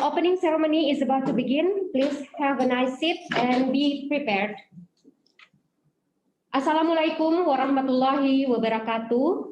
opening ceremony is about to begin. Please have a nice seat and be prepared. Assalamualaikum warahmatullahi wabarakatuh.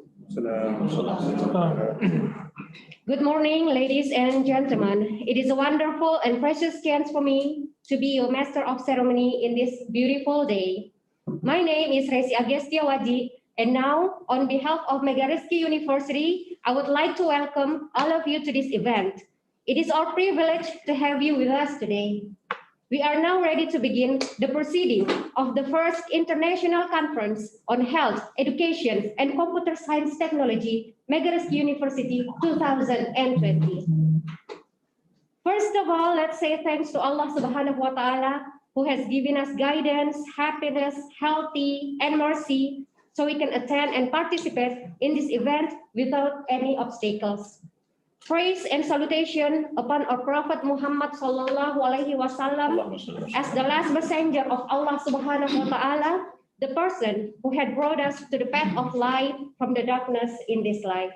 Good morning, ladies and gentlemen. It is a wonderful and precious chance for me to be your master of ceremony in this beautiful day. My name is Resi Agestiawaji, and now, on behalf of Megareski University, I would like to welcome all of you to this event. It is our privilege to have you with us today. We are now ready to begin the proceeding of the first International Conference on Health, Education, and Computer Science Technology, Megareski University 2020. First of all, let's say thanks to Allah Subhanahu wa Ta'ala, who has given us guidance, happiness, healthy, and mercy, so we can attend and participate in this event without any obstacles. Praise and salutation upon our Prophet Muhammad Sallallahu Alaihi Wasallam as the last messenger of Allah Subhanahu wa Ta'ala, the person who had brought us to the path of light from the darkness in this life.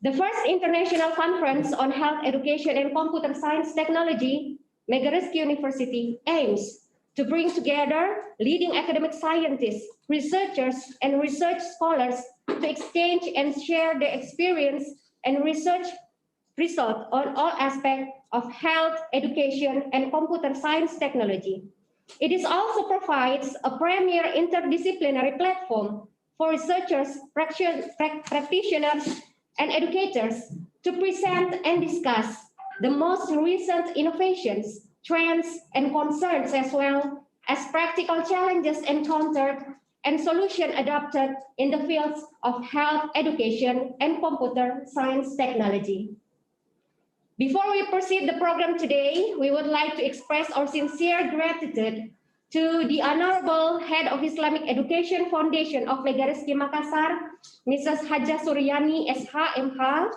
The first International Conference on Health, Education, and Computer Science Technology, Megareski University, aims to bring together leading academic scientists, researchers, and research scholars to exchange and share their experience and research results on all aspects of health, education, and computer science technology. It is also provides a premier interdisciplinary platform for researchers, practitioners, and educators to present and discuss the most recent innovations, trends, and concerns, as well as practical challenges encountered and solutions adopted in the fields of health, education, and computer science technology. Before we proceed the program today, we would like to express our sincere gratitude to the Honorable Head of Islamic Education Foundation of Megareski Makassar, Mrs. Hajjah Suryani SH MH,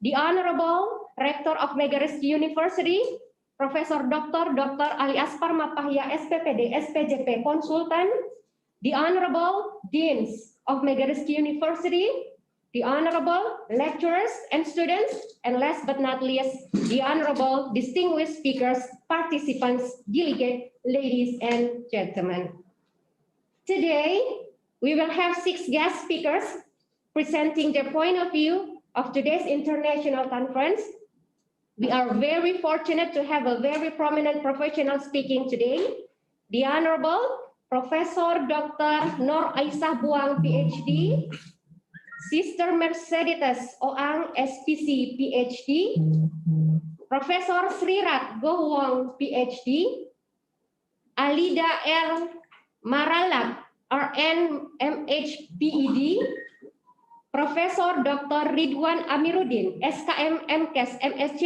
the Honorable Rector of Megareski University, Professor Dr. Ali Aspar Mapahya SPPD SPJP Konsultan, the Honorable Deans of Megareski University, the Honorable Lecturers and students, and last but not least, the Honorable Distinguished Speakers, Participants, Delegates, ladies and gentlemen. Today, we will have 6 guest speakers presenting their point of view of today's international conference. We are very fortunate to have a very prominent professional speaking today, the Honorable Professor Dr. Nur Aisha Buang, Ph.D., Sister Merceditas O.Ang, SPC, Ph.D., Professor Srirath Gohwong, Ph.D., Alida R. Maralak, RN, M.H.Ph.D., Professor Dr. Ridwan Amiruddin, SKM, M.Kes, M.Sc,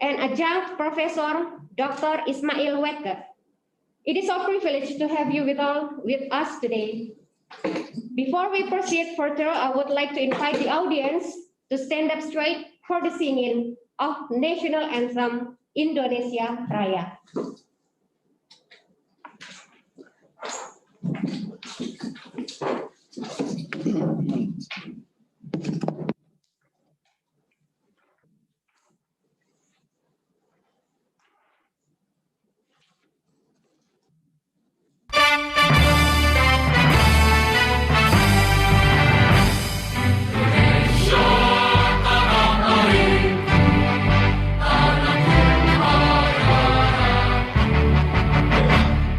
and Adjunct Professor Dr. Ismail Wekke. It is our privilege to have you with us today. Before we proceed further, I would like to invite the audience to stand up straight for the singing of National Anthem Indonesia Raya.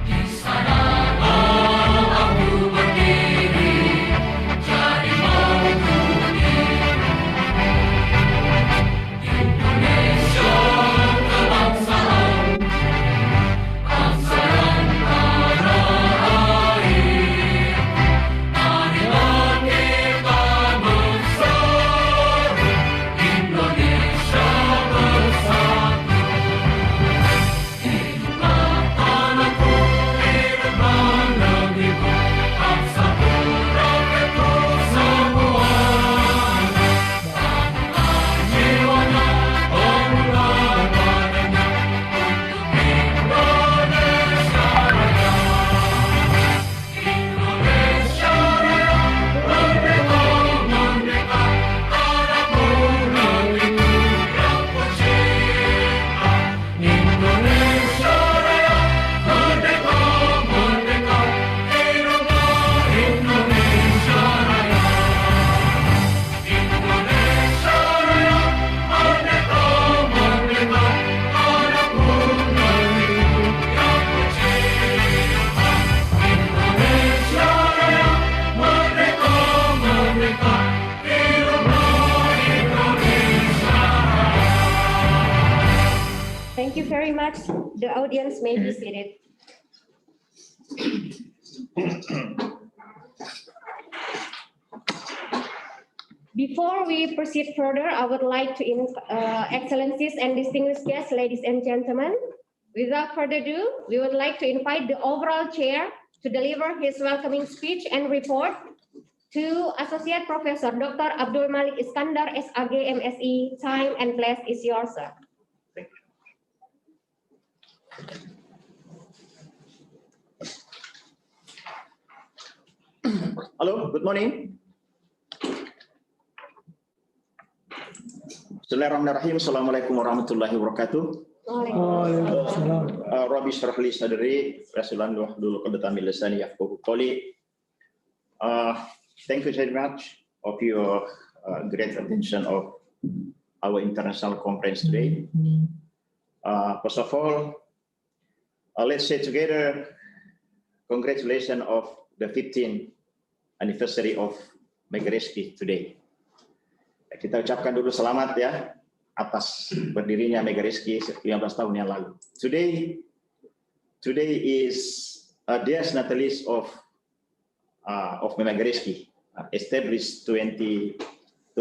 Di sana aku berdiri, jadi mau very much. The audience may be seated. Before we proceed further, I would like to excellencies and distinguished guests, ladies and gentlemen, without further ado, we would like to invite the overall chair to deliver his welcoming speech and report to Associate Professor Dr. Abdul Malik Iskandar, SAG, MSc. Time and place is yours, sir. Thank you. Hello, good morning. Bismillahirrahmanirrahim. Assalamualaikum warahmatullahi wabarakatuh. Rabbi shrah li sadri wa yassir li wahlul 'uqdatam min lisani yafqahu qawli. Thank you very much of your great attention of our international conference today. First of all, let's say together, congratulations of the 15th anniversary of Megareski today. Kita ucapkan dulu selamat ya atas berdirinya Megareski 15 tahun yang lalu. Today is a dies natalis of Megareski, established 2005,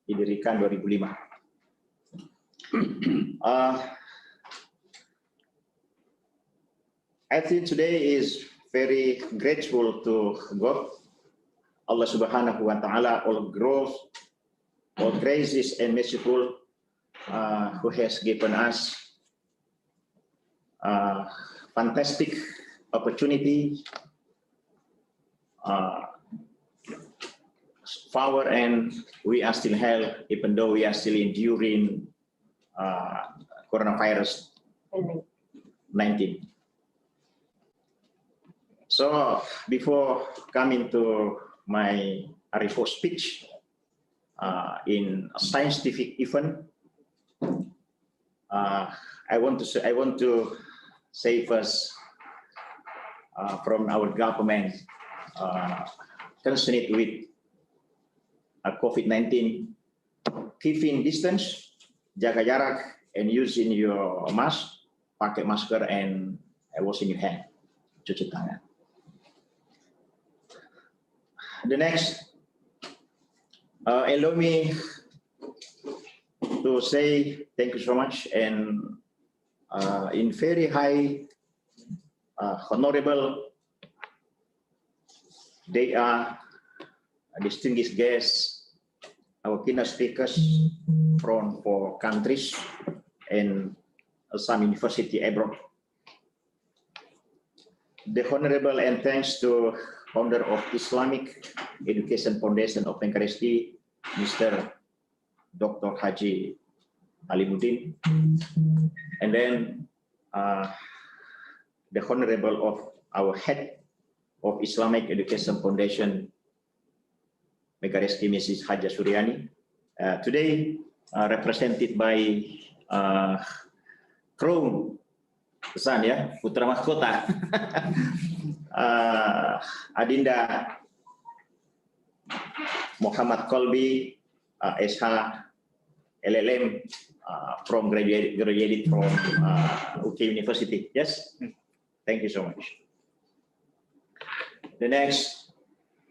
didirikan 2005. I think today is very grateful to God, Allah Subhanahu wa Ta'ala, all growth, all gracious and merciful, who has given us fantastic opportunity, power, and we are still held, even though we are still enduring coronavirus 19. So before coming to my report speech in a scientific event, I want to say first from our government concerned with COVID-19, keeping distance, jaga jarak, and using your mask, pakai masker, and washing your hand, cuci tangan. The next, allow me to say thank you so much, and in very high, honorable, they are distinguished guests, our keynote speakers from 4 countries and some university abroad. The honorable and thanks to founder of Islamic Education Foundation of Megareski, Mr. Dr. Haji Alimuddin, and then the honorable of our head of Islamic Education Foundation, Megareski, Mrs. Haja Suryani. Today, represented by Crown Pesan ya, putra mahkota, Adinda Muhammad Kolbi, SH, LLM, graduated from Wekke University. Yes, thank you so much. The next,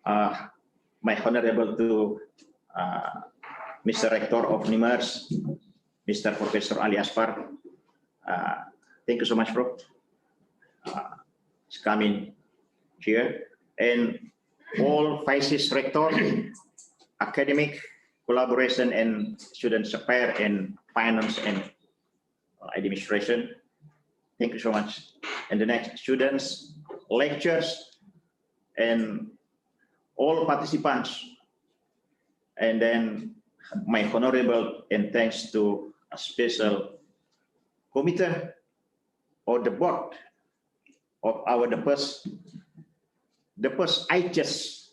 my honorable to Mr. Rector of NIMERS, Mr. Professor Ali Asfar. Thank you so much, Prof. It's coming here, and all vice rector, academic, collaboration, and student affairs and finance and administration. Thank you so much. And the next, students, lectures, and all participants. And then my honorable and thanks to a special committee or the board of our the first ICHEST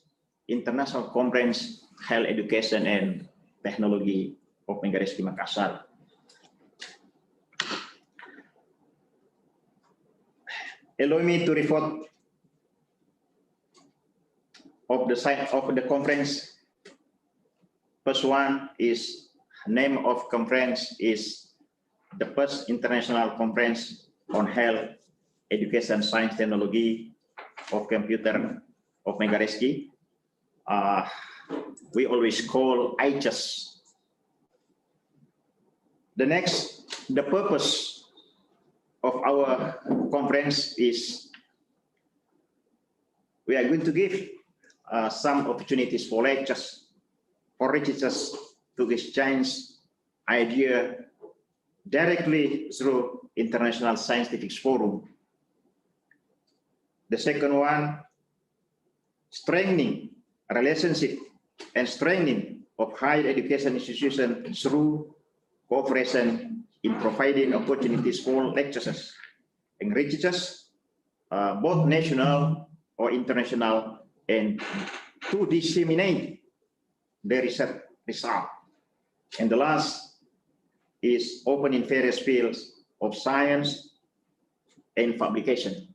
International Conference Health Education and Technology of Megareski Makassar. Allow me to report of the site of the conference. First one is name of conference is the first international conference on health, education, science, technology of computer of Megareski. We always call ICHEST. The purpose of our conference is we are going to give some opportunities for lectures, for researchers to exchange idea directly through international scientific forum. The second one, strengthening relationship and strengthening of higher education institutions through cooperation in providing opportunities for lecturers and researchers, both national or international, and to disseminate the research result. And the last is opening various fields of science and publication.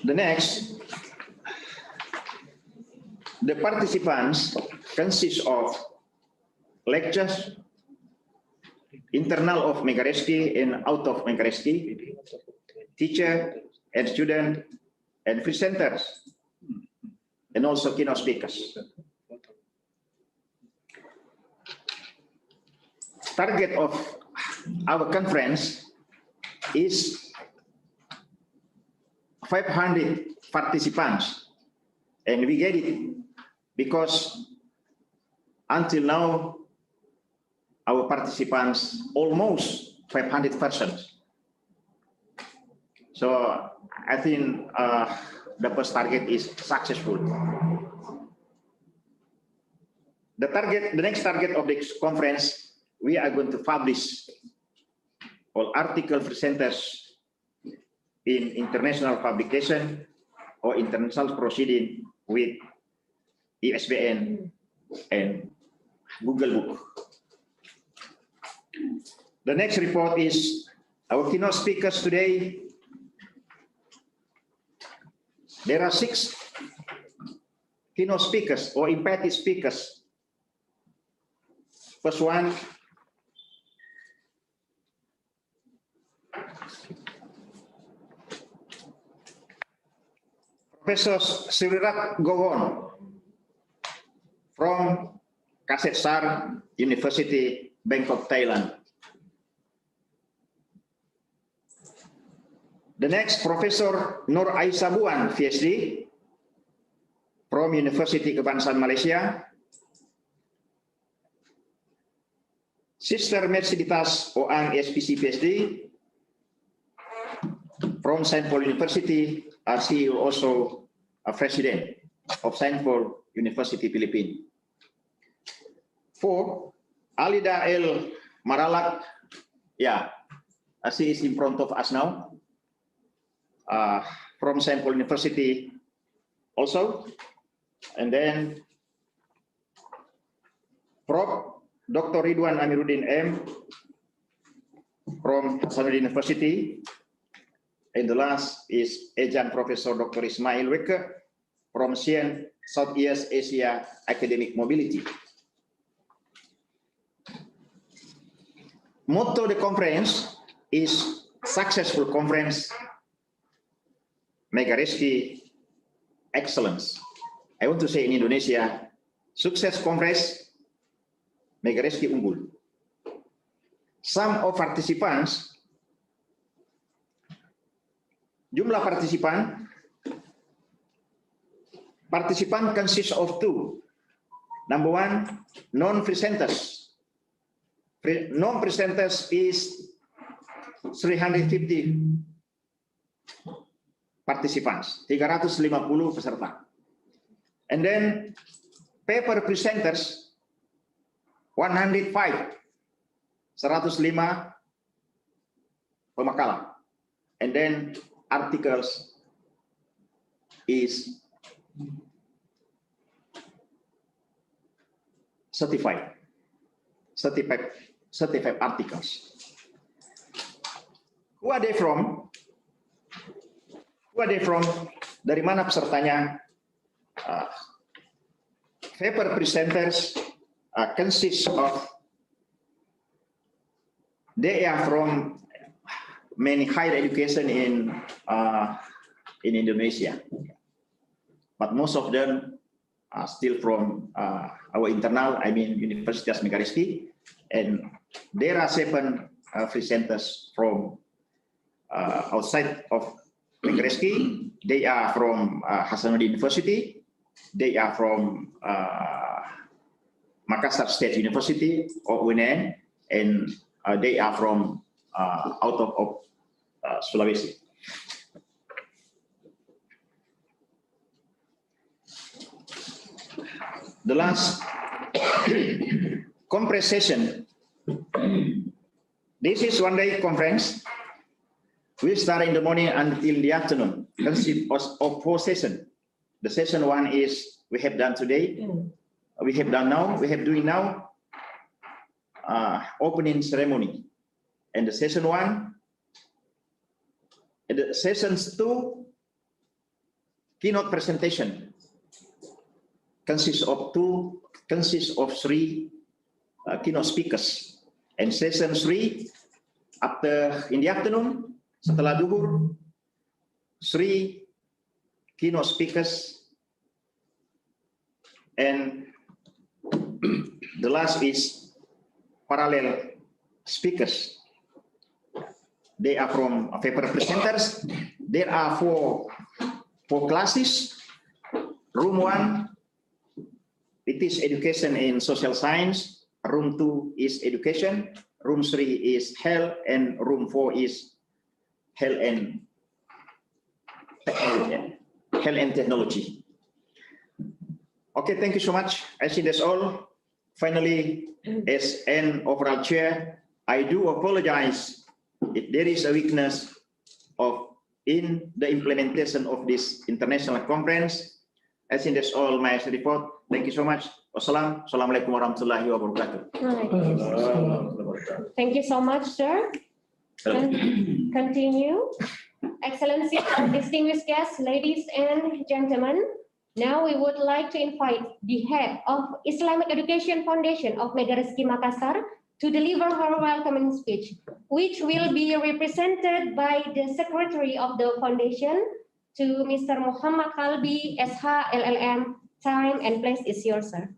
The next, the participants consist of lectures, internal of Megareski and out of Megareski, teacher and student and presenters, and also keynote speakers. Target of our conference is 500 participants, and we get it because until now our participants almost 500 persons. So I think the first target is successful. The next target of this conference, we are going to publish all article presenters in international publication or international proceeding with ISBN and Google Book. The next report is our keynote speakers today. There are 6 keynote speakers or impacted speakers. First one, Professor Srirath Gohwong from Kasetsart University, Bangkok, Thailand. The next, Professor Nur Aisha Buang, Ph.D. from University Kebangsaan, Malaysia. Sister Merceditas O.Ang, Ph.D. from St. Paul University. She is also a president of St. Paul University, Philippines. 4, Alida L. Maralak. Yeah, she is in front of us now. From St. Paul University also. And then Prof. Dr. Ridwan Amiruddin M. from Hasanuddin University. And the last is Adjunct Professor Dr. Ismail Wekke from CIEN, Southeast Asia Academic Mobility. Motto of the conference is Successful Conference, Megareski Excellence. I want to say in Indonesia, Sukses Kongres, Megareski Unggul. Some of participants, jumlah partisipan consists of 2. Number 1, non-presenters. Non-presenters is 350 participants, 350 peserta. And then paper presenters 105, 105 pemakalan. And then articles is certified articles. Who are they from? Dari mana pesertanya? Paper presenters consist of They are from many higher education in Indonesia, but most of them are still from our internal, I mean Universitas Megareski, and there are 7 presenters from outside of Megareski. They are from Hasanuddin University. They are from Makassar State University or UNN, and they are from out of Sulawesi. The last conference session. This is one-day conference. We start in the morning until the afternoon. Consists of 4 sessions. The session 1 is we have done today. We have done now. We have doing now. Opening ceremony. And the session 1. And the sessions 2. Keynote presentation. Consists of 3 keynote speakers. And session 3 in the afternoon, setelah duhur, 3 keynote speakers, and the last is parallel speakers. They are from paper presenters. There are four classes. Room 1, it is education in social science. Room 2 is education. Room 3 is health, and room 4 is health and technology. Okay, thank you so much. I think that's all. Finally, as an overall chair, I do apologize if there is a weakness in the implementation of this international conference. I think that's all my report. Thank you so much. Wassalamualaikum warahmatullahi wabarakatuh. Thank you so much, sir. Continue. Excellencies and distinguished guests, ladies and gentlemen. Now we would like to invite the head of Islamic Education Foundation of Megareski Makassar to deliver her welcoming speech, which will be represented by the Secretary of the Foundation, to Mr. Muhammad Kalbi, SH, LLM. Time and place is yours, sir.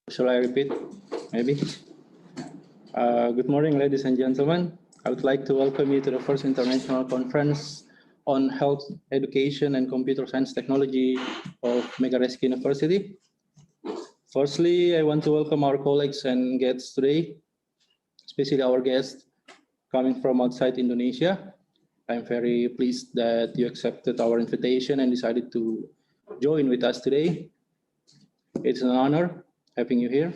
Shall I repeat? Maybe. Good morning, ladies and gentlemen. I would like to welcome you to the first international conference on Health Education and Computer Science Technology of Megareski University. Firstly, I want to welcome our colleagues and guests today, especially our guest coming from outside Indonesia. I'm very pleased that you accepted our invitation and decided to join with us today. It's an honor having you here.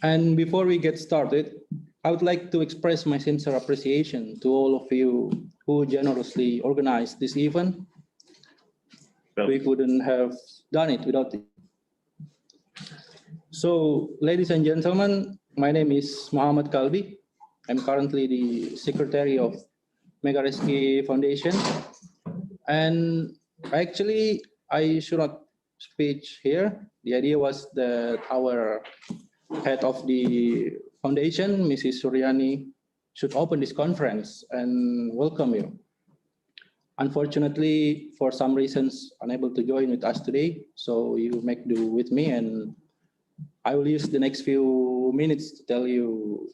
And before we get started, I would like to express my sincere appreciation to all of you who generously organized this event. We couldn't have done it without it. So, ladies and gentlemen, my name is Muhammad Kalbi. I'm currently the secretary of Megareski Foundation. And actually, I should not speak here. The idea was that our head of the foundation, Mrs. Suryani, should open this conference and welcome you. Unfortunately, for some reasons, unable to join with us today, so you make do with me, and I will use the next few minutes to tell you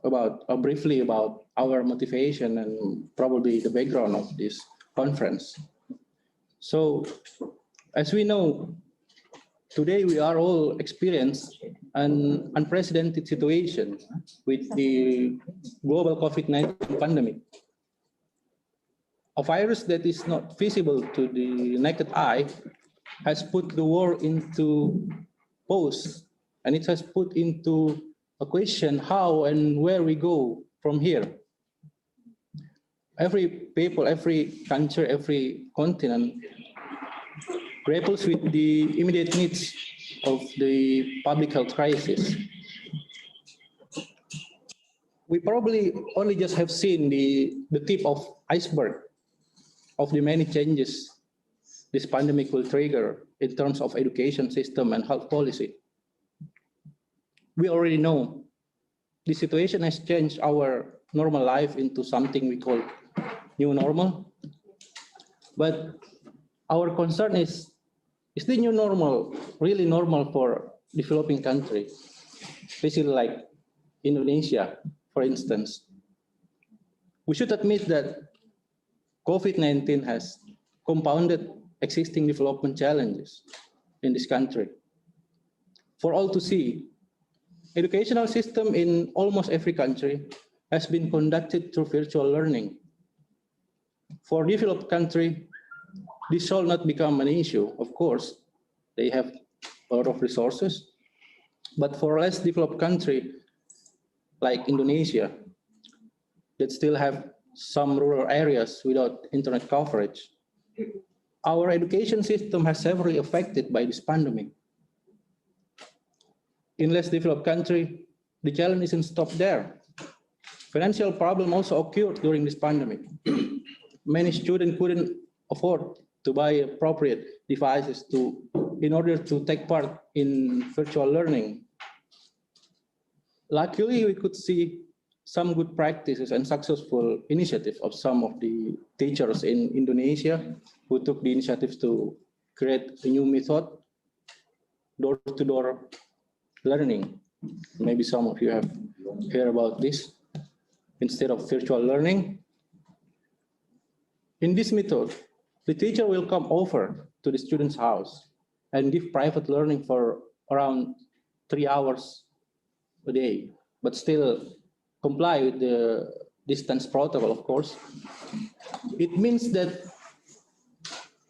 about briefly about our motivation and probably the background of this conference. So, as we know, today we are all experiencing an unprecedented situation with the global COVID-19 pandemic. A virus that is not visible to the naked eye has put the world into pause, and it has put into a question how and where we go from here. Every people, every country, every continent grapples with the immediate needs of the public health crisis. We probably only just have seen the tip of iceberg of the many changes this pandemic will trigger in terms of education system and health policy. We already know the situation has changed our normal life into something we call new normal. But our concern is the new normal really normal for developing countries, especially like Indonesia, for instance? We should admit that COVID-19 has compounded existing development challenges in this country. For all to see, educational system in almost every country has been conducted through virtual learning. For developed country, this shall not become an issue. Of course, they have a lot of resources, but for less developed country like Indonesia that still have some rural areas without internet coverage, our education system has severely affected by this pandemic. In less developed country, the challenge isn't stopped there. Financial problem also occurred during this pandemic. Many students couldn't afford to buy appropriate devices in order to take part in virtual learning. Luckily, we could see some good practices and successful initiatives of some of the teachers in Indonesia who took the initiative to create a new method, door-to-door learning. Maybe some of you have heard about this. Instead of virtual learning, in this method, the teacher will come over to the student's house and give private learning for around 3 hours a day, but still comply with the distance protocol, of course. It means that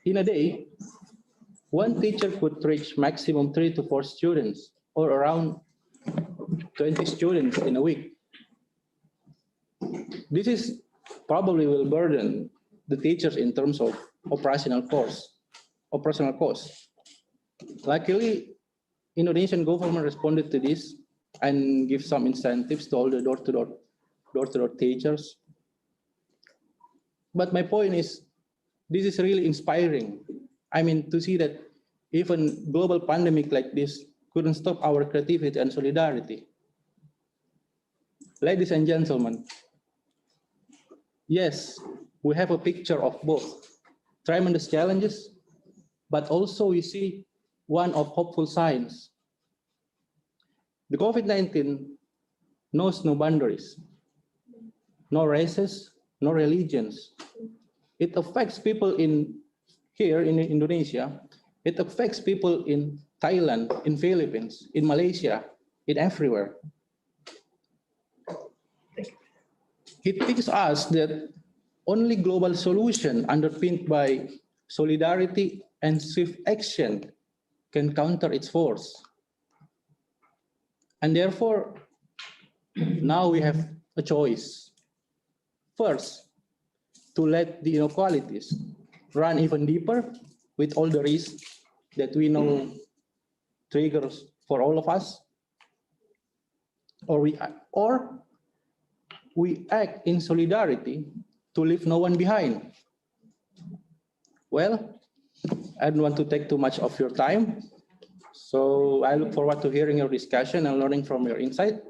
in a day, one teacher could reach maximum 3 to 4 students, or around 20 students in a week. This is probably will burden the teachers in terms of operational costs. Luckily, Indonesian government responded to this and give some incentives to all the door-to-door teachers. But my point is, this is really inspiring. I mean, to see that even global pandemic like this couldn't stop our creativity and solidarity. Ladies and gentlemen, yes, we have a picture of both tremendous challenges, but also we see one of hopeful signs. The COVID-19 knows no boundaries, no races, no religions. It affects people here in Indonesia. It affects people in Thailand, in Philippines, in Malaysia, in everywhere. It teaches us that only global solution underpinned by solidarity and swift action can counter its force. And therefore, now we have a choice. First, to let the inequalities run even deeper with all the risks that we know triggers for all of us, or we act in solidarity to leave no one behind. Well, I don't want to take too much of your time, so I look forward to hearing your discussion and learning from your insight.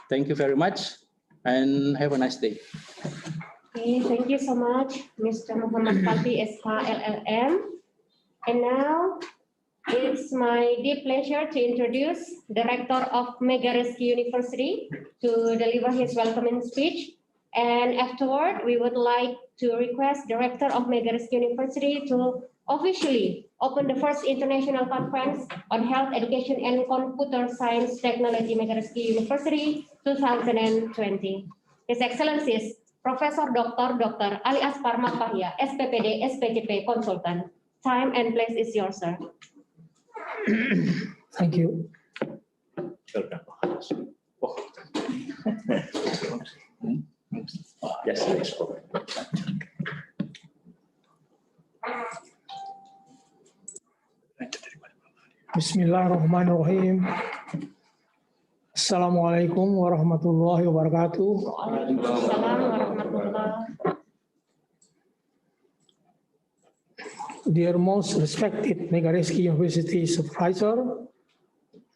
Thank you very much, and have a nice day. Okay, thank you so much, Mr. Muhammad Fatih, SH LLM. And now, it's my deep pleasure to introduce the Rector of Megareski University to deliver his welcoming speech. And afterward, we would like to request the Rector of Megareski University to officially open the first international conference on health education and computer science technology Megareski University 2020. His Excellencies, Professor Dr. alias Parma Pahya, SPPD, SPCP Consultant. Time and place is yours, sir. Thank you. Oh. Yes, next. Bismillahirrahmanirrahim. Assalamualaikum warahmatullahi wabarakatuh. Waalaikumsalam warahmatullahi. Dear most respected Megareski University Supervisor,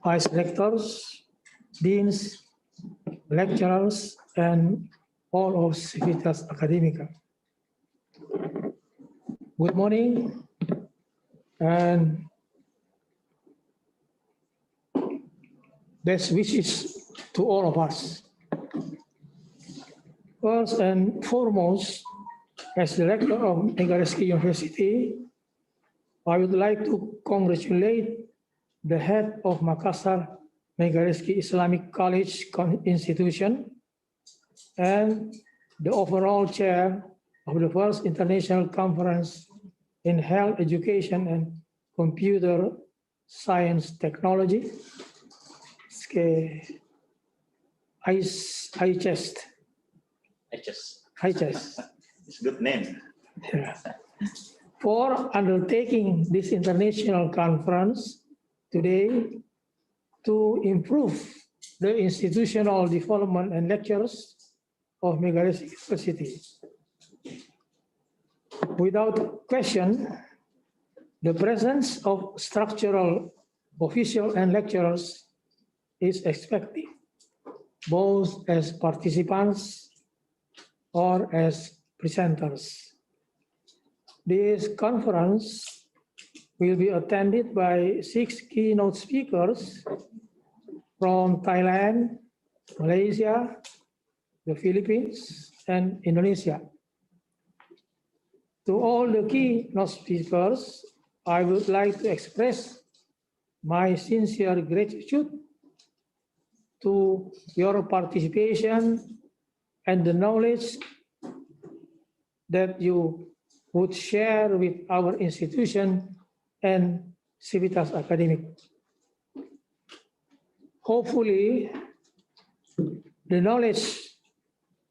Vice Rectors, Deans, Lecturers, and all of Civitas Academica. Good morning, and best wishes to all of us. First and foremost, as the Rector of Megareski University, I would like to congratulate the head of Makassar Megareski Islamic College Institution and the overall chair of the first international conference in health education and computer science technology, ICHEST. ICHEST. It's a good name. Yeah. For undertaking this international conference today to improve the institutional development and lectures of Megareski University. Without question, the presence of structural officials and lecturers is expected, both as participants or as presenters. This conference will be attended by 6 keynote speakers from Thailand, Malaysia, the Philippines, and Indonesia. To all the keynote speakers, I would like to express my sincere gratitude to your participation and the knowledge that you would share with our institution and Civitas Academic. Hopefully, the knowledge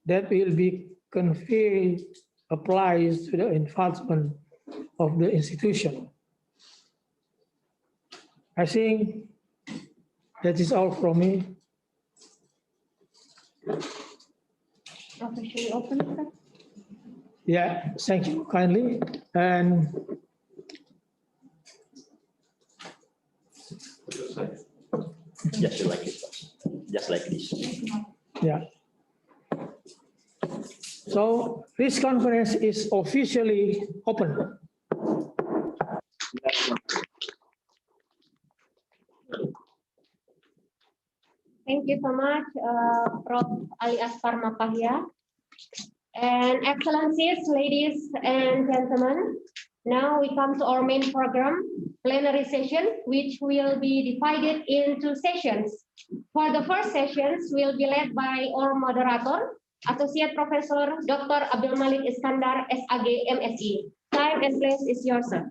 that will be conveyed applies to the advancement of the institution. I think that is all from me. Officially open, sir. Yeah, thank you kindly. And Just like it. Just like this. yeah. So this conference is officially open. Thank you so much, Prof. alias Parma Pahya. And excellencies, ladies and gentlemen, now we come to our main program, plenary session, which will be divided into sessions. For the first sessions will be led by our moderator, Associate Professor Dr. Abdul Malik Iskandar, SAG, MSc. Time and place is yours, sir.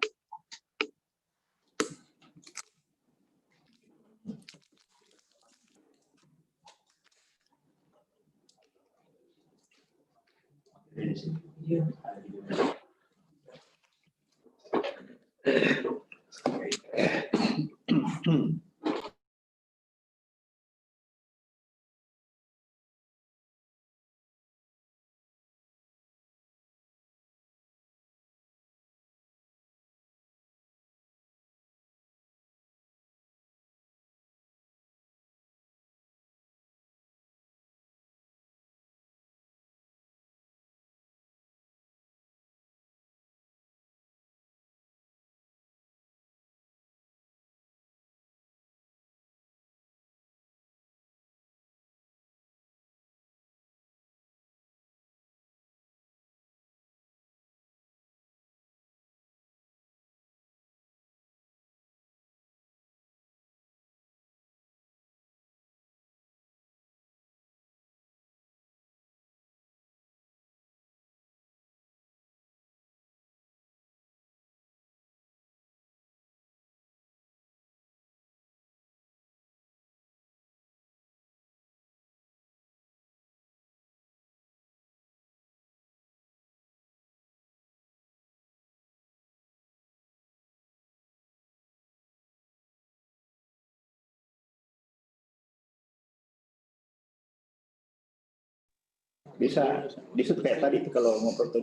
Bisa disut kayak tadi tuh kalau mau foto.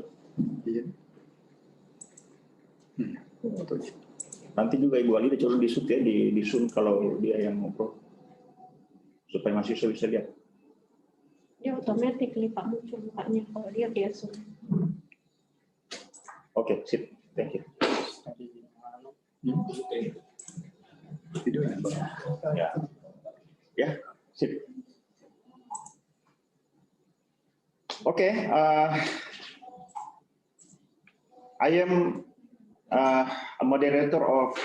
Nanti juga Ibu Ali coba disut ya di Zoom kalau dia yang ngobrol supaya mahasiswa bisa lihat. Dia automatically Pak muncul mukanya kalau dia Zoom. Oke, sip. Thank you. Ya, sip. Okay, I am a moderator of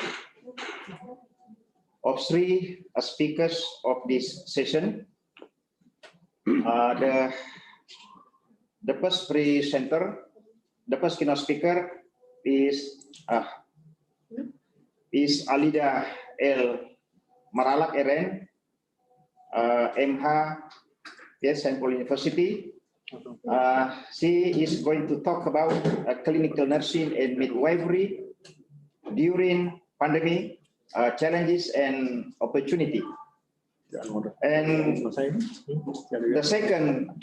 three speakers of this session. The first presenter, the first keynote speaker is Alida L. Maralak RN, M.Kes University. She is going to talk about clinical nursing and midwifery during pandemic, challenges and opportunity. And the second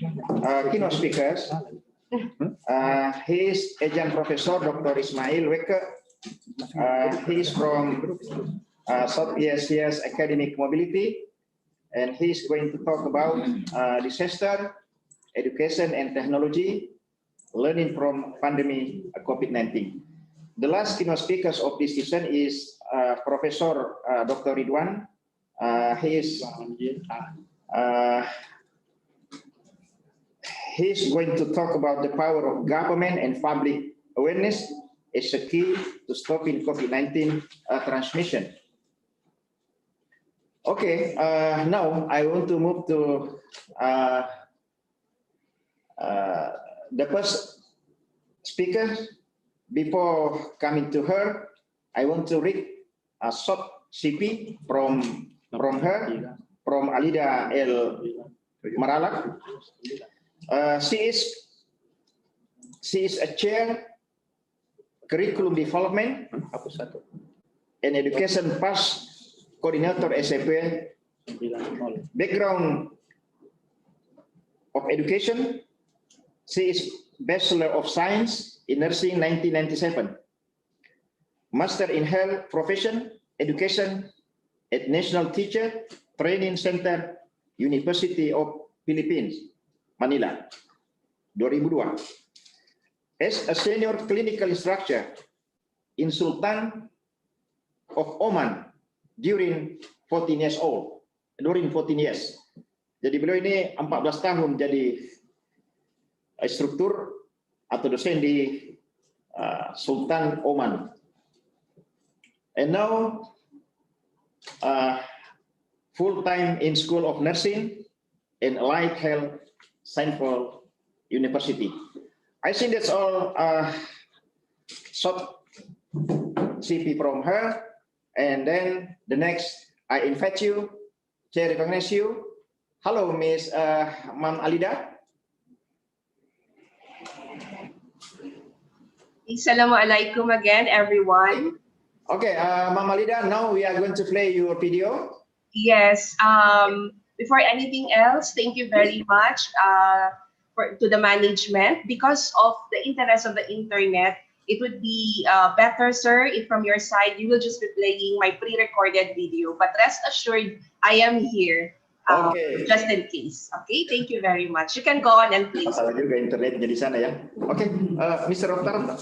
keynote speaker, he is Adjunct Professor Dr. Ismail Wekke. He is from Southeast Asia's academic mobility, and he is going to talk about disaster, education and technology, learning from pandemic COVID-19. The last keynote speakers of this session is Professor Dr. Ridwan. He's going to talk about the power of government and public awareness as a key to stopping COVID-19 transmission. Okay, now I want to move to the first speaker. Before coming to her, I want to read a short CP from her, from Alida L. Maralak. She is a chair curriculum development and education past coordinator SCPH, background of education. She is Bachelor of Science in Nursing 1997, Master in Health Profession Education at National Teacher Training Center, University of Philippines, Manila, 2002. As a senior clinical instructor in Sultan of Oman during 14 years. Jadi beliau ini 14 tahun jadi struktur atau dosen di Sultan Oman. And now full-time in School of Nursing and Allied Health Stanford University. I think that's all short CV from her. And then the next, I invite you, I recognize you. Hello, Miss Mam Alida. Assalamualaikum again, everyone. Okay, Mam Alida, now we are going to play your video. Yes, before anything else, thank you very much to the management. Because of the interest of the internet, it would be better, sir, if from your side, you will just be playing my pre-recorded video. But rest assured, I am here Okay. just in case. Okay, thank you very much. You can go on and play. Masalah juga internetnya di sana ya. Oke, Mr. Operator,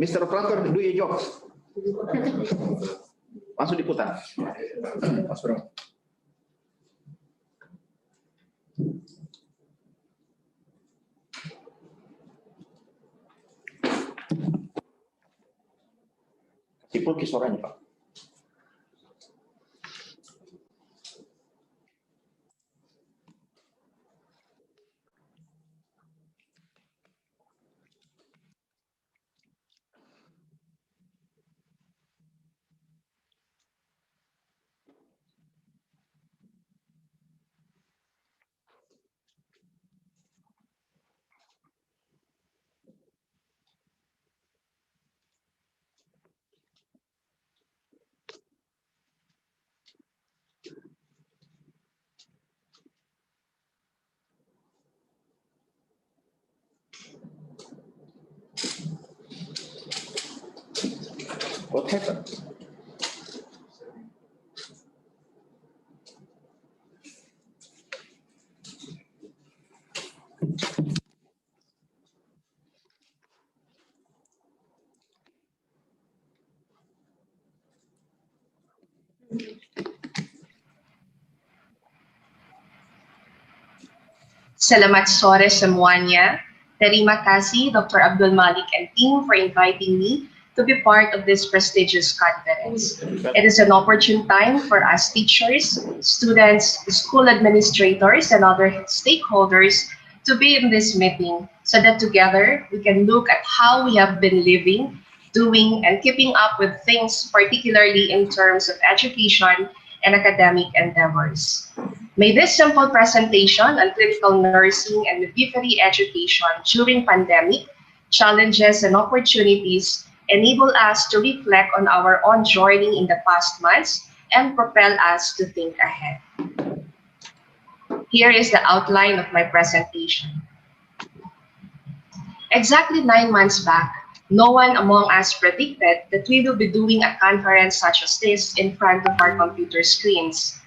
Mr. Operator, do your job. Langsung diputar. Mas Bro. Sipul ke suaranya, Pak. What happened? Selamat sore semuanya. Terima kasih Dr. Abdul Malik and team for inviting me to be part of this prestigious conference. It is an opportune time for us teachers, students, school administrators, and other stakeholders to be in this meeting so that together we can look at how we have been living, doing, and keeping up with things, particularly in terms of education and academic endeavors. May this simple presentation on clinical nursing and midwifery education during pandemic, challenges and opportunities enable us to reflect on our own journey in the past months and propel us to think ahead. Here is the outline of my presentation. Exactly 9 months back, no one among us predicted that we will be doing a conference such as this in front of our computer screens.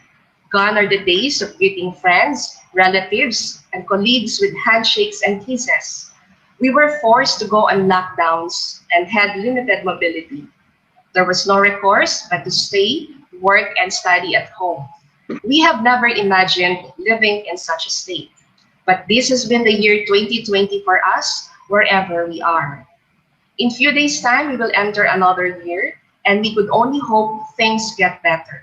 Gone are the days of greeting friends, relatives, and colleagues with handshakes and kisses. We were forced to go on lockdowns and had limited mobility. There was no recourse but to stay, work, and study at home. We have never imagined living in such a state. But this has been the year 2020 for us, wherever we are. In few days' time, we will enter another year, and we could only hope things get better.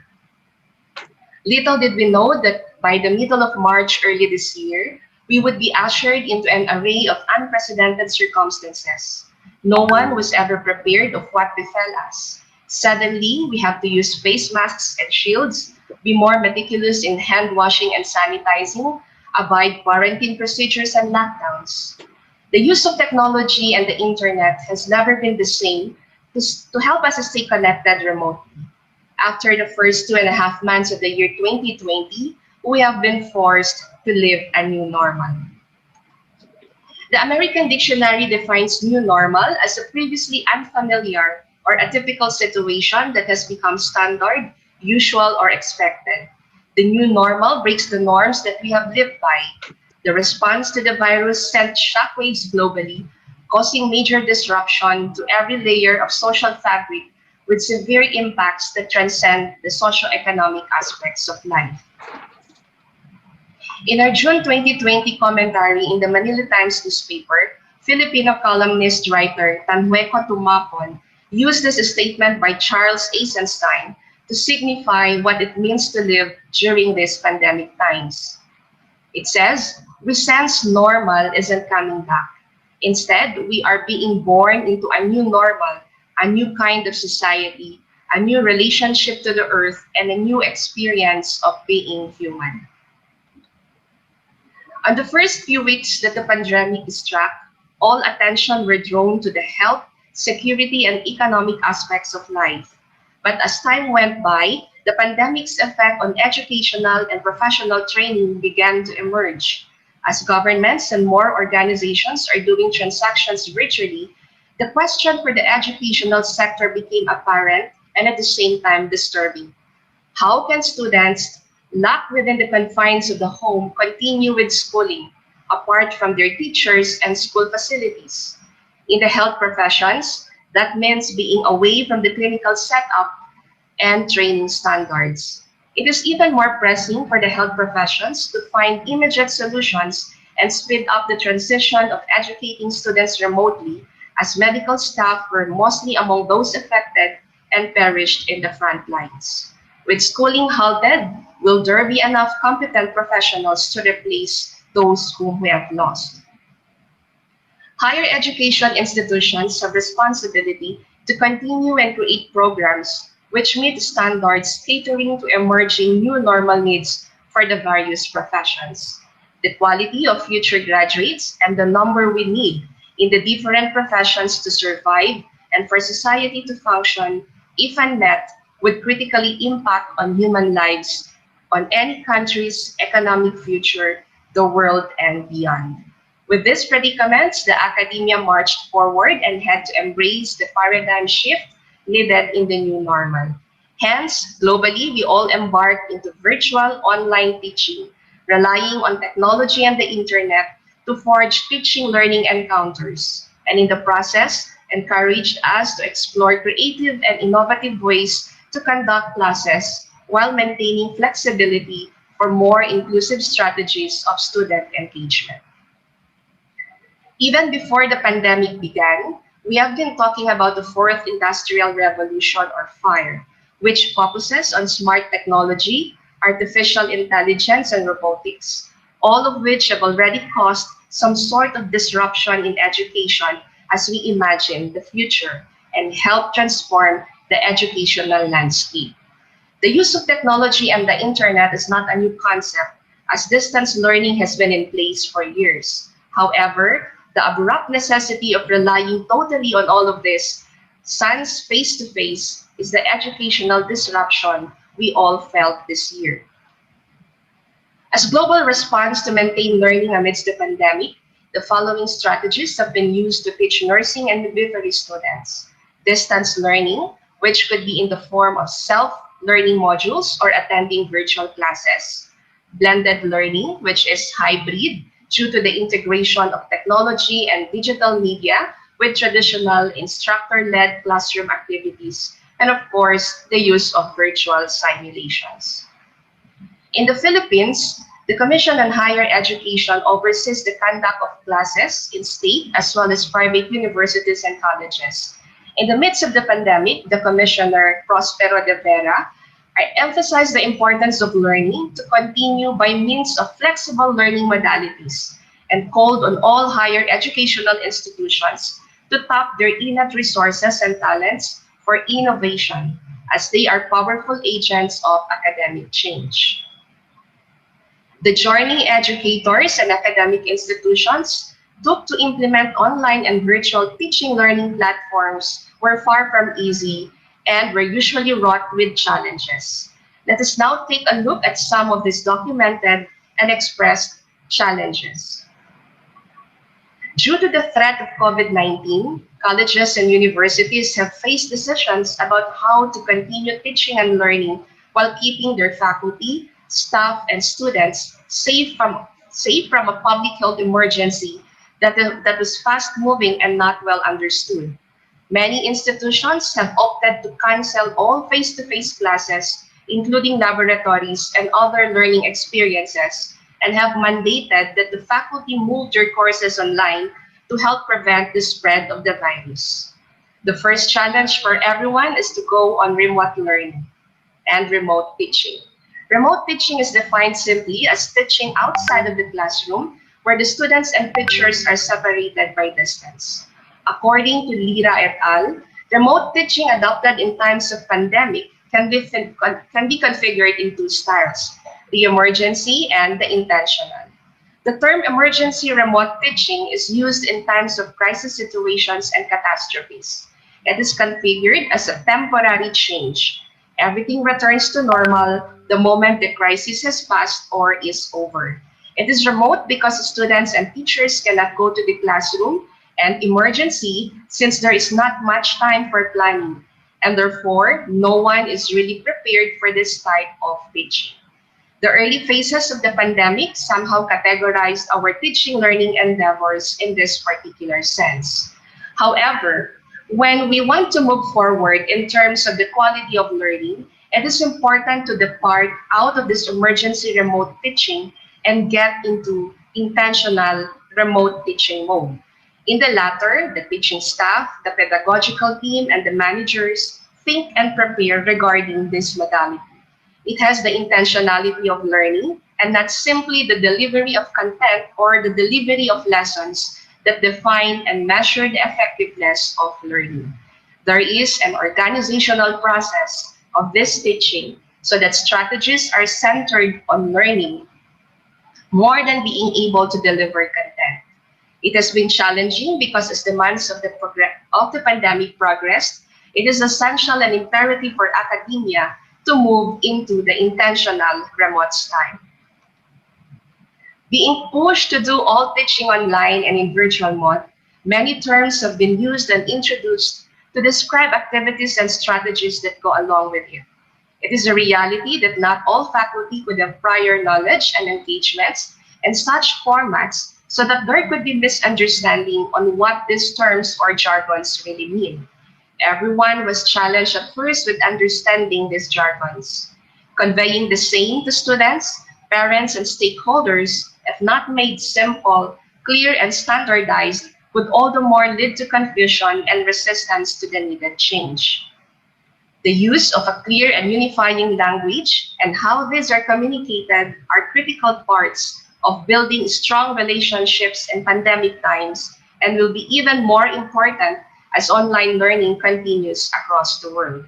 Little did we know that by the middle of March early this year, we would be ushered into an array of unprecedented circumstances. No one was ever prepared of what befell us. Suddenly, we have to use face masks and shields, be more meticulous in hand washing and sanitizing, abide quarantine procedures and lockdowns. The use of technology and the internet has never been the same to help us stay connected remotely. After the first 2.5 months of the year 2020, we have been forced to live a new normal. The American Dictionary defines new normal as a previously unfamiliar or atypical situation that has become standard, usual, or expected. The new normal breaks the norms that we have lived by. The response to the virus sent shockwaves globally, causing major disruption to every layer of social fabric with severe impacts that transcend the socio-economic aspects of life. In our June 2020 commentary in the Manila Times newspaper, Filipino columnist writer Tanhueco Tumapon used this statement by Charles Eisenstein to signify what it means to live during these pandemic times. It says, "We sense normal isn't coming back. Instead, we are being born into a new normal, a new kind of society, a new relationship to the earth, and a new experience of being human." On the first few weeks that the pandemic struck, all attention were drawn to the health, security, and economic aspects of life. But as time went by, the pandemic's effect on educational and professional training began to emerge. As governments and more organizations are doing transactions virtually, the question for the educational sector became apparent and at the same time disturbing. How can students locked within the confines of the home continue with schooling apart from their teachers and school facilities? In the health professions, that means being away from the clinical setup and training standards. It is even more pressing for the health professions to find immediate solutions and speed up the transition of educating students remotely, as medical staff were mostly among those affected and perished in the front lines. With schooling halted, will there be enough competent professionals to replace those whom we have lost? Higher education institutions have responsibility to continue and create programs which meet standards catering to emerging new normal needs for the various professions. The quality of future graduates and the number we need in the different professions to survive and for society to function, if unmet, would critically impact on human lives, on any country's economic future, the world, and beyond. With these predicaments, the academia marched forward and had to embrace the paradigm shift needed in the new normal. Hence, globally, we all embarked into virtual online teaching, relying on technology and the internet to forge teaching learning encounters, and in the process, encouraged us to explore creative and innovative ways to conduct classes while maintaining flexibility for more inclusive strategies of student engagement. Even before the pandemic began, we have been talking about the fourth industrial revolution, or FIRE, which focuses on smart technology, artificial intelligence, and robotics, all of which have already caused some sort of disruption in education as we imagine the future and help transform the educational landscape. The use of technology and the internet is not a new concept, as distance learning has been in place for years. However, the abrupt necessity of relying totally on all of this, sans face-to-face, is the educational disruption we all felt this year. As global response to maintain learning amidst the pandemic, the following strategies have been used to teach nursing and midwifery students. Distance learning, which could be in the form of self-learning modules or attending virtual classes. Blended learning, which is hybrid due to the integration of technology and digital media with traditional instructor-led classroom activities, and of course, the use of virtual simulations. In the Philippines, the Commission on Higher Education oversees the conduct of classes in state as well as private universities and colleges. In the midst of the pandemic, the Commissioner, Prospero de Vera, emphasized the importance of learning to continue by means of flexible learning modalities and called on all higher educational institutions to tap their innate resources and talents for innovation, as they are powerful agents of academic change. The journey educators and academic institutions took to implement online and virtual teaching learning platforms were far from easy and were usually wrought with challenges. Let us now take a look at some of these documented and expressed challenges. Due to the threat of COVID-19, colleges and universities have faced decisions about how to continue teaching and learning while keeping their faculty, staff, and students safe from a public health emergency that was fast-moving and not well understood. Many institutions have opted to cancel all face-to-face classes, including laboratories and other learning experiences, and have mandated that the faculty move their courses online to help prevent the spread of the virus. The first challenge for everyone is to go on remote learning and remote teaching. Remote teaching is defined simply as teaching outside of the classroom where the students and teachers are separated by distance. According to Lira et al., remote teaching adopted in times of pandemic can be configured in two styles, the emergency and the intentional. The term emergency remote teaching is used in times of crisis situations and catastrophes. It is configured as a temporary change. Everything returns to normal the moment the crisis has passed or is over. It is remote because students and teachers cannot go to the classroom, and emergency since there is not much time for planning, and therefore no one is really prepared for this type of teaching. The early phases of the pandemic somehow categorized our teaching learning endeavors in this particular sense. However, when we want to move forward in terms of the quality of learning, it is important to depart out of this emergency remote teaching and get into intentional remote teaching mode. In the latter, the teaching staff, the pedagogical team, and the managers think and prepare regarding this modality. It has the intentionality of learning and not simply the delivery of content or the delivery of lessons that define and measure the effectiveness of learning. There is an organizational process of this teaching so that strategies are centered on learning more than being able to deliver content. It has been challenging because as the months of the pandemic progressed, it is essential and imperative for academia to move into the intentional remote style. Being pushed to do all teaching online and in virtual mode, many terms have been used and introduced to describe activities and strategies that go along with it. It is a reality that not all faculty could have prior knowledge and engagements in such formats so that there could be misunderstanding on what these terms or jargons really mean. Everyone was challenged at first with understanding these jargons. Conveying the same to students, parents, and stakeholders, if not made simple, clear, and standardized, would all the more lead to confusion and resistance to the needed change. The use of a clear and unifying language and how these are communicated are critical parts of building strong relationships in pandemic times and will be even more important as online learning continues across the world.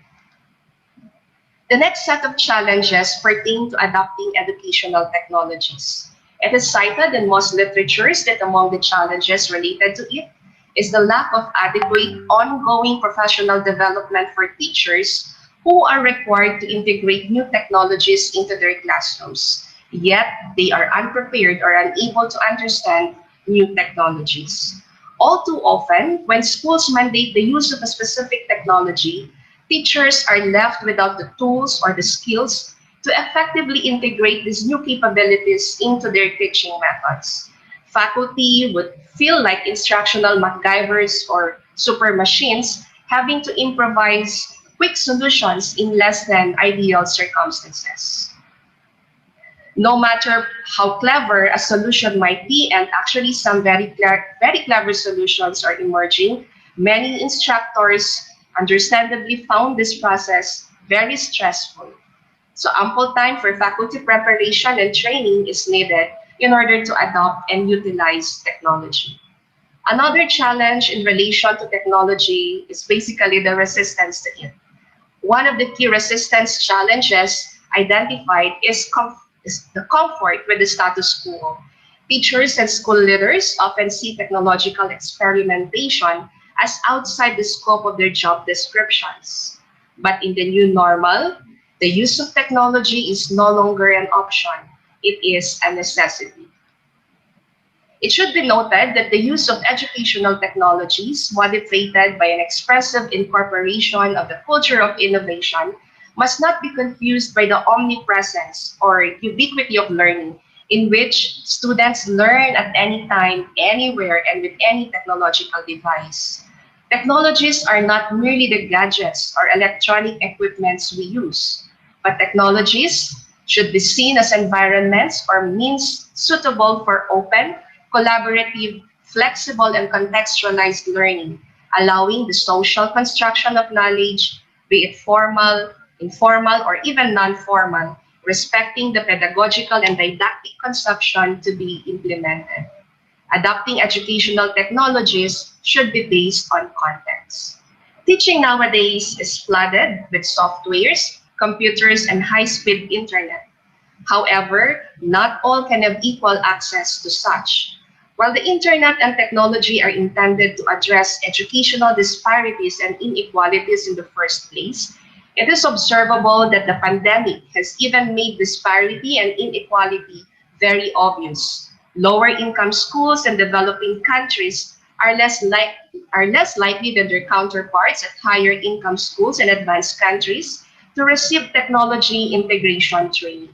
The next set of challenges pertain to adopting educational technologies. It is cited in most literatures that among the challenges related to it is the lack of adequate ongoing professional development for teachers who are required to integrate new technologies into their classrooms, yet they are unprepared or unable to understand new technologies. All too often, when schools mandate the use of a specific technology, teachers are left without the tools or the skills to effectively integrate these new capabilities into their teaching methods. Faculty would feel like instructional MacGyvers or super machines, having to improvise quick solutions in less than ideal circumstances. No matter how clever a solution might be, and actually some very clever solutions are emerging, many instructors understandably found this process very stressful. So ample time for faculty preparation and training is needed in order to adopt and utilize technology. Another challenge in relation to technology is basically the resistance to it. One of the key resistance challenges identified is the comfort with the status quo. Teachers and school leaders often see technological experimentation as outside the scope of their job descriptions. But in the new normal, the use of technology is no longer an option. It is a necessity. It should be noted that the use of educational technologies, motivated by an expressive incorporation of the culture of innovation, must not be confused by the omnipresence or ubiquity of learning, in which students learn at any time, anywhere, and with any technological device. Technologies are not merely the gadgets or electronic equipments we use, but technologies should be seen as environments or means suitable for open, collaborative, flexible, and contextualized learning, allowing the social construction of knowledge, be it formal, informal, or even non-formal, respecting the pedagogical and didactic conception to be implemented. Adopting educational technologies should be based on context. Teaching nowadays is flooded with softwares, computers, and high-speed internet. However, not all can have equal access to such. While the internet and technology are intended to address educational disparities and inequalities in the first place, it is observable that the pandemic has even made disparity and inequality very obvious. Lower income schools in developing countries are less likely than their counterparts at higher income schools in advanced countries to receive technology integration training.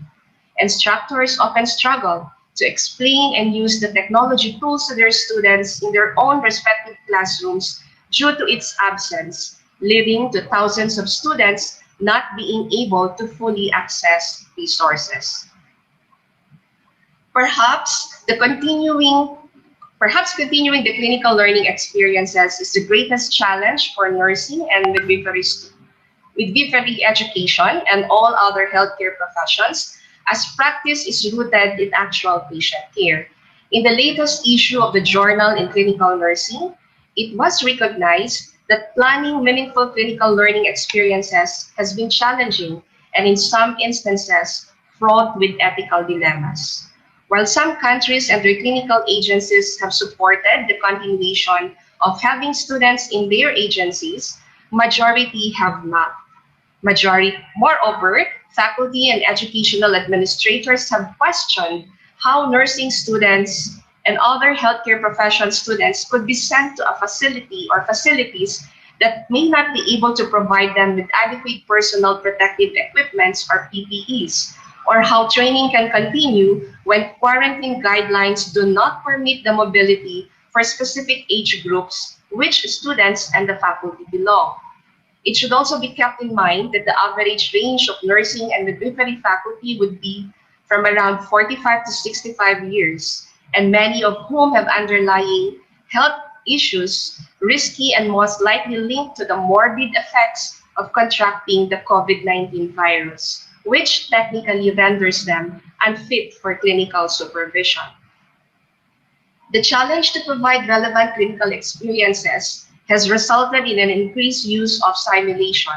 Instructors often struggle to explain and use the technology tools to their students in their own respective classrooms due to its absence, leading to thousands of students not being able to fully access resources. Perhaps continuing the clinical learning experiences is the greatest challenge for nursing and midwifery education and all other healthcare professions, as practice is rooted in actual patient care. In the latest issue of the Journal in Clinical Nursing, it was recognized that planning meaningful clinical learning experiences has been challenging and in some instances fraught with ethical dilemmas. While some countries and their clinical agencies have supported the continuation of having students in their agencies, majority have not. Moreover, faculty and educational administrators have questioned how nursing students and other healthcare profession students could be sent to a facility or facilities that may not be able to provide them with adequate personal protective equipments or PPEs, or how training can continue when quarantine guidelines do not permit the mobility for specific age groups which students and the faculty belong. It should also be kept in mind that the average range of nursing and midwifery faculty would be from around 45 to 65 years, and many of whom have underlying health issues, risky and most likely linked to the morbid effects of contracting the COVID-19 virus, which technically renders them unfit for clinical supervision. The challenge to provide relevant clinical experiences has resulted in an increased use of simulation,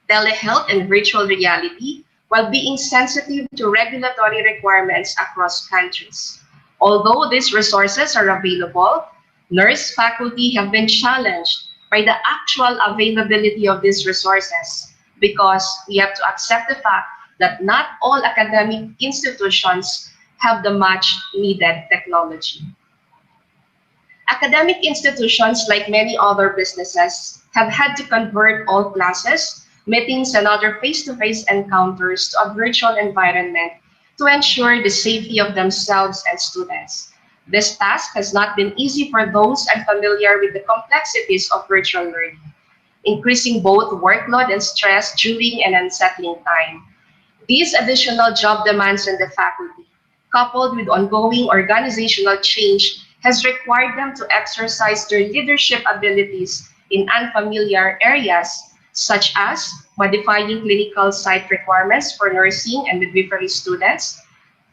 telehealth, and virtual reality, while being sensitive to regulatory requirements across countries. Although these resources are available, nurse faculty have been challenged by the actual availability of these resources, because we have to accept the fact that not all academic institutions have the much needed technology. Academic institutions, like many other businesses, have had to convert all classes, meetings, and other face-to-face encounters to a virtual environment to ensure the safety of themselves and students. This task has not been easy for those unfamiliar with the complexities of virtual learning, increasing both workload and stress during an unsettling time. These additional job demands on the faculty, coupled with ongoing organizational change, has required them to exercise their leadership abilities in unfamiliar areas, such as modifying clinical site requirements for nursing and midwifery students,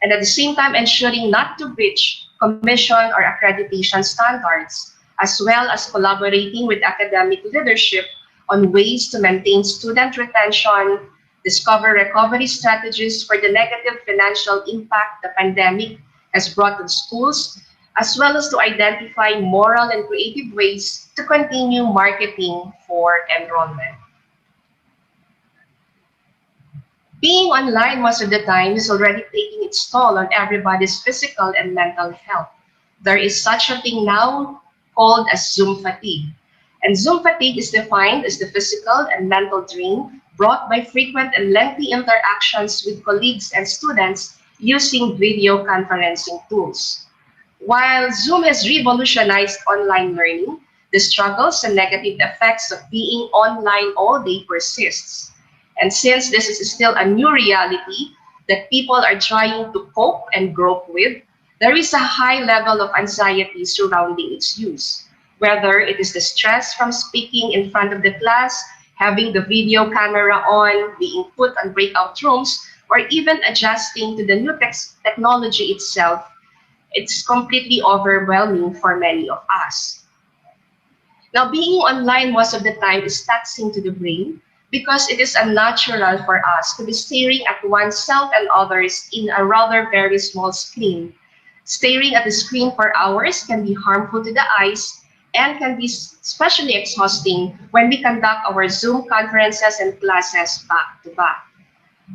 and at the same time ensuring not to breach commission or accreditation standards, as well as collaborating with academic leadership on ways to maintain student retention, discover recovery strategies for the negative financial impact the pandemic has brought to schools, as well as to identify moral and creative ways to continue marketing for enrollment. Being online most of the time is already taking its toll on everybody's physical and mental health. There is such a thing now called as Zoom fatigue. And Zoom fatigue is defined as the physical and mental drain brought by frequent and lengthy interactions with colleagues and students using video conferencing tools. While Zoom has revolutionized online learning, the struggles and negative effects of being online all day persists. And since this is still a new reality that people are trying to cope and grope with, there is a high level of anxiety surrounding its use, whether it is the stress from speaking in front of the class, having the video camera on, being put on breakout rooms, or even adjusting to the new technology itself. It's completely overwhelming for many of us. Now, being online most of the time is taxing to the brain because it is unnatural for us to be staring at oneself and others in a rather very small screen. Staring at the screen for hours can be harmful to the eyes and can be especially exhausting when we conduct our Zoom conferences and classes back to back.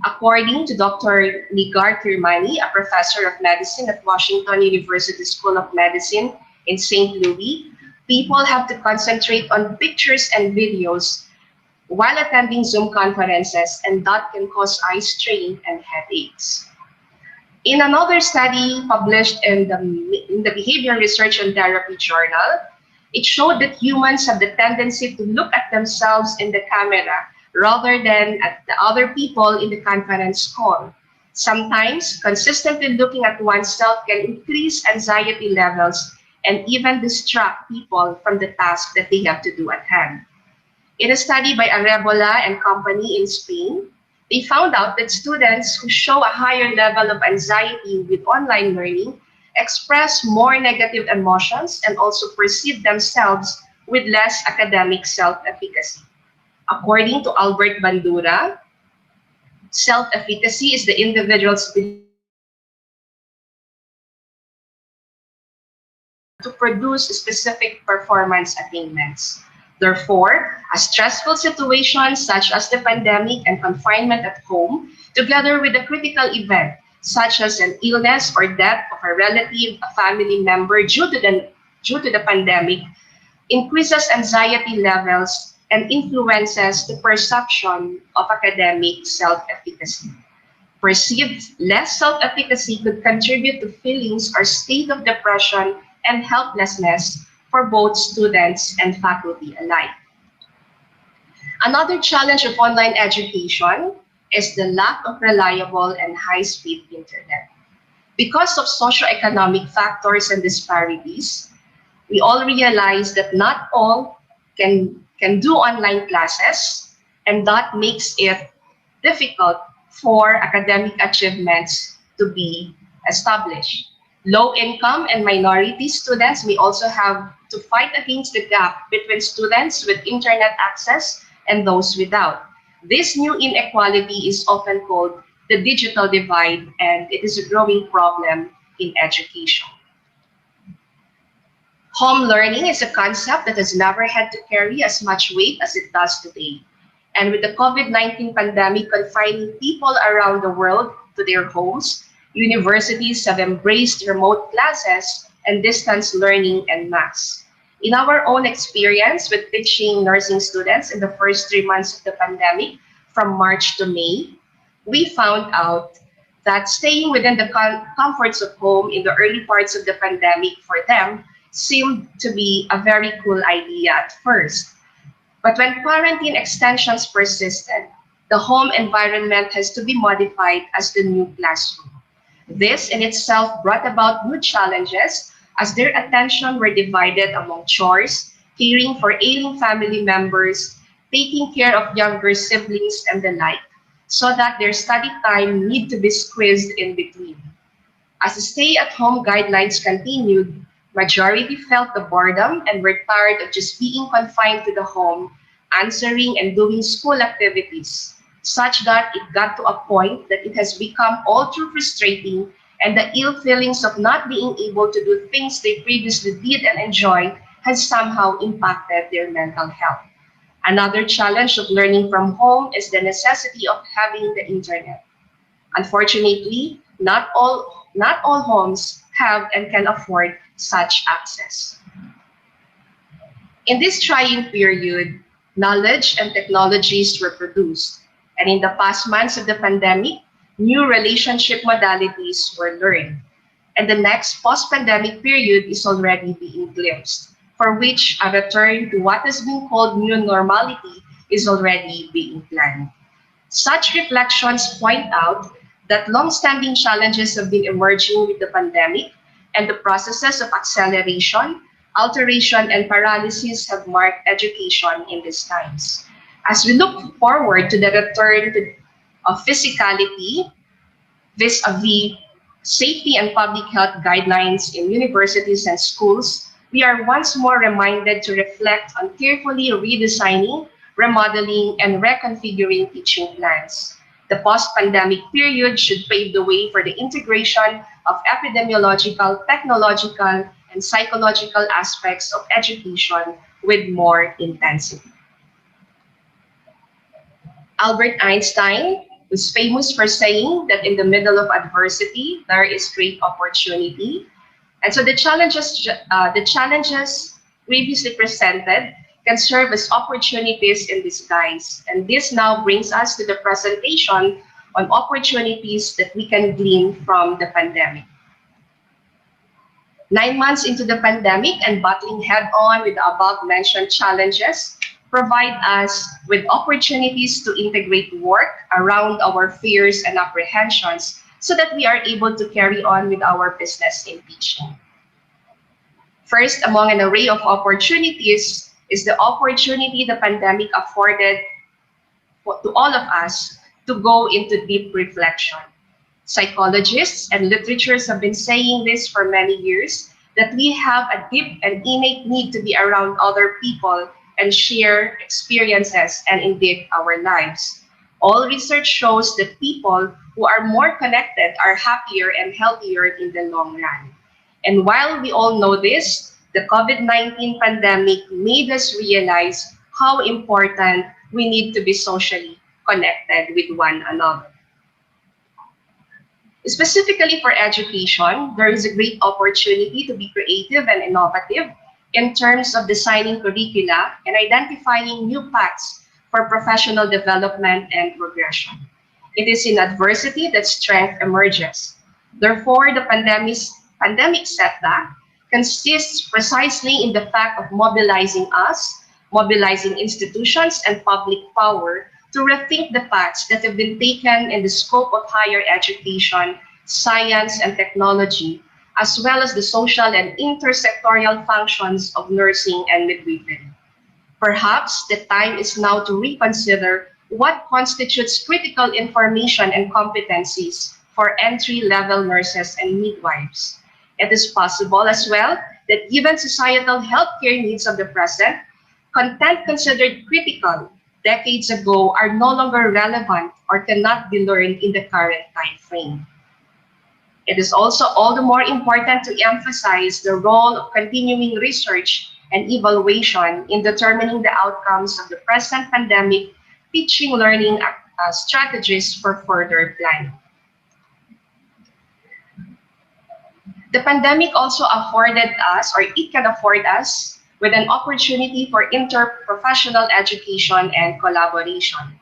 According to Dr. Nigar Kirmani, a professor of medicine at Washington University School of Medicine in St. Louis, people have to concentrate on pictures and videos while attending Zoom conferences, and that can cause eye strain and headaches. In another study published in the Behavior Research and Therapy Journal, it showed that humans have the tendency to look at themselves in the camera rather than at the other people in the conference call. Sometimes, consistently looking at oneself can increase anxiety levels and even distract people from the task that they have to do at hand. In a study by Arebola and company in Spain, they found out that students who show a higher level of anxiety with online learning express more negative emotions and also perceive themselves with less academic self-efficacy. According to Albert Bandura, self-efficacy is the individual's ability to produce specific performance attainments. Therefore, a stressful situation such as the pandemic and confinement at home, together with a critical event such as an illness or death of a relative, a family member due to the pandemic, increases anxiety levels and influences the perception of academic self-efficacy. Perceived less self-efficacy could contribute to feelings or state of depression and helplessness for both students and faculty alike. Another challenge of online education is the lack of reliable and high-speed internet. Because of socioeconomic factors and disparities, we all realize that not all can do online classes, and that makes it difficult for academic achievements to be established. Low-income and minority students may also have to fight against the gap between students with internet access and those without. This new inequality is often called the digital divide, and it is a growing problem in education. Home learning is a concept that has never had to carry as much weight as it does today. And with the COVID-19 pandemic confining people around the world to their homes, universities have embraced remote classes and distance learning en masse. In our own experience with teaching nursing students in the first 3 months of the pandemic, from March to May, we found out that staying within the comforts of home in the early parts of the pandemic for them seemed to be a very cool idea at first. But when quarantine extensions persisted, the home environment has to be modified as the new classroom. This in itself brought about new challenges as their attention were divided among chores, caring for ailing family members, taking care of younger siblings and the like, so that their study time need to be squeezed in between. As the stay-at-home guidelines continued, majority felt the boredom and were tired of just being confined to the home, answering and doing school activities, such that it got to a point that it has become all too frustrating, and the ill feelings of not being able to do things they previously did and enjoyed has somehow impacted their mental health. Another challenge of learning from home is the necessity of having the internet. Unfortunately, not all homes have and can afford such access. In this trying period, knowledge and technologies were produced, and in the past months of the pandemic, new relationship modalities were learned. And the next post-pandemic period is already being glimpsed, for which a return to what has been called new normality is already being planned. Such reflections point out that long-standing challenges have been emerging with the pandemic, and the processes of acceleration, alteration, and paralysis have marked education in these times. As we look forward to the return of physicality vis-a-vis safety and public health guidelines in universities and schools, we are once more reminded to reflect on carefully redesigning, remodeling, and reconfiguring teaching plans. The post-pandemic period should pave the way for the integration of epidemiological, technological, and psychological aspects of education with more intensity. Albert Einstein was famous for saying that in the middle of adversity, there is great opportunity. And so the challenges previously presented can serve as opportunities in disguise. And this now brings us to the presentation on opportunities that we can glean from the pandemic. 9 months into the pandemic and battling head-on with the above-mentioned challenges provide us with opportunities to integrate work around our fears and apprehensions so that we are able to carry on with our business in teaching. First, among an array of opportunities is the opportunity the pandemic afforded to all of us to go into deep reflection. Psychologists and literatures have been saying this for many years, that we have a deep and innate need to be around other people and share experiences and indeed our lives. All research shows that people who are more connected are happier and healthier in the long run. And while we all know this, the COVID-19 pandemic made us realize how important we need to be socially connected with one another. Specifically for education, there is a great opportunity to be creative and innovative in terms of designing curricula and identifying new paths for professional development and progression. It is in adversity that strength emerges. Therefore, the pandemic setback consists precisely in the fact of mobilizing us, mobilizing institutions and public power to rethink the paths that have been taken in the scope of higher education, science and technology, as well as the social and intersectorial functions of nursing and midwifery. Perhaps the time is now to reconsider what constitutes critical information and competencies for entry-level nurses and midwives. It is possible as well that given societal healthcare needs of the present, content considered critical decades ago are no longer relevant or cannot be learned in the current time frame. It is also all the more important to emphasize the role of continuing research and evaluation in determining the outcomes of the present pandemic teaching learning strategies for further planning. The pandemic also afforded us, or it can afford us, with an opportunity for interprofessional education and collaboration.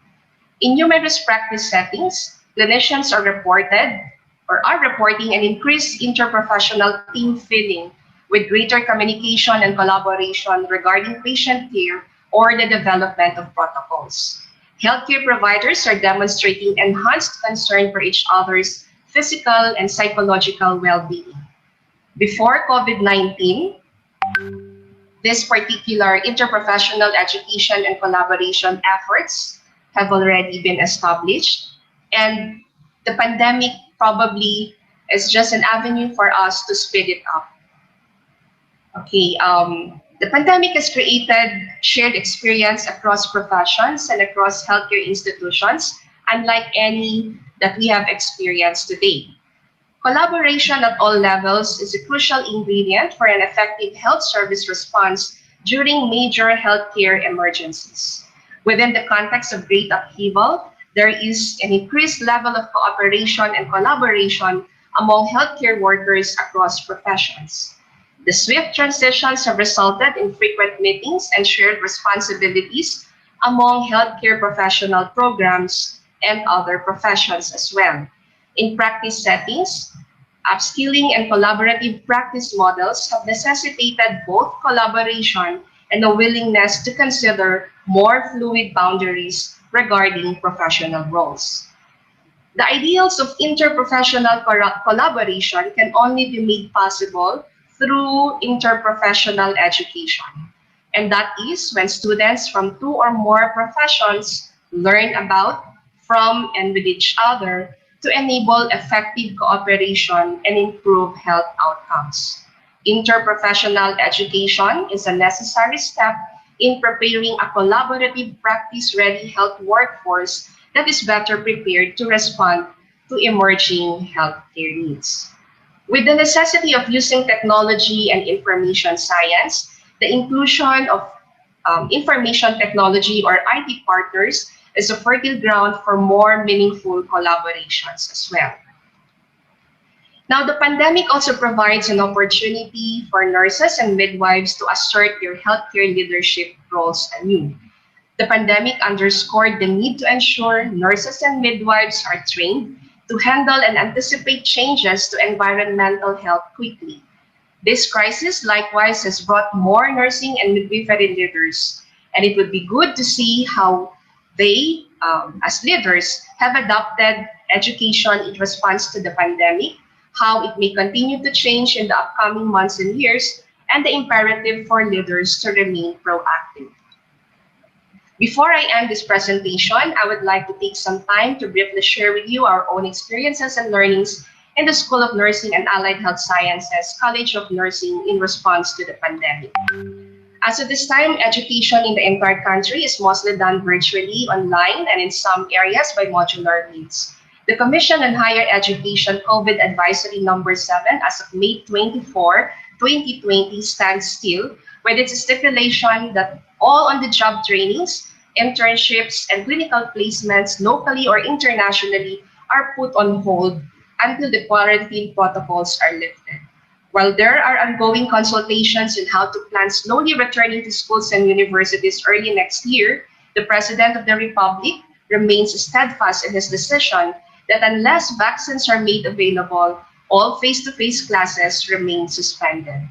In numerous practice settings, clinicians are reporting an increased interprofessional team feeling with greater communication and collaboration regarding patient care or the development of protocols. Healthcare providers are demonstrating enhanced concern for each other's physical and psychological well-being. Before COVID-19, this particular interprofessional education and collaboration efforts have already been established, and the pandemic probably is just an avenue for us to speed it up. Okay, the pandemic has created shared experience across professions and across healthcare institutions, unlike any that we have experienced today. Collaboration at all levels is a crucial ingredient for an effective health service response during major healthcare emergencies. Within the context of great upheaval, there is an increased level of cooperation and collaboration among healthcare workers across professions. The swift transitions have resulted in frequent meetings and shared responsibilities among healthcare professional programs and other professions as well. In practice settings, upskilling and collaborative practice models have necessitated both collaboration and a willingness to consider more fluid boundaries regarding professional roles. The ideals of interprofessional collaboration can only be made possible through interprofessional education. And that is when students from 2 or more professions learn about, from, and with each other to enable effective cooperation and improve health outcomes. Interprofessional education is a necessary step in preparing a collaborative, practice-ready health workforce that is better prepared to respond to emerging healthcare needs. With the necessity of using technology and information science, the inclusion of information technology or IT partners is a fertile ground for more meaningful collaborations as well. Now, the pandemic also provides an opportunity for nurses and midwives to assert their healthcare leadership roles anew. The pandemic underscored the need to ensure nurses and midwives are trained to handle and anticipate changes to environmental health quickly. This crisis likewise has brought more nursing and midwifery leaders, and it would be good to see how they, as leaders, have adopted education in response to the pandemic, how it may continue to change in the upcoming months and years, and the imperative for leaders to remain proactive. Before I end this presentation, I would like to take some time to briefly share with you our own experiences and learnings in the School of Nursing and Allied Health Sciences, College of Nursing in response to the pandemic. As of this time, education in the entire country is mostly done virtually, online, and in some areas by modular means. The Commission on Higher Education COVID Advisory Number 7 as of May 24, 2020 stands still with its stipulation that all on-the-job trainings, internships, and clinical placements locally or internationally are put on hold until the quarantine protocols are lifted. While there are ongoing consultations on how to plan slowly returning to schools and universities early next year, the President of the Republic remains steadfast in his decision that unless vaccines are made available, all face-to-face classes remain suspended.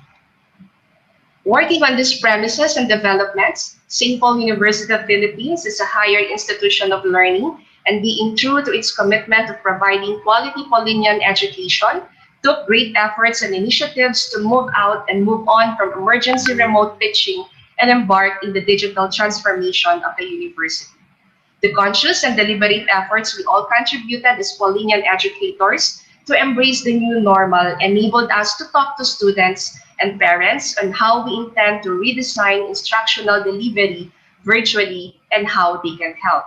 Working on these premises and developments, St. Paul University of Philippines is a higher institution of learning, and being true to its commitment of providing quality Paulinian education, took great efforts and initiatives to move out and move on from emergency remote teaching and embark in the digital transformation of the university. The conscious and deliberate efforts we all contributed as Paulinian educators to embrace the new normal enabled us to talk to students and parents on how we intend to redesign instructional delivery virtually and how they can help.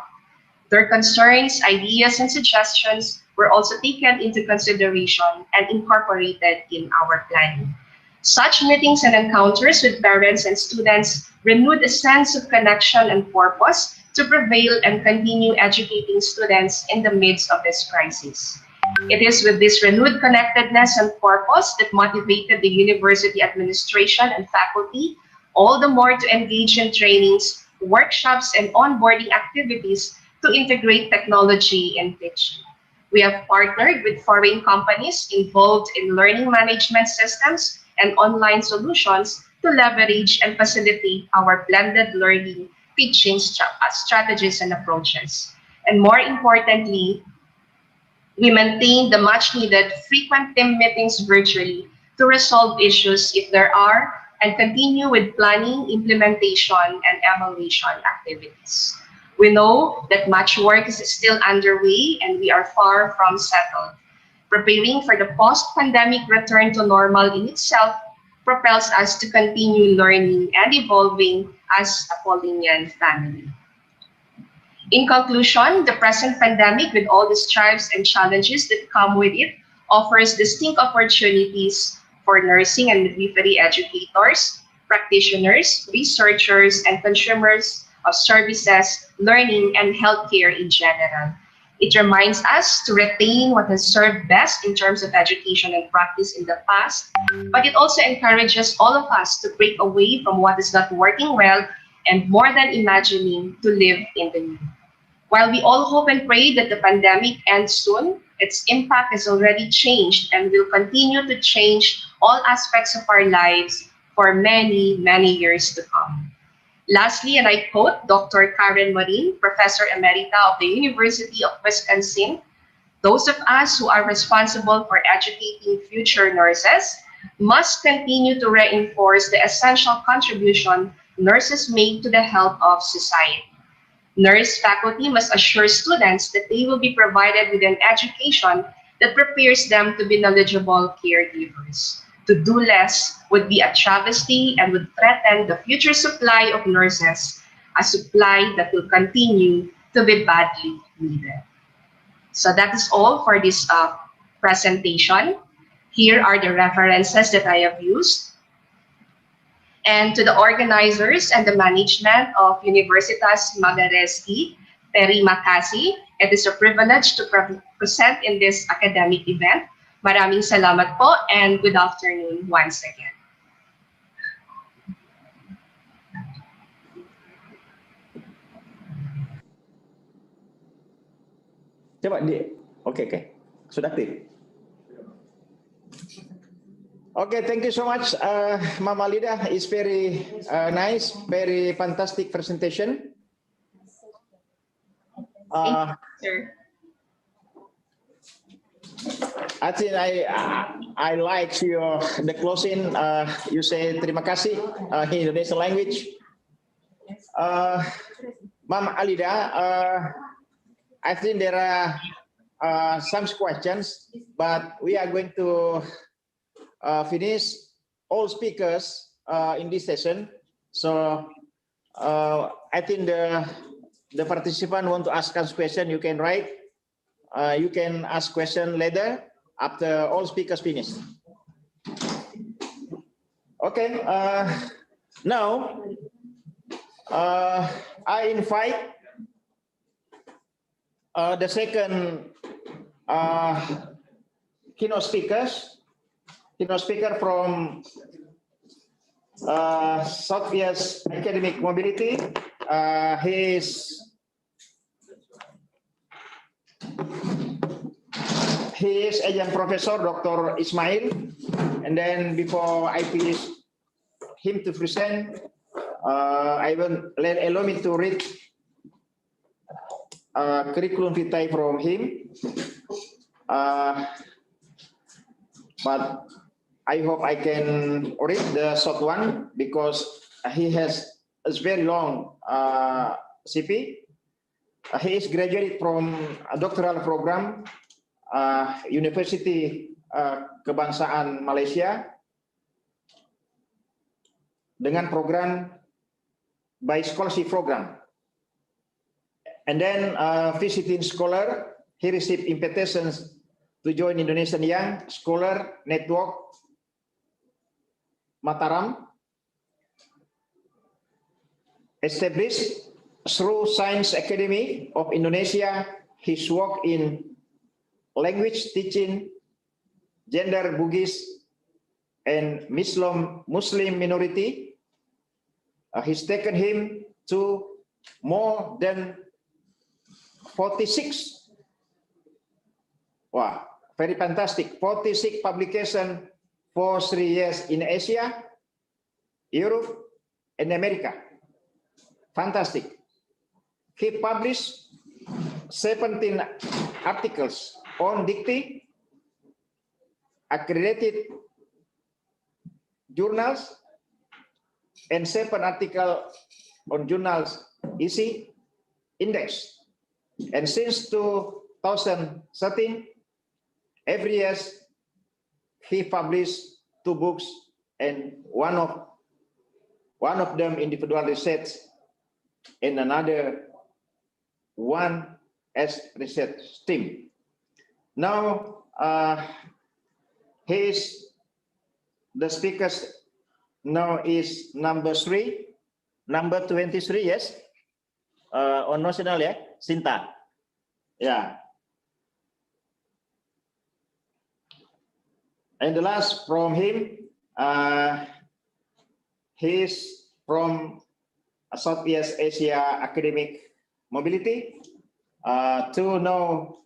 Their concerns, ideas, and suggestions were also taken into consideration and incorporated in our planning. Such meetings and encounters with parents and students renewed a sense of connection and purpose to prevail and continue educating students in the midst of this crisis. It is with this renewed connectedness and purpose that motivated the university administration and faculty all the more to engage in trainings, workshops, and onboarding activities to integrate technology in teaching. We have partnered with foreign companies involved in learning management systems and online solutions to leverage and facilitate our blended learning teaching strategies and approaches. And more importantly, we maintain the much needed frequent team meetings virtually to resolve issues if there are, and continue with planning, implementation, and evaluation activities. We know that much work is still underway and we are far from settled. Preparing for the post-pandemic return to normal in itself propels us to continue learning and evolving as a Paulinian family. In conclusion, the present pandemic, with all the strives and challenges that come with it, offers distinct opportunities for nursing and midwifery educators, practitioners, researchers, and consumers of services, learning, and healthcare in general. It reminds us to retain what has served best in terms of education and practice in the past, but it also encourages all of us to break away from what is not working well and, more than imagining, to live in the new. While we all hope and pray that the pandemic ends soon, its impact has already changed and will continue to change all aspects of our lives for many, many years to come. Lastly, and I quote Dr. Karen Marin, Professor Emerita of the University of Wisconsin, "Those of us who are responsible for educating future nurses must continue to reinforce the essential contribution nurses make to the health of society. Nurse faculty must assure students that they will be provided with an education that prepares them to be knowledgeable caregivers. To do less would be a travesty and would threaten the future supply of nurses, a supply that will continue to be badly needed." So that is all for this presentation. Here are the references that I have used. And to the organizers and the management of Universitas Megareski, Terima kasih. It is a privilege to present in this academic event. Maraming salamat po and good afternoon once again. Coba oke. Sudah aktif. Okay, thank you so much, Mama Lida. It's very nice, very fantastic presentation. Thank you, sir. I think I like the closing. You say terima kasih in Indonesian language. Mama Alida, I think there are some questions, but we are going to finish all speakers in this session. So I think the participant want to ask us question, you can write. You can ask question later after all speakers finish. Okay. Now I invite the second keynote speaker from Southwest Academic Mobility. He is Adjunct Professor Dr. Ismail. And then before I finish him to present, allow me to read curriculum vitae from him. But I hope I can read the short one because he has a very long CP. He is graduated from a doctoral program, University Kebangsaan Malaysia, dengan program by scholarship program. And then visiting scholar, he received invitations to join Indonesian Young Scholar Network Mataram, established through Science Academy of Indonesia. His work in language teaching, gender, Bugis, and Muslim minority has taken him to more than 46. Wow, very fantastic. 46 publications for 3 years in Asia, Europe, and America. Fantastic. He published 17 articles on dictee, accredited journals, and 7 articles on journals EC index. And since 2013, every year he published 2 books, and one of them individual research, and another one as research team. Now the speakers now is number 23, yes, on national, yeah, Sinta, yeah. And the last from him, he's from Southeast Asia Academic Mobility. To know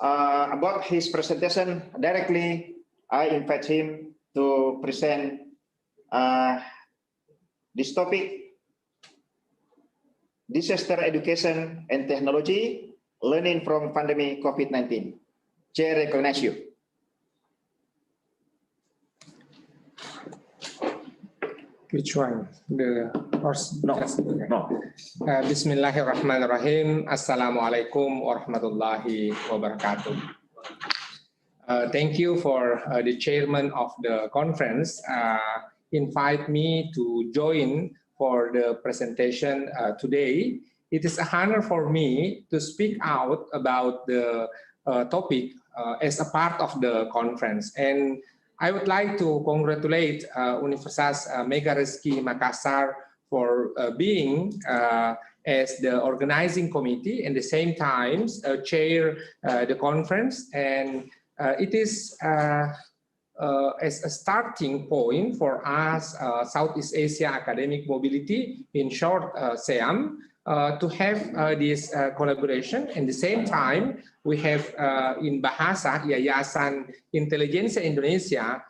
about his presentation directly, I invite him to present this topic. Disaster Education and Technology, Learning from Pandemic COVID-19. Chair, recognize you. Which one? The first? No, no. Bismillahirrahmanirrahim. Assalamualaikum warahmatullahi wabarakatuh. Thank you for the chairman of the conference invite me to join for the presentation today. It is a honor for me to speak out about the topic as a part of the conference. And I would like to congratulate Universitas Megareski Makassar for being as the organizing committee and the same time chair the conference. And it is as a starting point for us, Southeast Asia Academic Mobility, in short, SEAM, to have this collaboration. At the same time, we have in Bahasa, Yayasan Intelijensia Indonesia,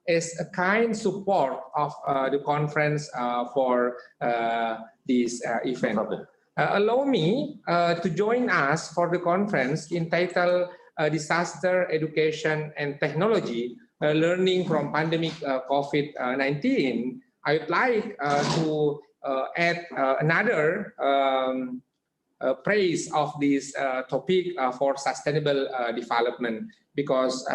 as a kind support of the conference for this event. Allow me to join us for the conference entitled Disaster Education and Technology, Learning from Pandemic COVID-19. I would like to add another praise of this topic for sustainable development, because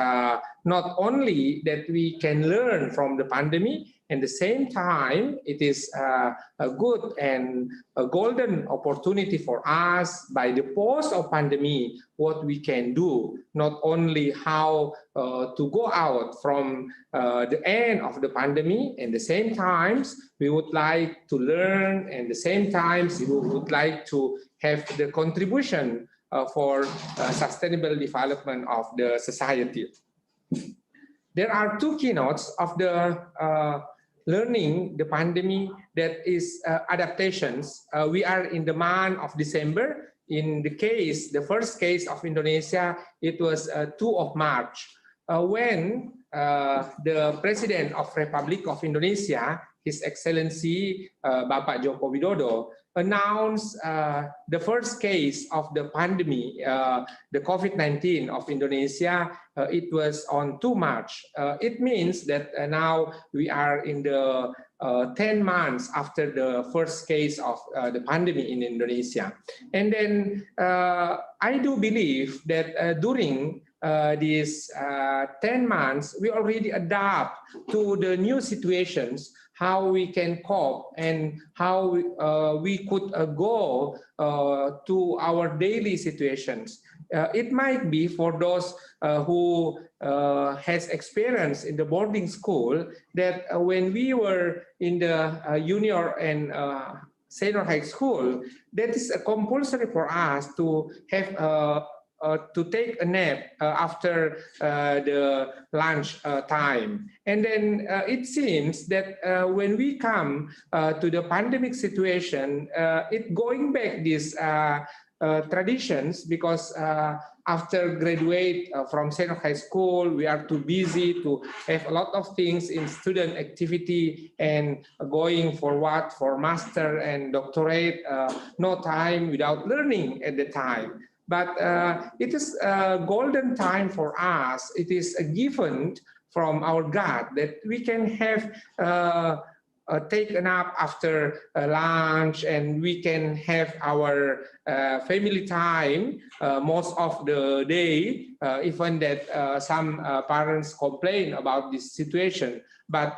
not only that we can learn from the pandemic, at the same time it is a good and a golden opportunity for us by the post of pandemic what we can do, not only how to go out from the end of the pandemic, and the same times we would like to learn, and the same times we would like to have the contribution for sustainable development of the society. There are two keynotes of the learning the pandemic, that is adaptations. We are in the month of December. In the case, the first case of Indonesia, it was 2 of March, when the President of Republic of Indonesia, His Excellency Bapak Joko Widodo, announced the first case of the pandemic, the COVID-19 of Indonesia. It was on 2 March. It means that now we are in the 10 months after the first case of the pandemic in Indonesia. And then I do believe that during these 10 months, we already adapt to the new situations, how we can cope and how we could go to our daily situations. It might be for those who has experience in the boarding school, that when we were in the junior and senior high school, that is compulsory for us to have to take a nap after the lunch time. And then it seems that when we come to the pandemic situation, it going back these traditions, because after graduate from senior high school, we are too busy to have a lot of things in student activity and going forward for master and doctorate, no time without learning at the time. But it is a golden time for us. It is a given from our God that we can have take a nap after lunch, and we can have our family time most of the day, even that some parents complain about this situation. But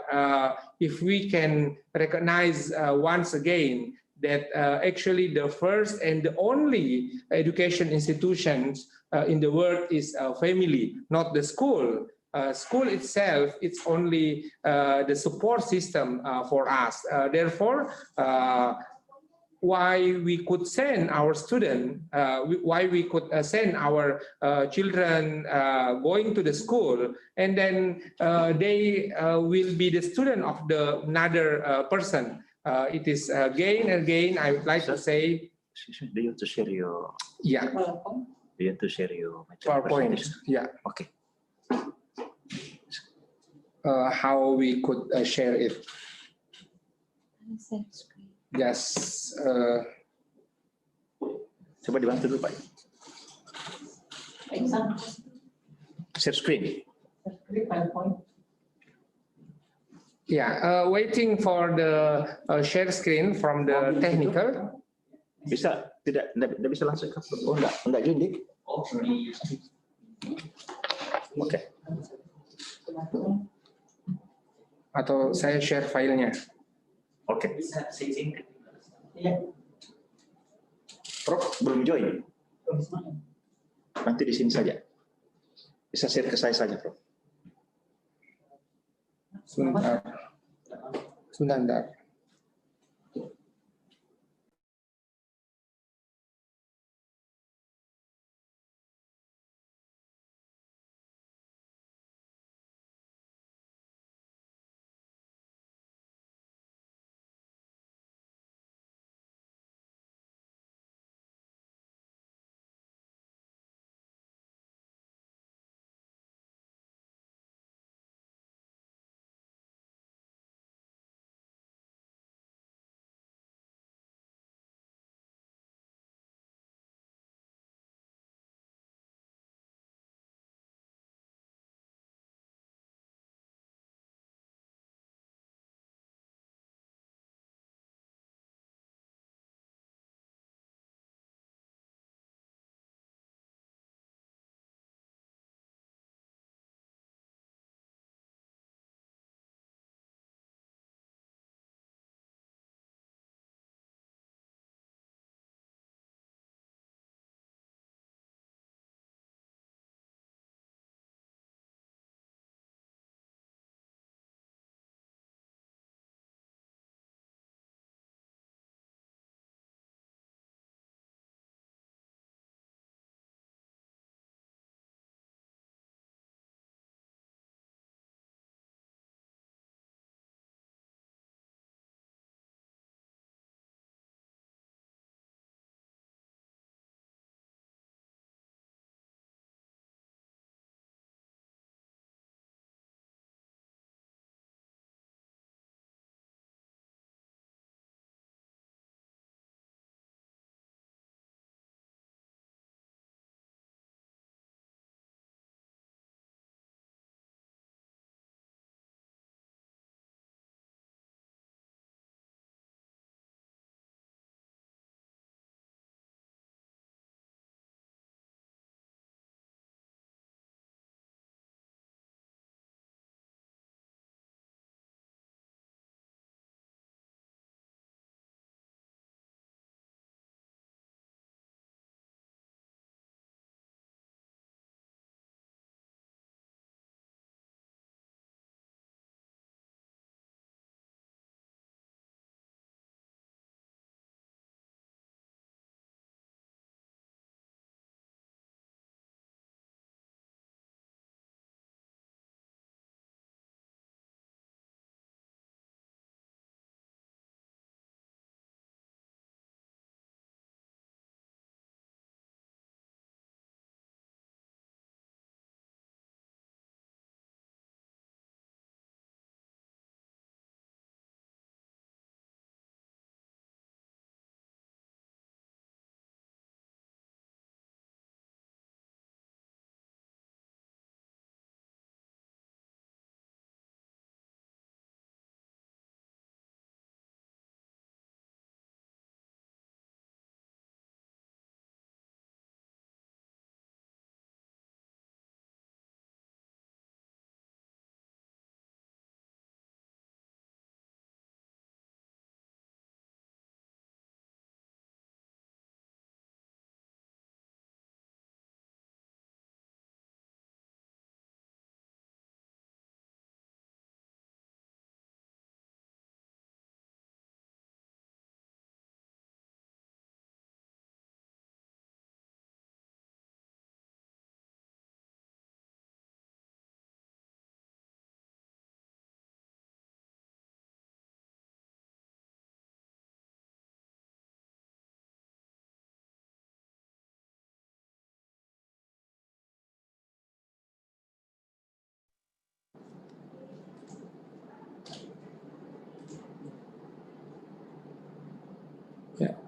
if we can recognize once again that actually the first and the only education institutions in the world is family, not the school. School itself, it's only the support system for us. Therefore, why we could send our student, why we could send our children going to the school, and then they will be the student of the another person. It is again and again, I would like to say. Do you want to share your? Yeah. Do you want to share your PowerPoint? Yeah. Okay. How we could share it? Just Coba dibantu dulu Pak. Share screen. yeah, waiting for the share screen from the technical. Bisa tidak bisa langsung ke enggak join Dik? Oke. Atau saya share filenya. Oke. Prof belum join. Nanti di sini saja. Bisa share ke saya saja, Prof. Sebentar.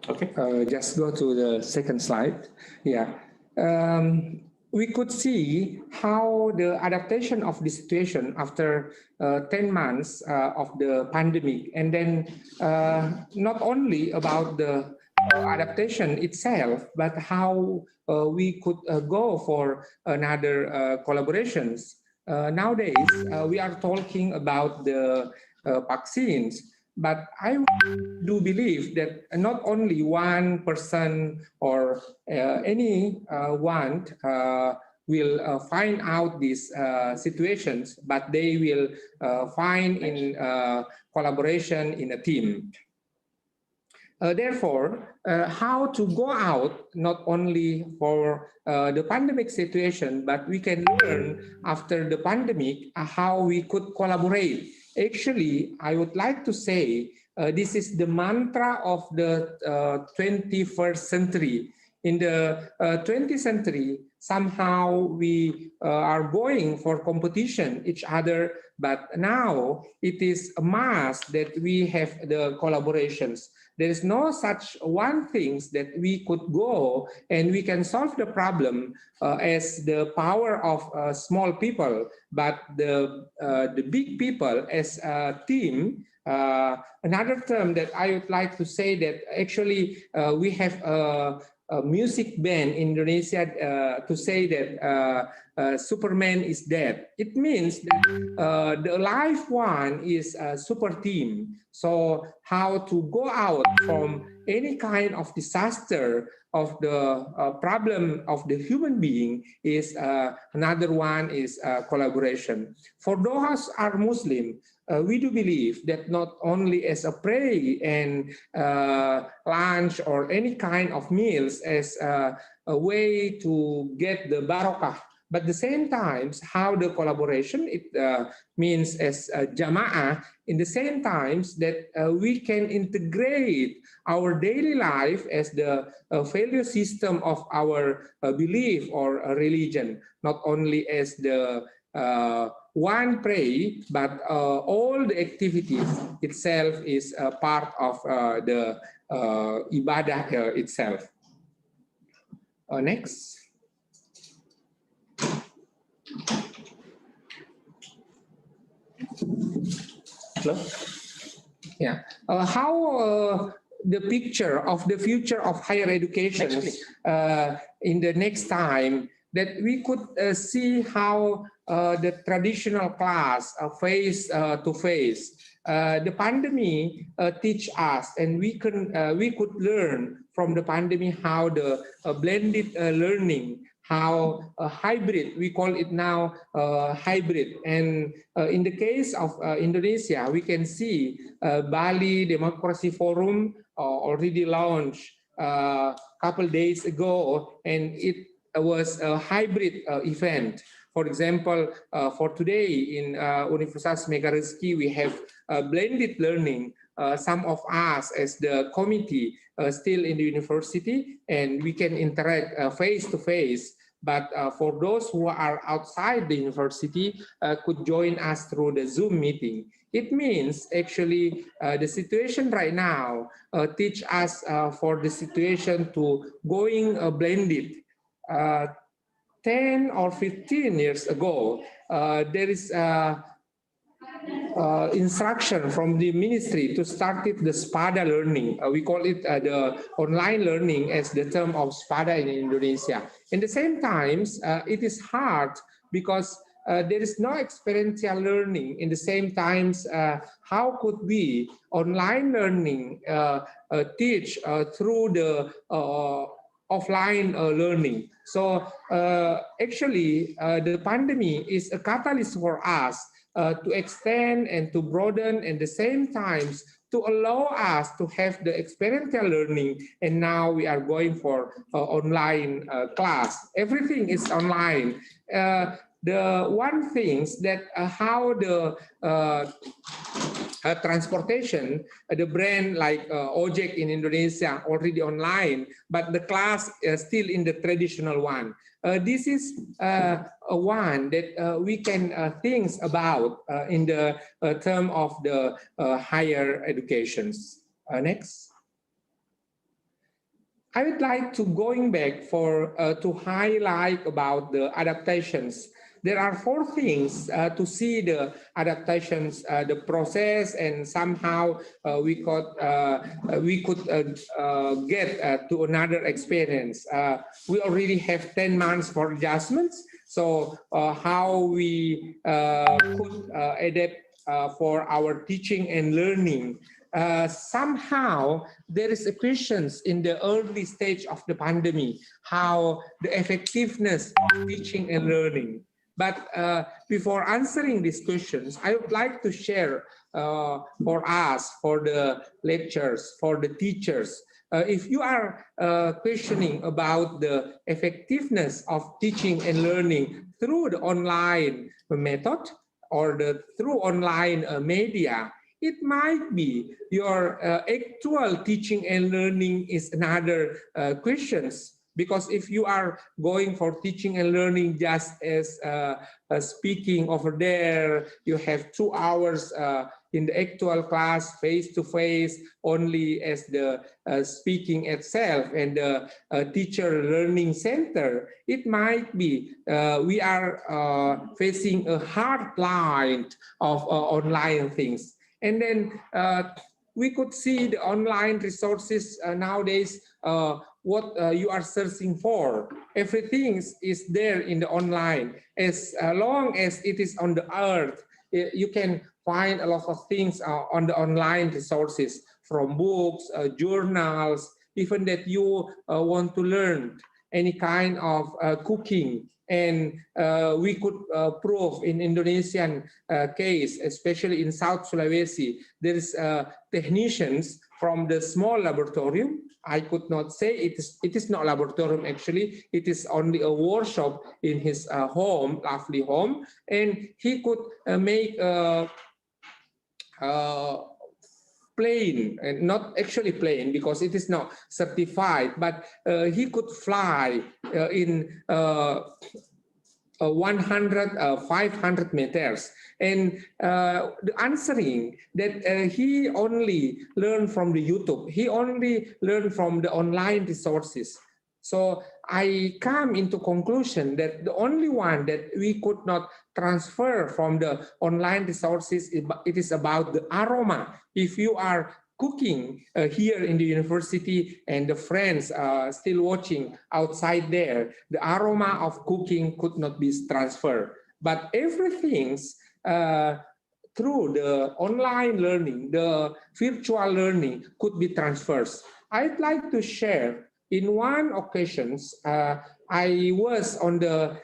Okay. Just go to the second slide. Yeah. We could see how the adaptation of the situation after 10 months of the pandemic, and then not only about the adaptation itself, but how we could go for another collaborations. Nowadays, we are talking about the vaccines, but I do believe that not only one person or any one will find out these situations, but they will find in collaboration in a team. Therefore, how to go out not only for the pandemic situation, but we can learn after the pandemic how we could collaborate. Actually, I would like to say this is the mantra of the 21st century. In the 20th century, somehow we are going for competition each other, but now it is a must that we have the collaborations. There is no such one thing that we could go and we can solve the problem as the power of small people, but the big people as a team. Another term that I would like to say that actually we have a music band in Indonesia to say that Superman is dead. It means that the live one is a super team. So how to go out from any kind of disaster of the problem of the human being is another one is collaboration. For those are Muslim, we do believe that not only as a pray and lunch or any kind of meals as a way to get the barakah, but at the same time, how the collaboration, it means as jama'ah, in the same times that we can integrate our daily life as the value system of our belief or religion, not only as the one pray, but all the activities itself is a part of the ibadah itself. Next. Hello? Yeah. How the picture of the future of higher education in the next time that we could see how the traditional class face to face. The pandemic teach us, and we could learn from the pandemic how the blended learning, how hybrid, we call it now hybrid. And in the case of Indonesia, we can see Bali Democracy Forum already launched a couple days ago, and it was a hybrid event. For example, for today in Universitas Megareski, we have blended learning. Some of us as the committee still in the university, and we can interact face to face. But for those who are outside the university, could join us through the Zoom meeting. It means actually the situation right now teach us for the situation to going blended. 10 or 15 years ago, there is instruction from the ministry to start it the SPADA learning. We call it the online learning as the term of SPADA in Indonesia. In the same times, it is hard because there is no experiential learning. In the same times, how could we online learning teach through the offline learning? So actually, the pandemic is a catalyst for us to extend and to broaden, and at the same times to allow us to have the experiential learning. And now we are going for online class. Everything is online. The one thing that how the transportation, the brand like Ojek in Indonesia already online, but the class is still in the traditional one. This is one that we can think about in the term of the higher educations. Next. I would like to going back to highlight about the adaptations. There are 4 things to see the adaptations, the process, and somehow we could get to another experience. We already have 10 months for adjustments. So how we could adapt for our teaching and learning. Somehow there is a questions in the early stage of the pandemic, how the effectiveness of teaching and learning. But before answering these questions, I would like to share for us, for the lecturers, for the teachers, if you are questioning about the effectiveness of teaching and learning through the online method or through online media, it might be your actual teaching and learning is another questions. Because if you are going for teaching and learning just as speaking over there, you have 2 hours in the actual class face-to-face only as the speaking itself and the teacher learning center, it might be we are facing a hard line of online things. And then we could see the online resources nowadays, what you are searching for. Everything is there in the online. As long as it is on the earth, you can find a lot of things on the online resources, from books, journals, even that you want to learn any kind of cooking. And we could prove in Indonesian case, especially in South Sulawesi, there is technicians from the small laboratorium. I could not say it is not laboratorium actually, it is only a workshop in his home, lovely home, and he could make a plane, and not actually plane because it is not certified, but he could fly in 500 meters. And the answering that he only learned from the YouTube, he only learned from the online resources. So I come into conclusion that the only one that we could not transfer from the online resources, it is about the aroma. If you are cooking here in the university and the friends still watching outside there, the aroma of cooking could not be transferred. But everything's through the online learning, the virtual learning could be transferred. I'd like to share in one occasions, I was on the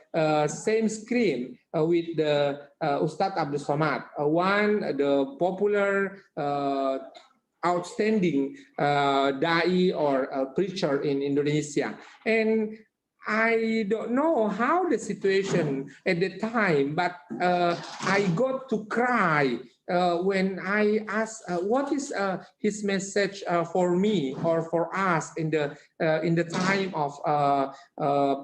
same screen with the Ustadz Abdul Somad, the popular outstanding da'i or preacher in Indonesia. And I don't know how the situation at the time, but I got to cry when I asked what is his message for me or for us in the time of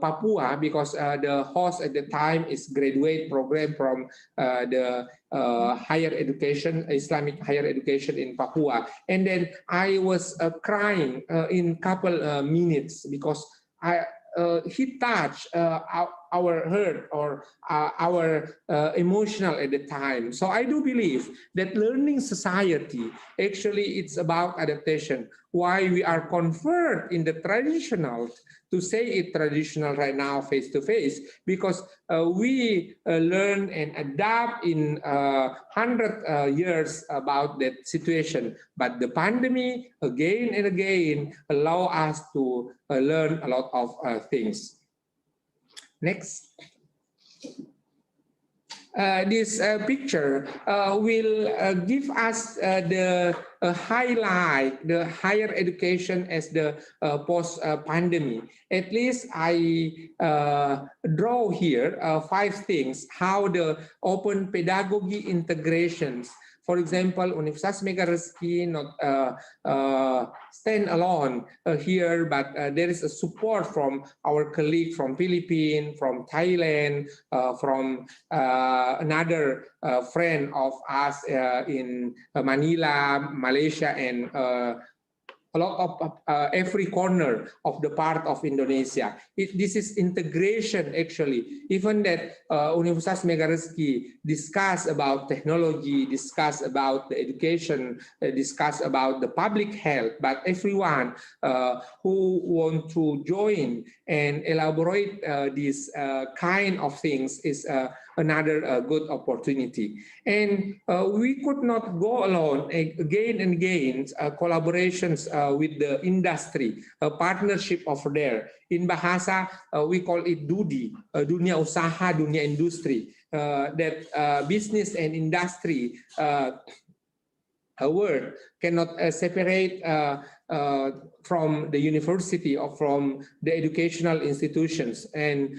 Papua, because the host at the time is graduate program from the higher education, Islamic higher education in Papua. And then I was crying in couple minutes because he touched our heart or our emotional at the time. So I do believe that learning society, actually it's about adaptation. Why we are convert in the traditional, to say it traditional right now face-to-face, because we learn and adapt in 100 years about that situation. But the pandemic again and again allow us to learn a lot of things. Next. This picture will give us the highlight the higher education as the post-pandemic. At least I draw here 5 things, how the open pedagogy integrations. For example, Universitas Megareski not stand alone here, but there is a support from our colleague from Philippines, from Thailand, from another friend of us in Manila, Malaysia, and a lot of every corner of the part of Indonesia. This is integration actually. Even that Universitas Megareski discuss about technology, discuss about the education, discuss about the public health, but everyone who want to join and elaborate this kind of things is another good opportunity. And we could not go alone. Again and again, collaborations with the industry, a partnership over there. In Bahasa, we call it DUDI, dunia usaha, dunia industri, that business and industry word cannot separate from the university or from the educational institutions. And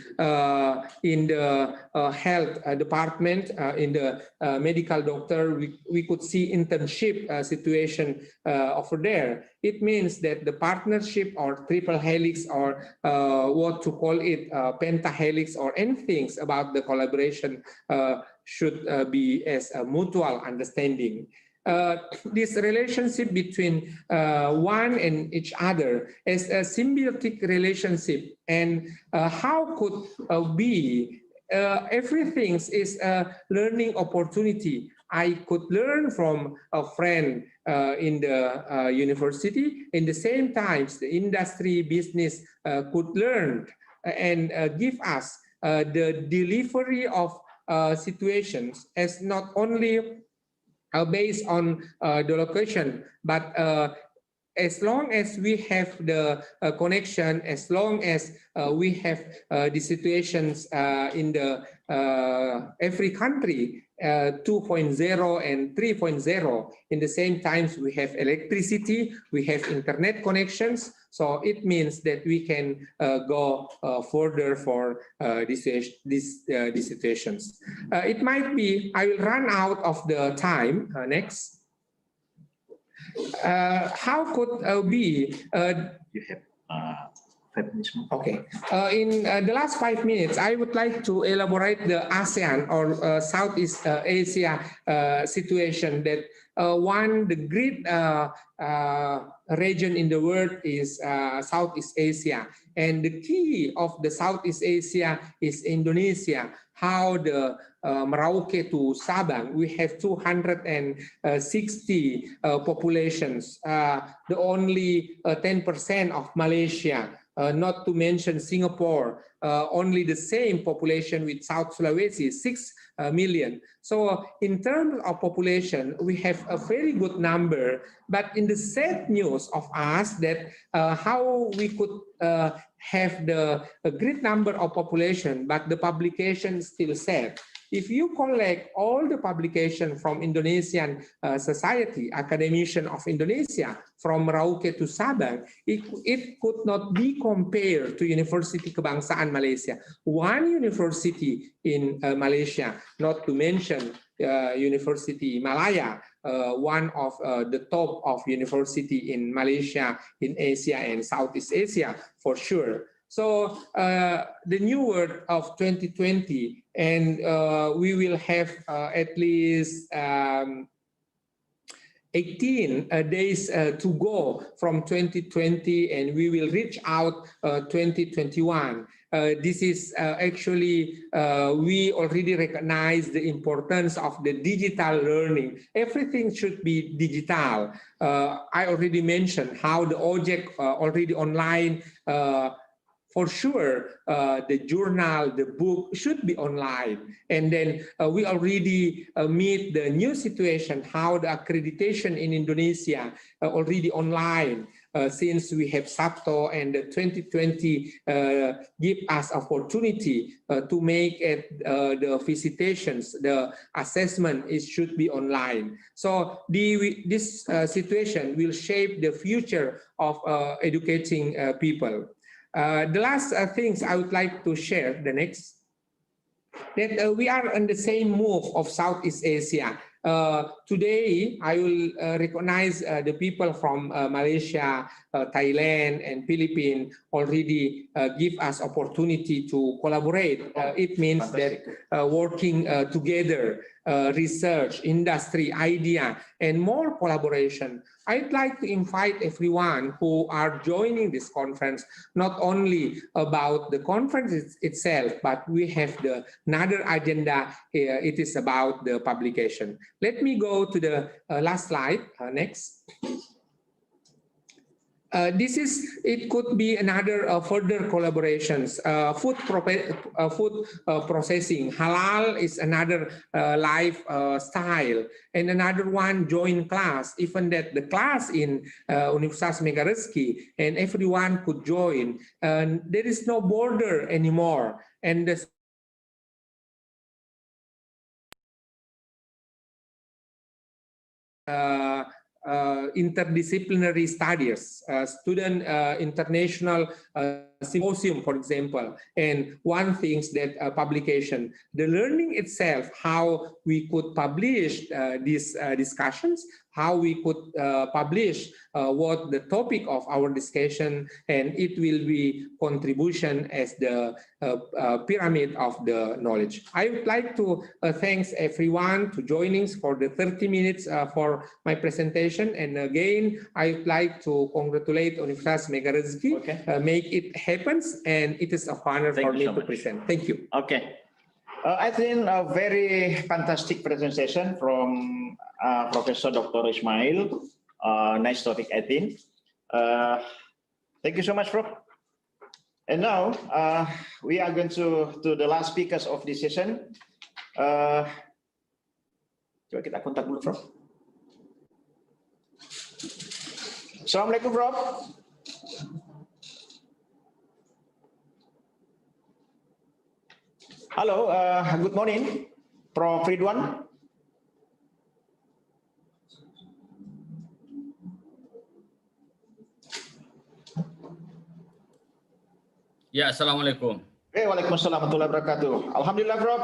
in the health department, in the medical doctor, we could see internship situation over there. It means that the partnership or triple helix or what to call it, pentahelix or anything about the collaboration should be as a mutual understanding. This relationship between one and each other is a symbiotic relationship, and how could be everything is a learning opportunity. I could learn from a friend in the university. In the same time, the industry business could learn and give us the delivery of situations as not only based on the location, but as long as we have the connection, as long as we have the situations in the every country, 2.0 and 3.0, in the same times we have electricity, we have internet connections, so it means that we can go further for these situations. It might be, I will run out of the time, next. How could be? You have 5 minutes more. Okay. In the last 5 minutes, I would like to elaborate the ASEAN or Southeast Asia situation. That the great region in the world is Southeast Asia, and the key of the Southeast Asia is Indonesia. How the Merauke to Sabang, we have 260 populations, the only 10% of Malaysia, not to mention Singapore, only the same population with South Sulawesi, 6 million. So in terms of population, we have a very good number, but in the sad news of us that how we could have a great number of population, but the publication still sad. If you collect all the publication from Indonesian society, academician of Indonesia, from Merauke to Sabang, it could not be compared to University Kebangsaan Malaysia. One university in Malaysia, not to mention University Malaya, one of the top of university in Malaysia, in Asia and Southeast Asia, for sure. So the new word of 2020, and we will have at least 18 days to go from 2020, and we will reach out 2021. This is actually, we already recognize the importance of the digital learning. Everything should be digital. I already mentioned how the object already online. For sure, the journal, the book should be online. And then we already meet the new situation, how the accreditation in Indonesia already online. Since we have Sabto and the 2020 give us opportunity to make it, the visitations, the assessment, it should be online. So this situation will shape the future of educating people. The last things I would like to share, the next, that we are on the same move of Southeast Asia. Today, I will recognize the people from Malaysia, Thailand, and Philippines already give us opportunity to collaborate. It means that working together. research, industry, idea, and more collaboration. I'd like to invite everyone who are joining this conference, not only about the conference itself, but we have another agenda here. It is about the publication. Let me go to the last slide, next. It could be another further collaborations. Food processing, halal is another lifestyle, and another one join class. Even that the class in Universitas Megareski, and everyone could join. There is no border anymore, and the interdisciplinary studies, student international symposium, for example. And one thing that publication, the learning itself, how we could publish these discussions, how we could publish what the topic of our discussion, and it will be contribution as the pyramid of the knowledge. I would like to thank everyone to joining for the 30 minutes for my presentation. And again, I would like to congratulate Universitas Megareski, make it happens, and it is a honor for me to present. Thank you. Okay. I think a very fantastic presentation from Professor Dr. Ismail. Nice topic, I think. Thank you so much, Prof. And now we are going to the last speakers of this session. Coba kita kontak dulu, Prof. Assalamualaikum, Prof. Hello, good morning, Prof. Ridwan. Ya, assalamualaikum. Waalaikumsalam warahmatullahi wabarakatuh. Alhamdulillah, Prof.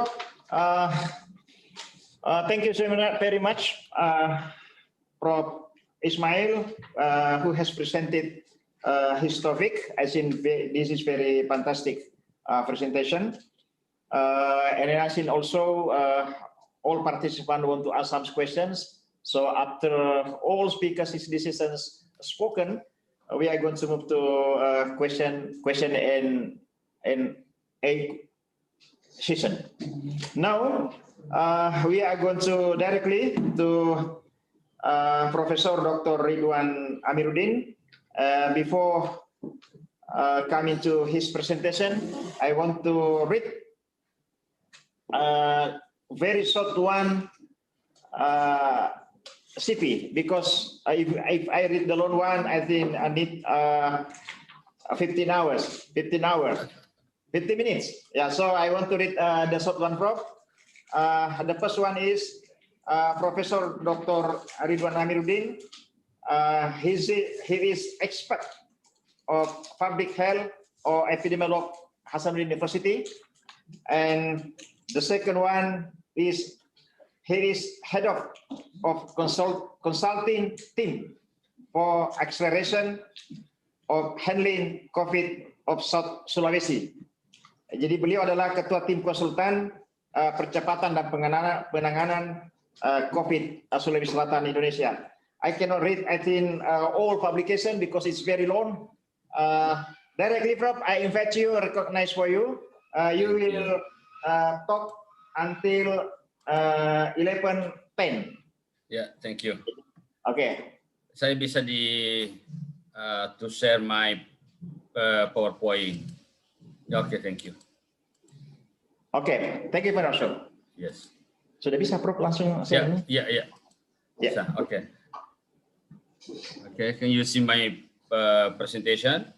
Thank you very much, Prof. Ismail, who has presented his topic. I think this is very fantastic presentation. And I think also all participants want to ask some questions. So after all speakers' decisions spoken, we are going to move to question and a session. Now we are going to directly to Professor Dr. Ridwan Amiruddin. Before coming to his presentation, I want to read very short one CP, because if I read the long one, I think I need 15 minutes. Yeah, so I want to read the short one, Prof. The first one is Professor Dr. Ridwan Amiruddin. He is expert of public health or epidemiolog Hasanuddin University. And the second one is he is head of consulting team for acceleration of handling COVID of South Sulawesi. Jadi beliau adalah ketua tim konsultan percepatan dan penanganan COVID Sulawesi Selatan Indonesia. I cannot read, I think, all publication because it's very long. Directly, Prof, I invite you, recognize for you. You will talk until 11:10. Yeah, thank you. Okay. Saya bisa to share my PowerPoint. Okay, thank you. Okay, thank you very much. Yes. Sudah bisa, Prof, langsung share? Yeah. Bisa, okay. Okay, can you see my presentation?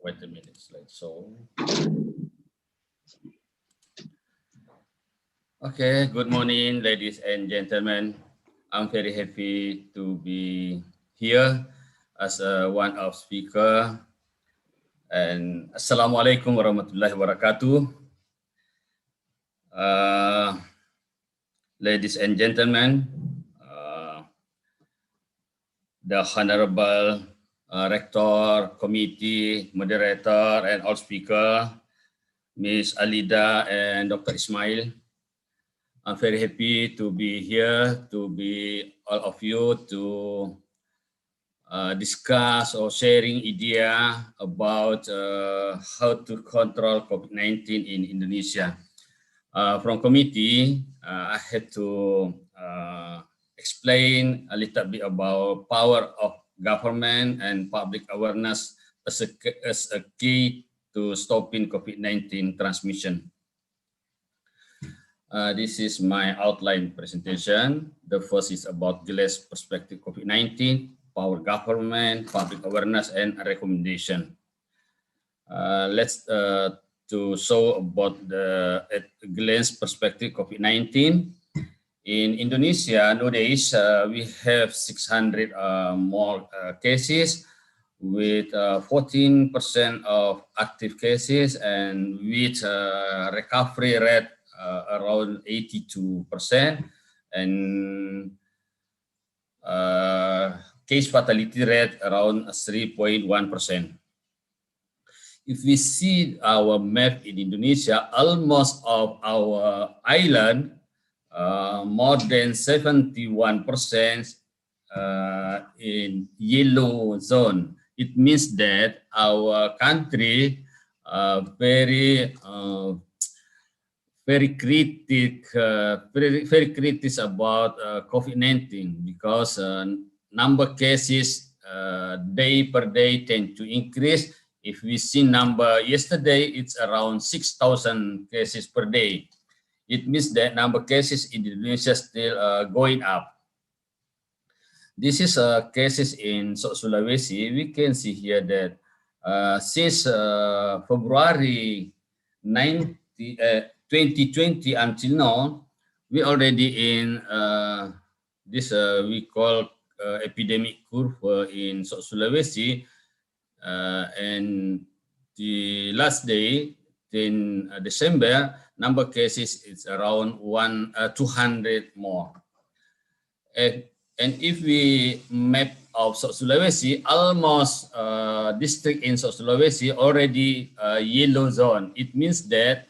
Wait a minute, like so. Okay, good morning, ladies and gentlemen. I'm very happy to be here as one of speaker. And Assalamualaikum warahmatullahi wabarakatuh. Ladies and gentlemen, the Honorable rector, committee, moderator, and all speaker, Ms. Alida and Dr. Ismail. I'm very happy to be here, to be all of you to discuss or sharing idea about how to control COVID-19 in Indonesia. From committee, I had to explain a little bit about power of government and public awareness as a key to stopping COVID-19 transmission. This is my outline presentation. The first is about GLAS perspective COVID-19, power government, public awareness, and recommendation. Let's to show about the GLAS perspective COVID-19. In Indonesia nowadays, we have 600 more cases with 14% of active cases and with recovery rate around 82% and case fatality rate around 3.1%. If we see our map in Indonesia, almost of our island, more than 71% in yellow zone. It means that our country very critical about COVID-19 because number cases day per day tend to increase. If we see number yesterday, it's around 6,000 cases per day. It means that number of cases in Indonesia still going up. This is cases in Sulawesi. We can see here that since February 2020 until now, we already in this we call epidemic curve in Sulawesi, and the last day in December, number of cases is around 200 more. And if we map of Sulawesi, almost district in Sulawesi already yellow zone. It means that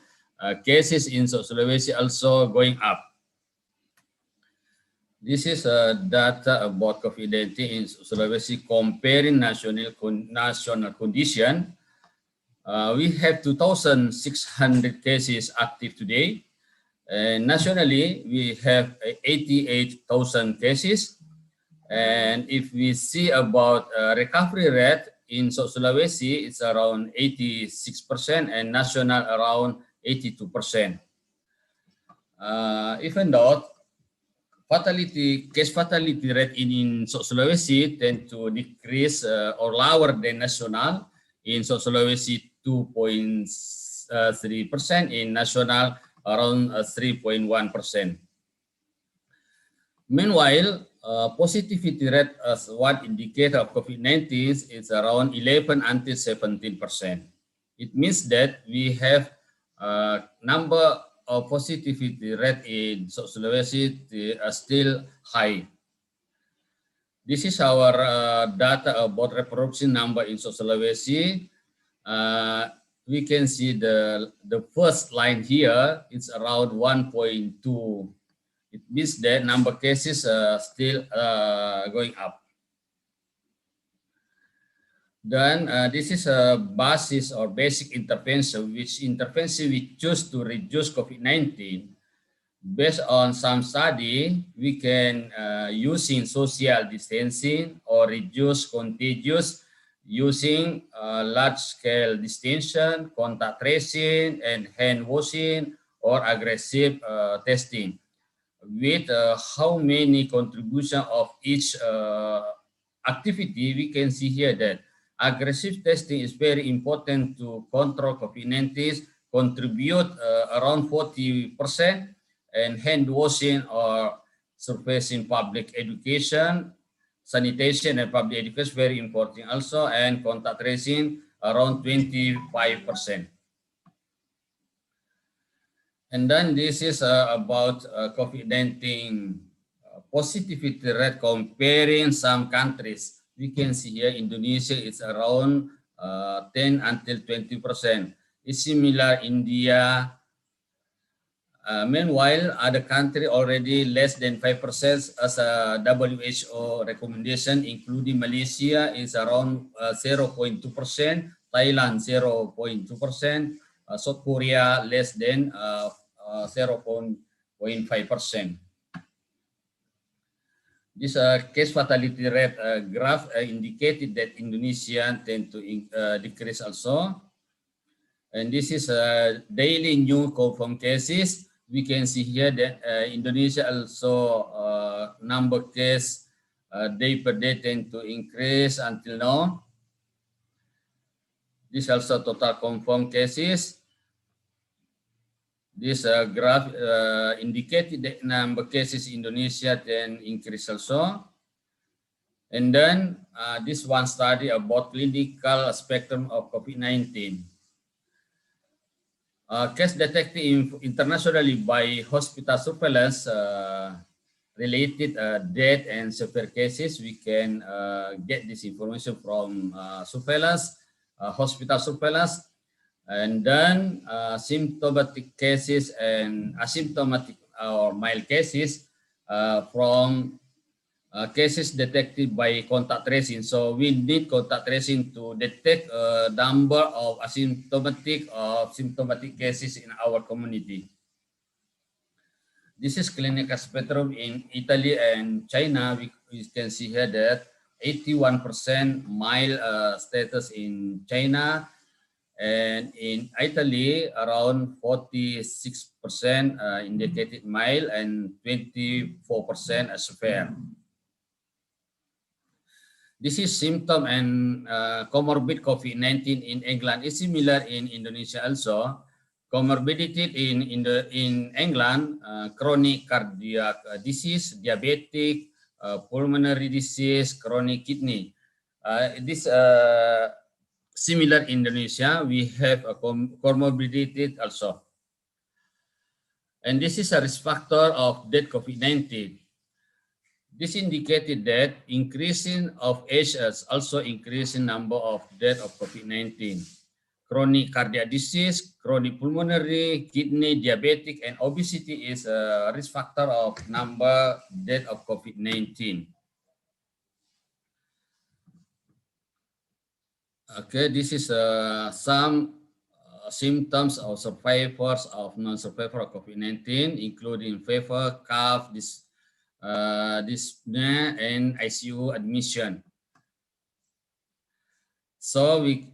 cases in Sulawesi also going up. This is data about COVID-19 in Sulawesi comparing national condition. We have 2,600 cases active today. And nationally, we have 88,000 cases. And if we see about recovery rate in Sulawesi, it's around 86% and national around 82%. Even though case fatality rate in Sulawesi tend to decrease or lower than national. In Sulawesi, 2.3%, in national around 3.1%. Meanwhile, positivity rate as one indicator of COVID-19 is around 11 until 17%. It means that we have number of positivity rate in Sulawesi still high. This is our data about reproduction number in Sulawesi. We can see the first line here, it's around 1.2. It means that number of cases are still going up. Then this is a basis or basic intervention, which intervention we choose to reduce COVID-19. Based on some study, we can using social distancing or reduce contagious using large-scale distancing, contact tracing, and hand washing or aggressive testing. With how many contribution of each activity, we can see here that aggressive testing is very important to control COVID-19, contribute around 40%, and hand washing or surfacing public education, sanitation and public education very important also, and contact tracing around 25%. And then this is about COVID-19 positivity rate comparing some countries. we can see here Indonesia is around 10 until 20%. It's similar India. Meanwhile, other country already less than 5% as a WHO recommendation, including Malaysia is around 0.2%, Thailand 0.2%, South Korea less than 0.5%. This case fatality rate graph indicated that Indonesia tend to decrease also. And this is daily new confirmed cases. We can see here that Indonesia also number case day per day tend to increase until now. This also total confirmed cases. This graph indicated that number cases Indonesia then increase also. And then this one study about clinical spectrum of COVID-19. Case detected internationally by hospital surveillance related death and severe cases. We can get this information from surveillance, hospital surveillance, and then symptomatic cases and asymptomatic or mild cases from cases detected by contact tracing. So we need contact tracing to detect a number of asymptomatic or symptomatic cases in our community. This is clinical spectrum in Italy and China. We can see here that 81% mild status in China, and in Italy around 46% indicated mild and 24% severe. This is symptom and comorbid COVID-19 in England. It's similar in Indonesia also. Comorbidity in England, chronic cardiac disease, diabetic, pulmonary disease, chronic kidney. This similar in Indonesia, we have a comorbidity also. And this is a risk factor of death COVID-19. This indicated that increasing of age is also increasing number of death of COVID-19. Chronic cardiac disease, chronic pulmonary, kidney, diabetic, and obesity is a risk factor of number death of COVID-19. Okay, this is some symptoms of survivors of non-survivor of COVID-19, including fever, cough, dyspnea, and ICU admission. So we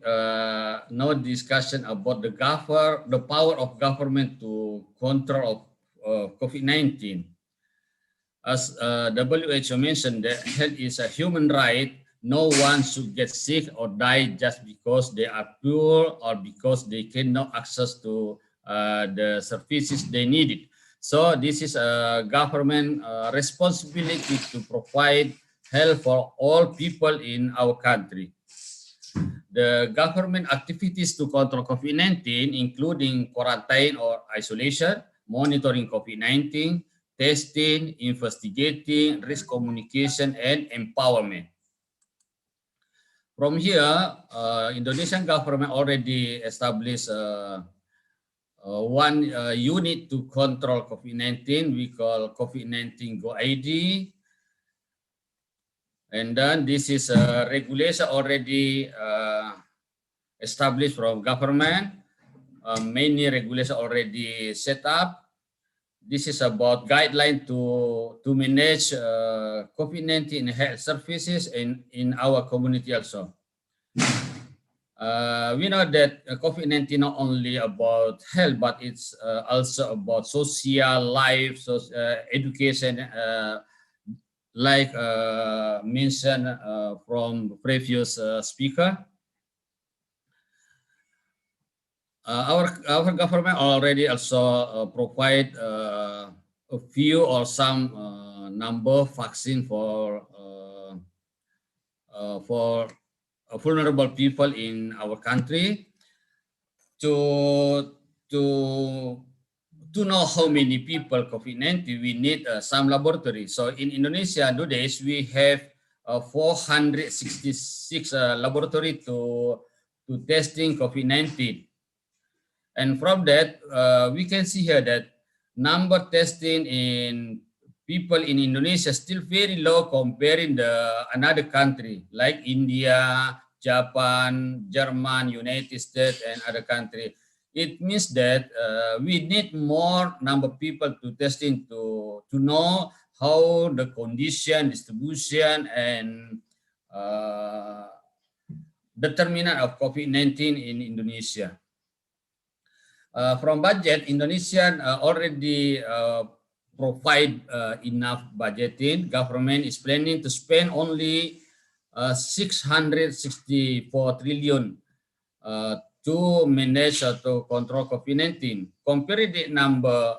no discussion about the power of government to control of COVID-19. As WHO mentioned, that health is a human right. No one should get sick or die just because they are poor or because they cannot access to the services they needed. So this is a government responsibility to provide health for all people in our country. The government activities to control COVID-19, including quarantine or isolation, monitoring COVID-19, testing, investigating, risk communication, and empowerment. From here, Indonesian government already established one unit to control COVID-19. We call COVID-19 Go ID. And then this is a regulation already established from government. Many regulations already set up. This is about guideline to manage COVID-19 health services in our community also. We know that COVID-19 not only about health, but it's also about social life, education, like mentioned from previous speaker. Our government already also provide a few or some number of vaccine for vulnerable people in our country. To know how many people COVID-19, we need some laboratory. So in Indonesia nowadays, we have 466 laboratory to testing COVID-19. And from that, we can see here that number testing in people in Indonesia still very low comparing another country like India, Japan, German, United States, and other country. It means that we need more number of people to testing to know how the condition, distribution, and determinant of COVID-19 in Indonesia. From budget, Indonesia already provide enough budgeting. Government is planning to spend only 664 trillion to manage to control COVID-19. Compare the number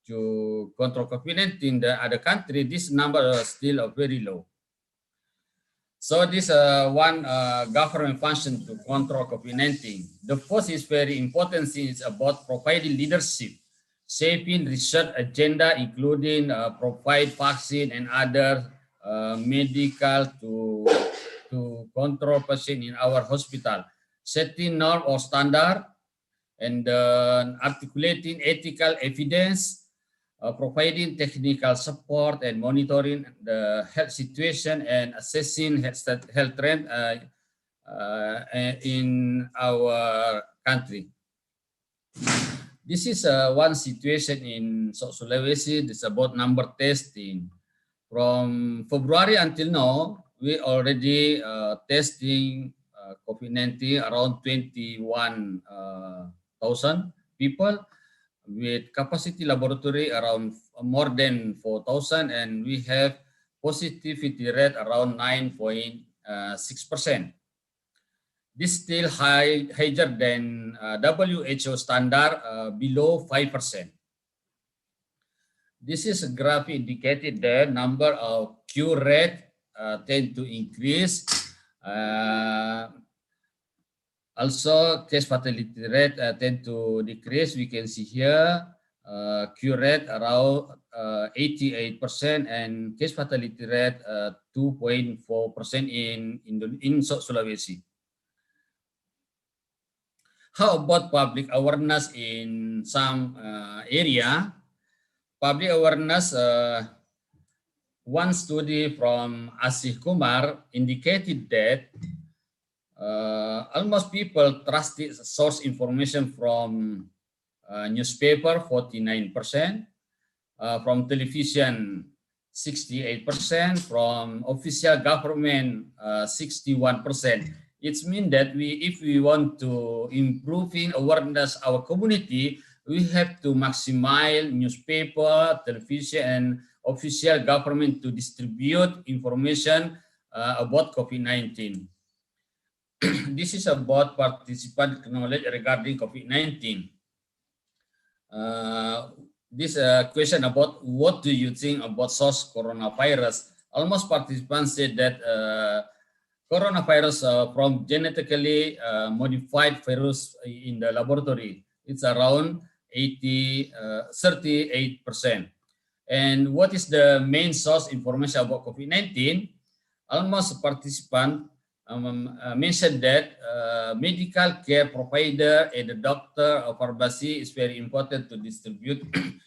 to control COVID-19 the other country, this number is still very low. So this one government function to control COVID-19. The first is very important since it's about providing leadership, shaping research agenda, including provide vaccine and other medical to control patient in our hospital, setting norm or standard, and articulating ethical evidence, providing technical support and monitoring the health situation and assessing health trend in our country. This is one situation in Sulawesi. This is about number testing. From February until now, we already testing COVID-19 around 21,000 people, with capacity laboratory around more than 4,000, and we have positivity rate around 9.6%. This is still higher than WHO standard, below 5%. This is a graph indicated that number of cure rate tend to increase. Also, case fatality rate tend to decrease. We can see here cure rate around 88% and case fatality rate 2.4% in Sulawesi. How about public awareness in some area? Public awareness, one study from Asih Kumar indicated that almost people trusted source information from newspaper, 49%, from television, 68%, from official government, 61%. It means that if we want to improving awareness our community, we have to maximize newspaper, television, and official government to distribute information about COVID-19. This is about participant knowledge regarding COVID-19. This question about what do you think about SARS coronavirus? Almost participants said that coronavirus from genetically modified virus in the laboratory. It's around 38%. And what is the main source information about COVID-19? Almost participant mentioned that medical care provider and the doctor or pharmacy is very important to distribute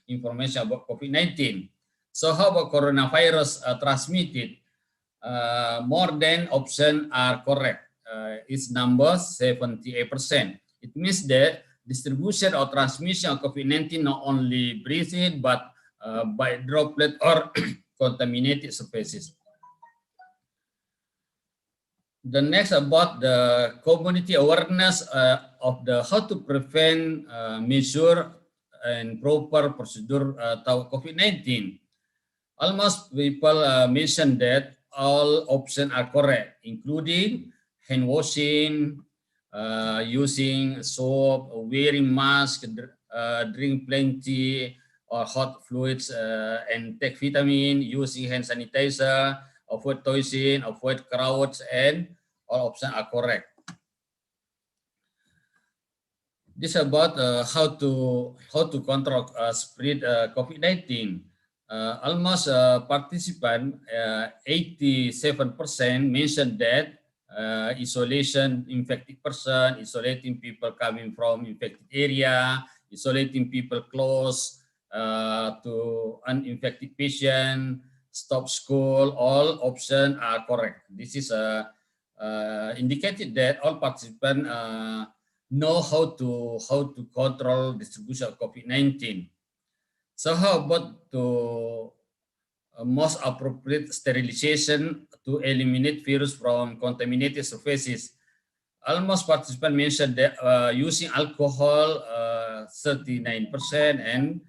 information about COVID-19. So how about coronavirus transmitted? More than option are correct. Its number 78%. It means that distribution or transmission of COVID-19 not only breathed but by droplet or contaminated surfaces. The next about the community awareness of the how to prevent, measure, and proper procedure COVID-19. Almost people mentioned that all options are correct, including hand washing, using soap, wearing mask, drink plenty or hot fluids, and take vitamin, using hand sanitizer, avoid tossing, avoid crowds, and all options are correct. This is about how to control spread COVID-19. almost participant, 87% mentioned that isolation infected person, isolating people coming from infected area, isolating people close to uninfected patient, stop school, all options are correct. This is indicated that all participants know how to control distribution of COVID-19. So how about to most appropriate sterilization to eliminate virus from contaminated surfaces? Almost participants mentioned that using alcohol 39%, and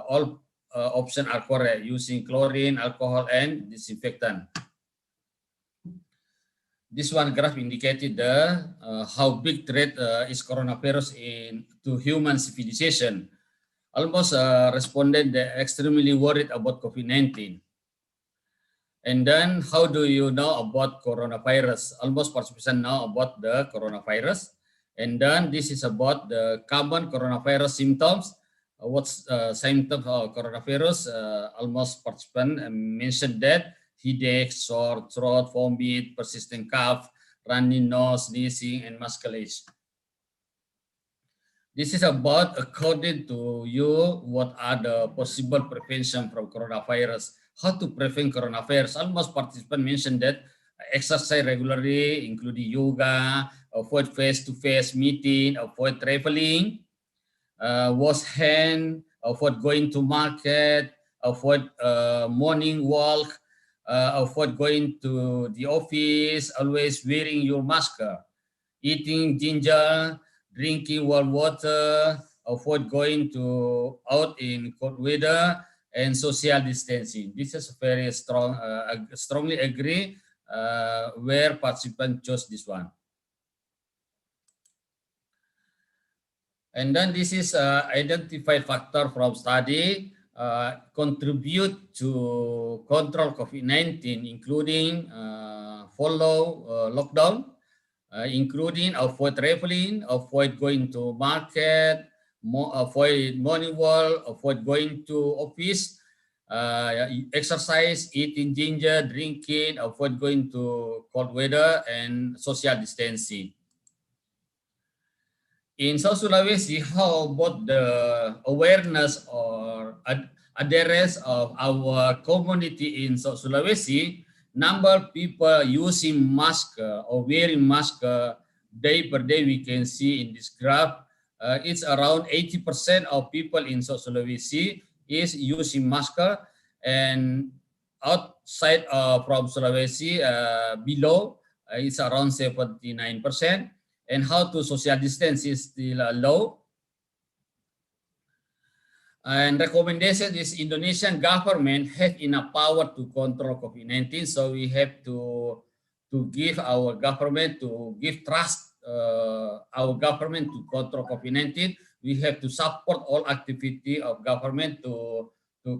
all options are correct, using chlorine, alcohol, and disinfectant. This one graph indicated the how big threat is coronavirus to human civilization. Almost responded they're extremely worried about COVID-19. And then how do you know about coronavirus? Almost participants know about the coronavirus. And then this is about the common coronavirus symptoms. What's symptoms of coronavirus? Almost participants mentioned that headache, sore throat, vomit, persistent cough, runny nose, sneezing, and muscle-ache. This is about, according to you, what are the possible prevention from coronavirus? How to prevent coronavirus? Almost participants mentioned that exercise regularly, including yoga, avoid face-to-face meeting, avoid traveling, wash hand, avoid going to market, avoid morning walk, avoid going to the office, always wearing your mask, eating ginger, drinking warm water, avoid going out in cold weather, and social distancing. This is very strong. Strongly agree where participants chose this one. And then this is identified factor from study contribute to control COVID-19, including follow lockdown, including avoid traveling, avoid going to market, avoid morning walk, avoid going to office, exercise, eating ginger, drinking, avoid going to cold weather, and social distancing. In South Sulawesi, how about the awareness or adherence of our community in South Sulawesi? Number of people using mask or wearing mask day per day, we can see in this graph, it's around 80% of people in South Sulawesi is using mask, and outside from Sulawesi below, it's around 79%. And how to social distance is still low. And recommendation is Indonesian government have enough power to control COVID-19. So we have to give our government, to give trust our government to control COVID-19. We have to support all activity of government to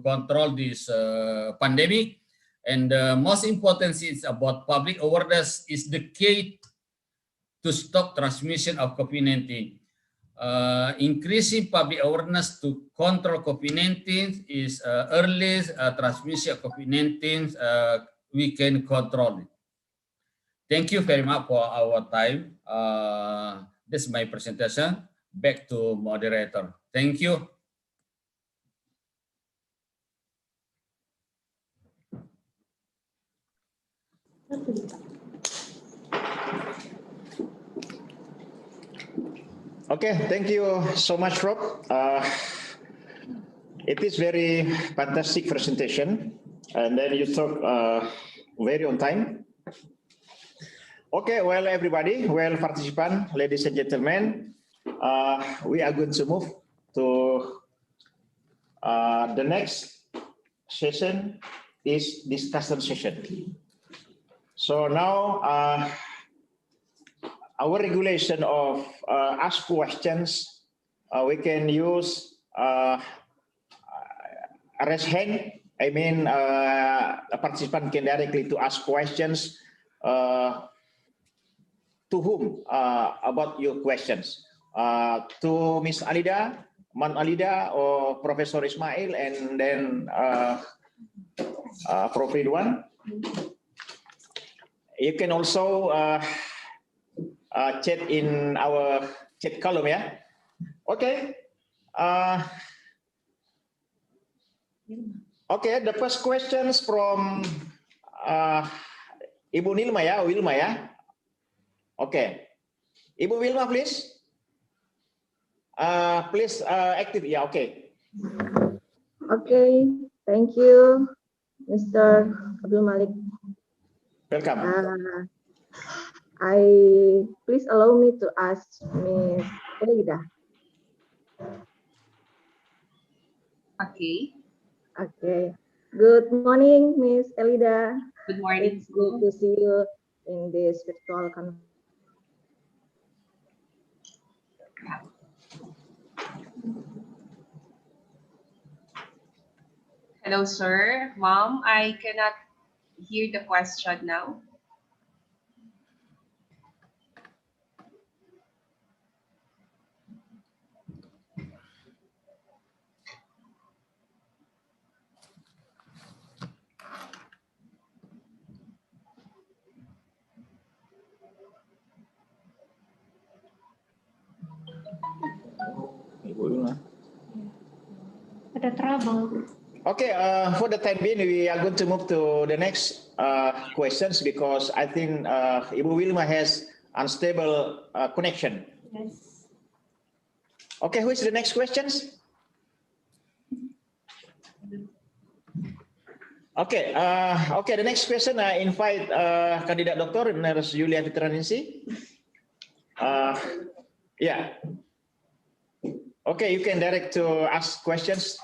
control this pandemic. And the most important is about public awareness is the key to stop transmission of COVID-19. Increasing public awareness to control COVID-19 is early transmission of COVID-19, we can control it. Thank you very much for our time. This is my presentation. Back to moderator. Thank you. Okay, thank you so much, Prof. It is very fantastic presentation, and then you talk very on time. Okay, well, everybody, well, participant, ladies and gentlemen, we are going to move to the next session is discussion session. So now, our regulation of ask questions, we can use raise hand. I mean, a participant can directly to ask questions to whom about your questions. To Miss Alida, Man Alida, or Professor Ismail, and then Prof. Ridwan. You can also chat in our chat column, yeah? Okay. Okay, the first questions from Ibu Nilma, ya, Wilma, ya. Okay. Ibu Wilma, please. Please active, yeah, okay. Okay, thank you, Mr. Abdul Malik. Welcome. Please allow me to ask Ms. Elida. Okay. Okay. Good morning, Ms. Elida. Good morning. It's good to see you in this virtual conference. Hello, sir. Mom, I cannot hear the question now. Ada trouble. Okay, for the time being, we are going to move to the next questions because I think Ibu Wilma has unstable connection. Yes. Okay, who is the next questions? Okay, okay. The next question, I invite candidate Dr. Nurse Julia Fitranisi. Yeah. Okay, you can direct to ask questions.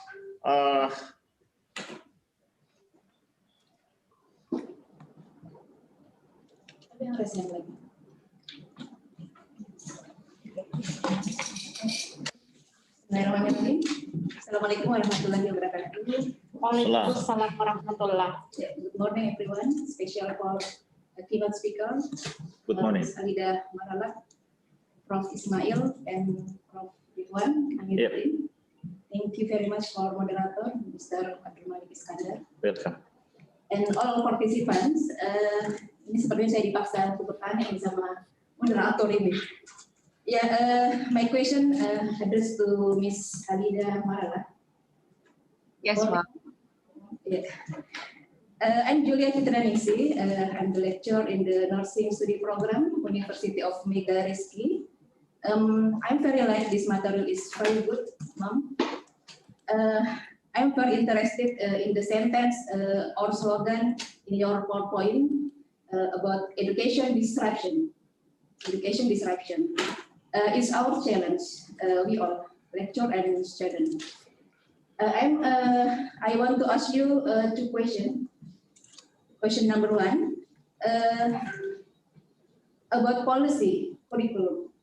Bismillahirrahmanirrahim. Assalamualaikum warahmatullahi wabarakatuh. Waalaikumsalam warahmatullah. Good morning, everyone. Special for keynote speaker. Good morning. Ms. Alida Marala, Prof. Ismail, and Prof. Ridwan, Amiruddin. Thank you very much for moderator, Mr. Abdul Malik Iskandar. Welcome. And all participants. Ini sepertinya saya dipaksa untuk bertanya sama moderator ini. My question addressed to Ms. Alida Marala. Yes, ma'am. Yeah. I'm Julia Fitranisi. I'm the lecturer in the nursing study program, University of Megareski. I'm very like this material is very good, ma'am. I'm very interested in the sentence or slogan in your PowerPoint about education disruption. Education disruption is our challenge. We all, lecturer and student. I want to ask you two questions. Question number one, about policy curriculum.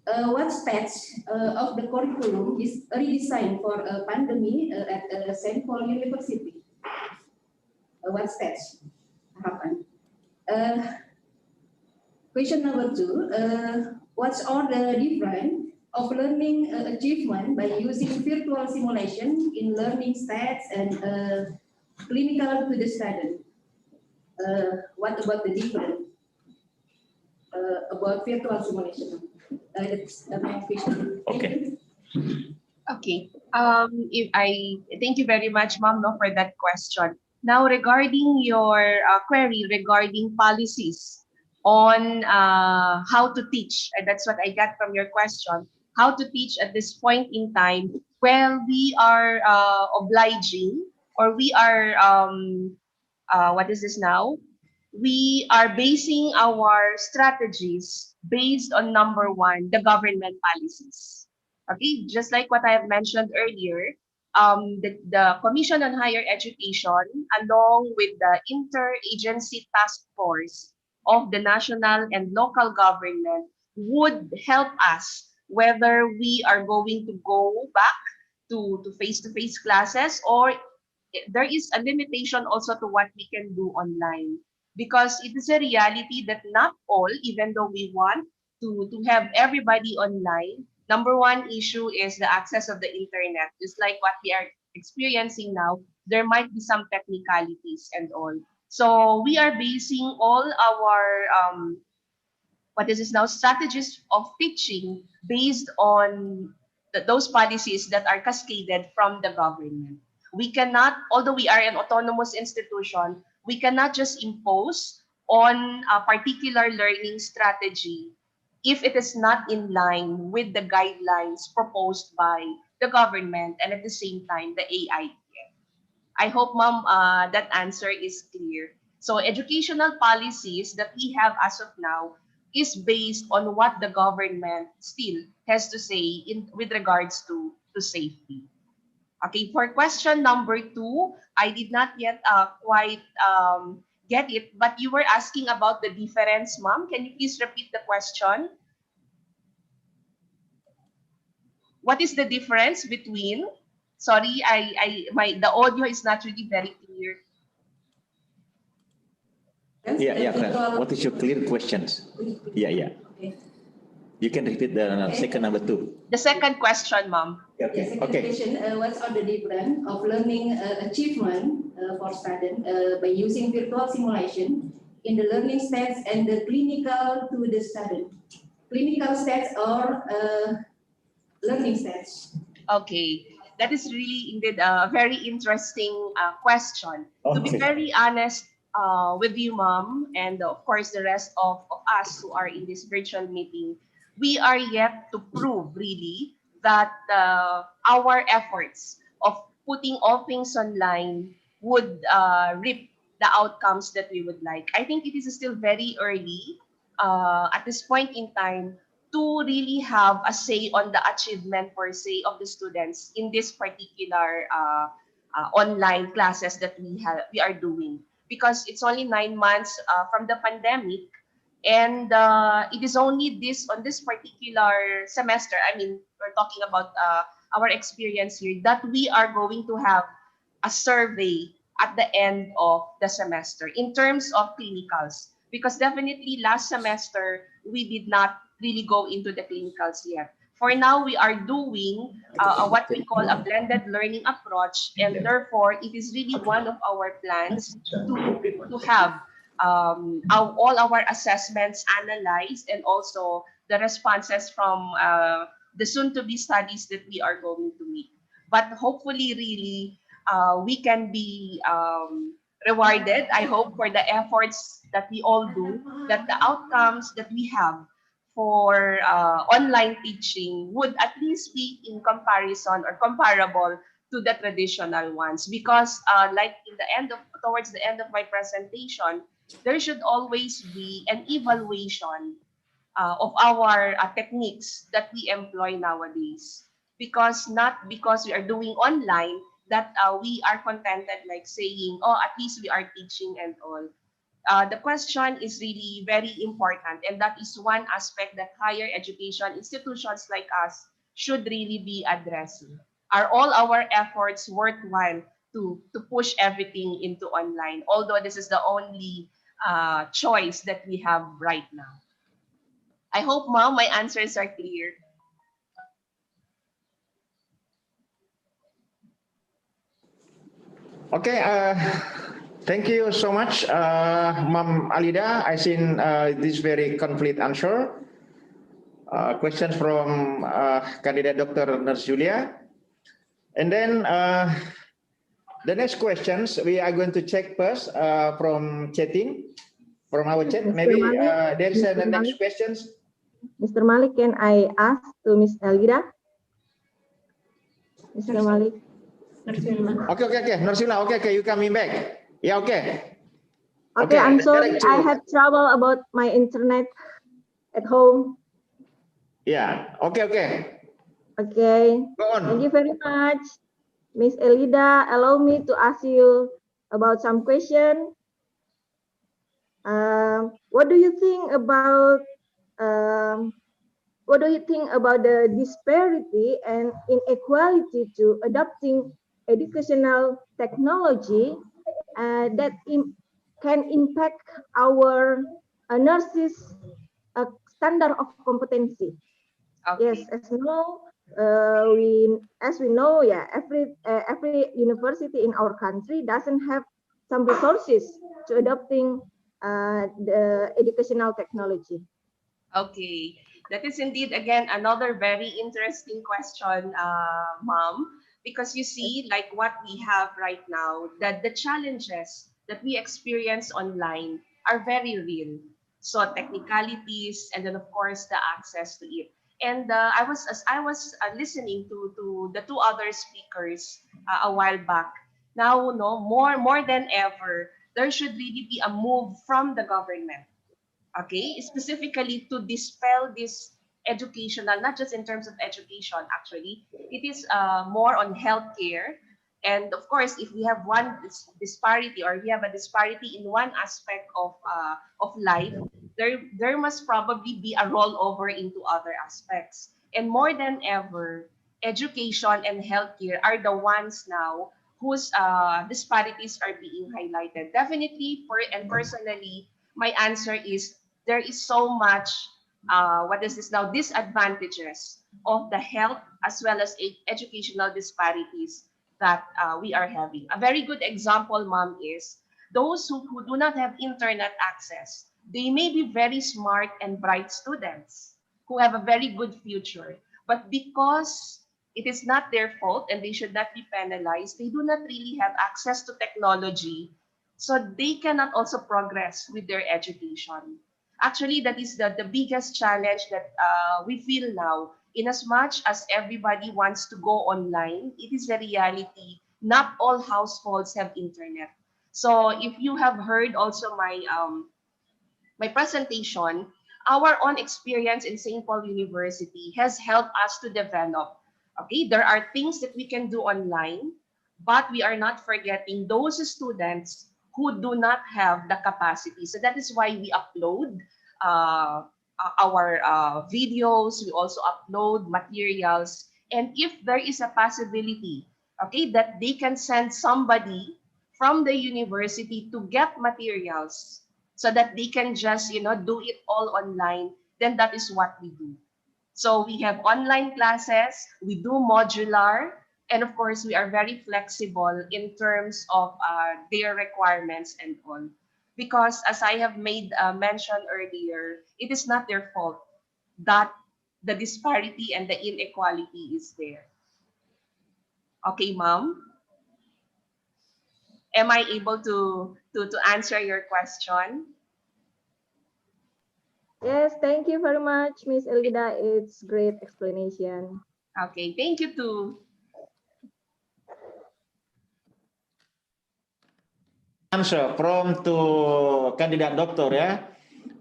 What stage of the curriculum is redesigned for a pandemic at St. Paul University? What stage? Harapan. Question number two, what's all the difference of learning achievement by using virtual simulation in learning stats and clinical to the student? What about the difference about virtual simulation? That's my question. Okay. Okay. Thank you very much, ma'am, for that question. Now, regarding your query regarding policies on how to teach, and that's what I got from your question, how to teach at this point in time. Well, we are obliging, or we are, what is this now? We are basing our strategies based on number one, the government policies. Okay, just like what I have mentioned earlier, the Commission on Higher Education, along with the Interagency Task Force of the national and local government, would help us whether we are going to go back to face-to-face classes, or there is a limitation also to what we can do online. Because it is a reality that not all, even though we want to have everybody online, number one issue is the access of the internet. Just like what we are experiencing now, there might be some technicalities and all. So we are basing all our what is this now strategies of teaching based on those policies that are cascaded from the government. We cannot, although we are an autonomous institution, we cannot just impose on a particular learning strategy if it is not in line with the guidelines proposed by the government and at the same time the AI. I hope, ma'am, that answer is clear. So educational policies that we have as of now is based on what the government still has to say with regards to safety. Okay, for question number 2, I did not yet quite get it, but you were asking about the difference, ma'am. Can you please repeat the question? What is the difference between? Sorry, the audio is not really very clear. Yeah. What is your clear questions? Yeah. Okay. You can repeat the second number 2. The second question, ma'am. The second question, what are the difference of learning achievement for students by using virtual simulation in the learning stats and the clinical to the student? Clinical stats or learning stats? Okay, that is really indeed a very interesting question. To be very honest with you, ma'am, and of course the rest of us who are in this virtual meeting, we are yet to prove really that our efforts of putting all things online would reap the outcomes that we would like. I think it is still very early at this point in time to really have a say on the achievement per se of the students in this particular online classes that we are doing, because it's only 9 months from the pandemic, and it is only on this particular semester, I mean, we're talking about our experience here, that we are going to have a survey at the end of the semester in terms of clinicals, because definitely last semester we did not really go into the clinicals yet. For now, we are doing what we call a blended learning approach, and therefore it is really one of our plans to have all our assessments analyzed, and also the responses from the soon-to-be studies that we are going to meet. But hopefully, really, we can be rewarded, I hope, for the efforts that we all do, that the outcomes that we have for online teaching would at least be in comparison or comparable to the traditional ones. Because like towards the end of my presentation, there should always be an evaluation of our techniques that we employ nowadays. Because not because we are doing online that we are contented like saying, oh, at least we are teaching and all. The question is really very important, and that is one aspect that higher education institutions like us should really be addressing. Are all our efforts worthwhile to push everything into online, although this is the only choice that we have right now? I hope, ma'am, my answers are clear. Okay, thank you so much, Ma'am Alida. I seen this very complete answer. Questions from candidate Dr. Nurse Julia. And then the next questions we are going to check first from chatting, from our chat. Maybe there is the next questions. Mr. Malik, can I ask to Miss Alida? Mr. Malik. Okay. Nursila, okay, you coming back? Yeah, okay. Okay, I'm sorry, I had trouble about my internet at home. Yeah, okay. Okay. Go on. Thank you very much. Miss Elida, allow me to ask you about some question. What do you think about the disparity and inequality to adopting educational technology that can impact our nurses' standard of competency? Okay. Yes, as you know, as we know, yeah, every university in our country doesn't have some resources to adopting the educational technology. Okay, that is indeed again another very interesting question, Mom, because you see, like what we have right now, that the challenges that we experience online are very real. So technicalities, and then of course the access to it. And as I was listening to the two other speakers a while back, now no more than ever, there should really be a move from the government, okay, specifically to dispel this educational, not just in terms of education, actually, it is more on healthcare. And of course, if we have one disparity, or we have a disparity in one aspect of life, there must probably be a rollover into other aspects. And more than ever, education and healthcare are the ones now whose disparities are being highlighted. Definitely, and personally, my answer is there is so much what is this now, disadvantages of the health as well as educational disparities that we are having. A very good example, Mom, is those who do not have internet access. They may be very smart and bright students who have a very good future, but because it is not their fault and they should not be penalized, they do not really have access to technology, so they cannot also progress with their education. Actually, that is the biggest challenge that we feel now. In as much as everybody wants to go online, it is a reality. Not all households have internet. So if you have heard also my presentation, our own experience in St. Paul University has helped us to develop. Okay, there are things that we can do online, but we are not forgetting those students who do not have the capacity. So that is why we upload our videos, we also upload materials. And if there is a possibility, okay, that they can send somebody from the university to get materials so that they can just, do it all online, then that is what we do. So we have online classes, we do modular, and of course, we are very flexible in terms of their requirements and all. Because as I have made mention earlier, it is not their fault that the disparity and the inequality is there. Okay, Mom? Am I able to answer your question? Yes, thank you very much, Miss Elida. It's great explanation. Okay, thank you too. Answer from to candidate doctor, ya.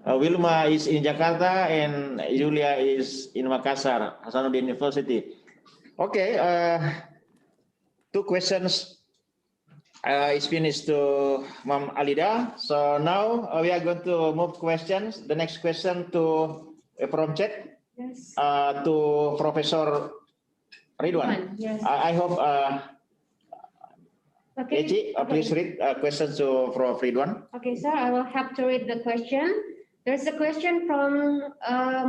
Wilma is in Jakarta and Julia is in Makassar, Hasanuddin University. Okay, two questions is finished to Ma'am Alida. So now we are going to move questions. The next question to from chat. Yes. To Professor Ridwan. Yes. I hope Okay. Eci, please read questions to Prof. Ridwan. Okay, sir, I will have to read the question. There's a question from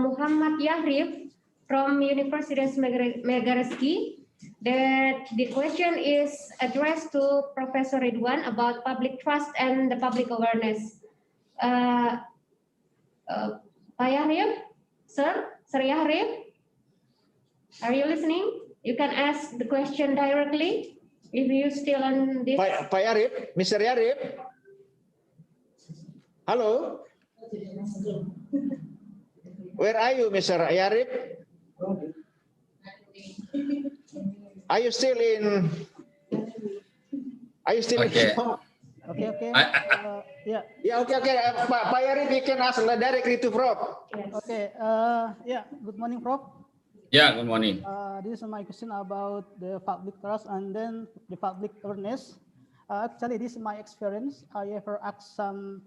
Muhammad Yahrif from Universitas Megareski. That the question is addressed to Professor Ridwan about public trust and the public awareness. Pak Yahrif, sir Yahrif, are you listening? You can ask the question directly if you still on this. Pak Yarif, Mr. Yarif. Hello. Where are you, Mr. Yarif? Are you still in? Are you still Okay. in? Okay. Yeah. Yeah. Okay. Pak Yarif, you can ask directly to Prof. Yes. Okay. Yeah. Good morning, Prof. Yeah, good morning. This is my question about the public trust and then the public awareness. Actually, this is my experience. I ever asked some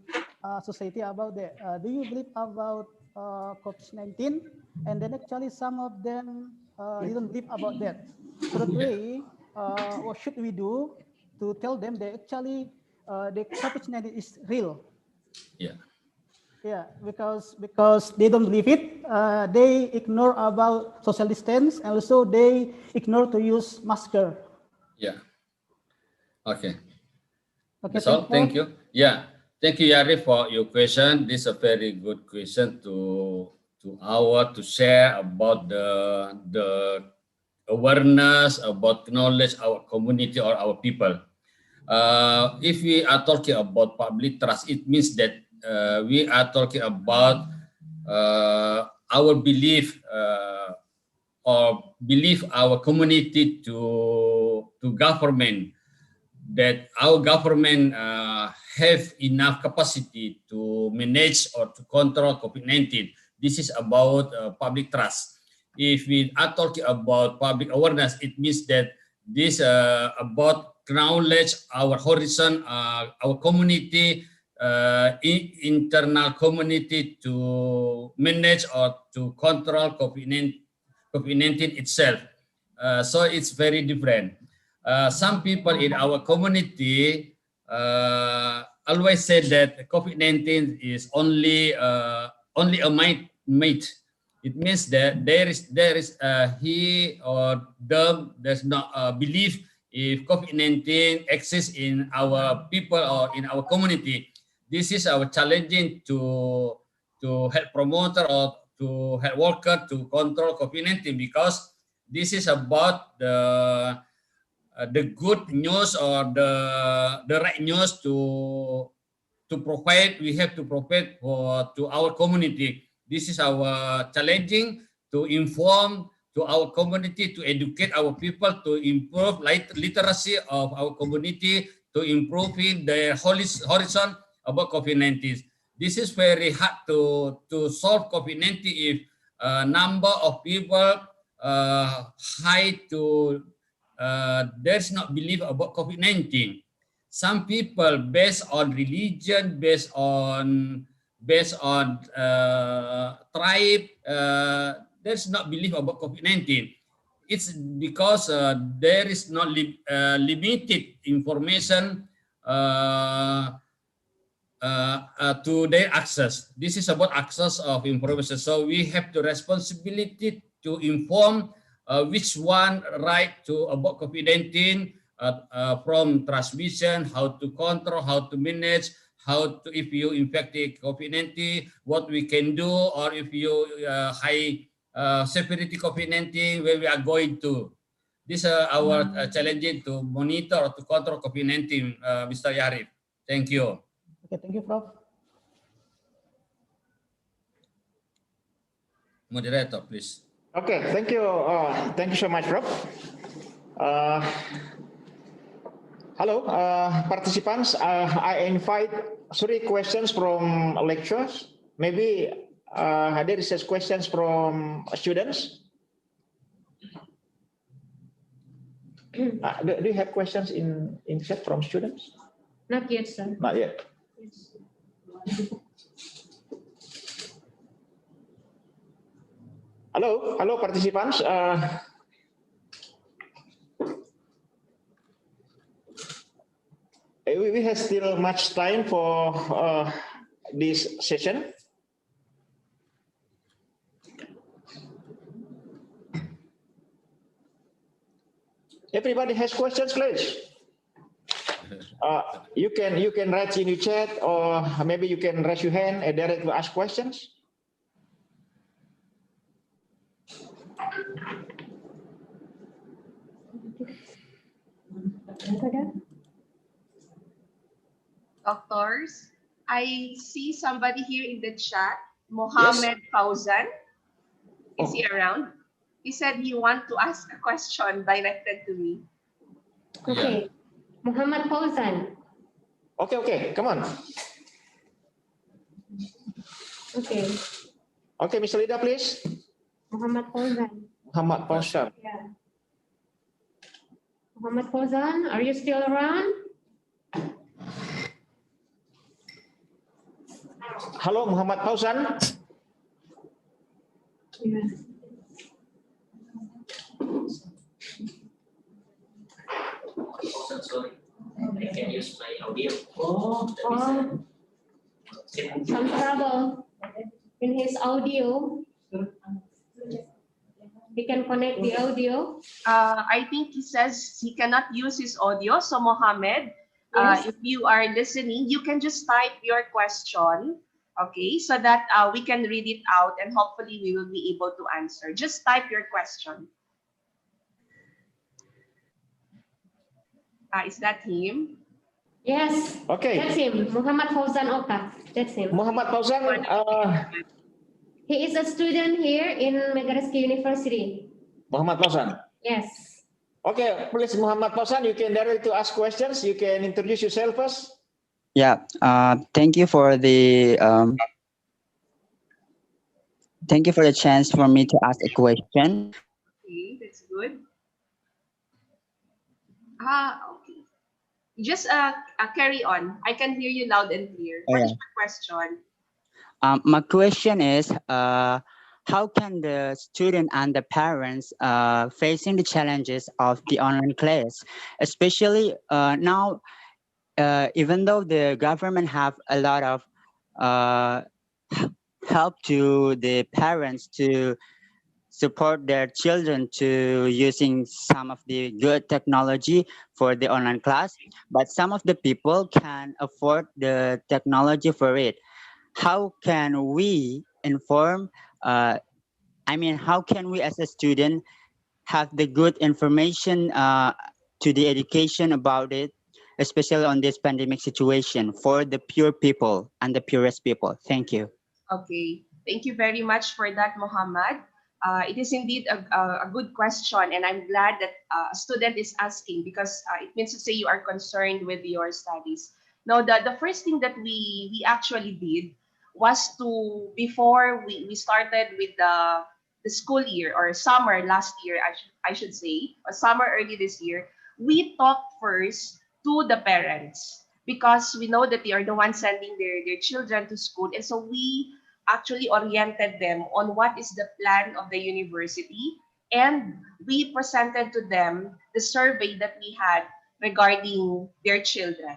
society about that. Do you believe about COVID-19? And then actually some of them didn't believe about that. So that way, what should we do to tell them that actually the COVID-19 is real? Yeah. Yeah, because they don't believe it. They ignore about social distance, and also they ignore to use masker. Yeah. Okay. Okay, That's all. Thank you. Yeah. Thank you, Yari, for your question. This is a very good question to share about the awareness, about knowledge our community or our people. If we are talking about public trust, it means that we are talking about our belief or believe our community to government, that our government have enough capacity to manage or to control COVID-19. This is about public trust. If we are talking about public awareness, it means that this about knowledge our horizon, our community, internal community to manage or to control COVID-19 itself. So it's very different. Some people in our community always say that COVID-19 is only a myth. It means that there is he or them does not believe if COVID-19 exists in our people or in our community. This is our challenging to help promoter or to help worker to control COVID-19, because this is about the good news or the right news to provide. We have to provide to our community. This is our challenging to inform to our community, to educate our people, to improve literacy of our community, to improving their horizon about COVID-19. This is very hard to solve COVID-19 if number of people high to there's not belief about COVID-19. Some people based on religion, based on tribe, there's not belief about COVID-19. It's because there is not limited information to their access. This is about access of information. So we have the responsibility to inform which one right to about COVID-19, from transmission, how to control, how to manage, how to, if you infected COVID-19, what we can do, or if you high severity COVID-19, where we are going to. These are our challenging to monitor or to control COVID-19, Mr. Yarif. Thank you. Okay, thank you, Prof. Moderator, please. Okay, thank you. Thank you so much, Prof. Hello, participants. I invite 3 questions from lecturers. Maybe there is questions from students. Do you have questions in chat from students? Not yet, sir. Not yet. Hello, participants. We have still much time for this session. Everybody has questions, please. You can write in the chat, or maybe you can raise your hand and directly ask questions. Doctors, I see somebody here in the chat, Mohammed Fauzan. Is he around? He said he wants to ask a question directed to me. Okay, Muhammad Fauzan. Okay, come on. Okay. Okay, Ms. Lida, please. Muhammad Fauzan. Muhammad Fauzan. Yeah. Muhammad Fauzan, are you still around? Hello, Muhammad Fauzan. Yeah. Sorry, I can use my audio. some trouble in his audio. He can connect the audio. I think he says he cannot use his audio. So Mohammed, Yes. if you are listening, you can just type your question, okay, so that we can read it out and hopefully we will be able to answer. Just type your question. Is that him? Yes. Okay. That's him. Muhammad Fauzan Oka. That's him. Muhammad Fauzan, He is a student here in Megareski University. Muhammad Fauzan. Yes. Okay, please, Muhammad Fauzan, you can directly ask questions. You can introduce yourself first. Yeah, thank you for the chance for me to ask a question. Okay, that's good. Okay. Just carry on. I can hear you loud and clear. What is your question? My question is, how can the student and the parents facing the challenges of the online class, especially now, even though the government have a lot of help to the parents to support their children to using some of the good technology for the online class, but some of the people can afford the technology for it. How can we inform, how can we as a student have the good information to the education about it, especially on this pandemic situation for the pure people and the purest people? Thank you. Okay, thank you very much for that, Muhammad. It is indeed a good question, and I'm glad that a student is asking because it means to say you are concerned with your studies. Now, the first thing that we actually did was to, before we started with the school year or summer last year, I should say, or summer early this year, we talked first to the parents because we know that they are the ones sending their children to school. And so we actually oriented them on what is the plan of the university. And we presented to them the survey that we had regarding their children.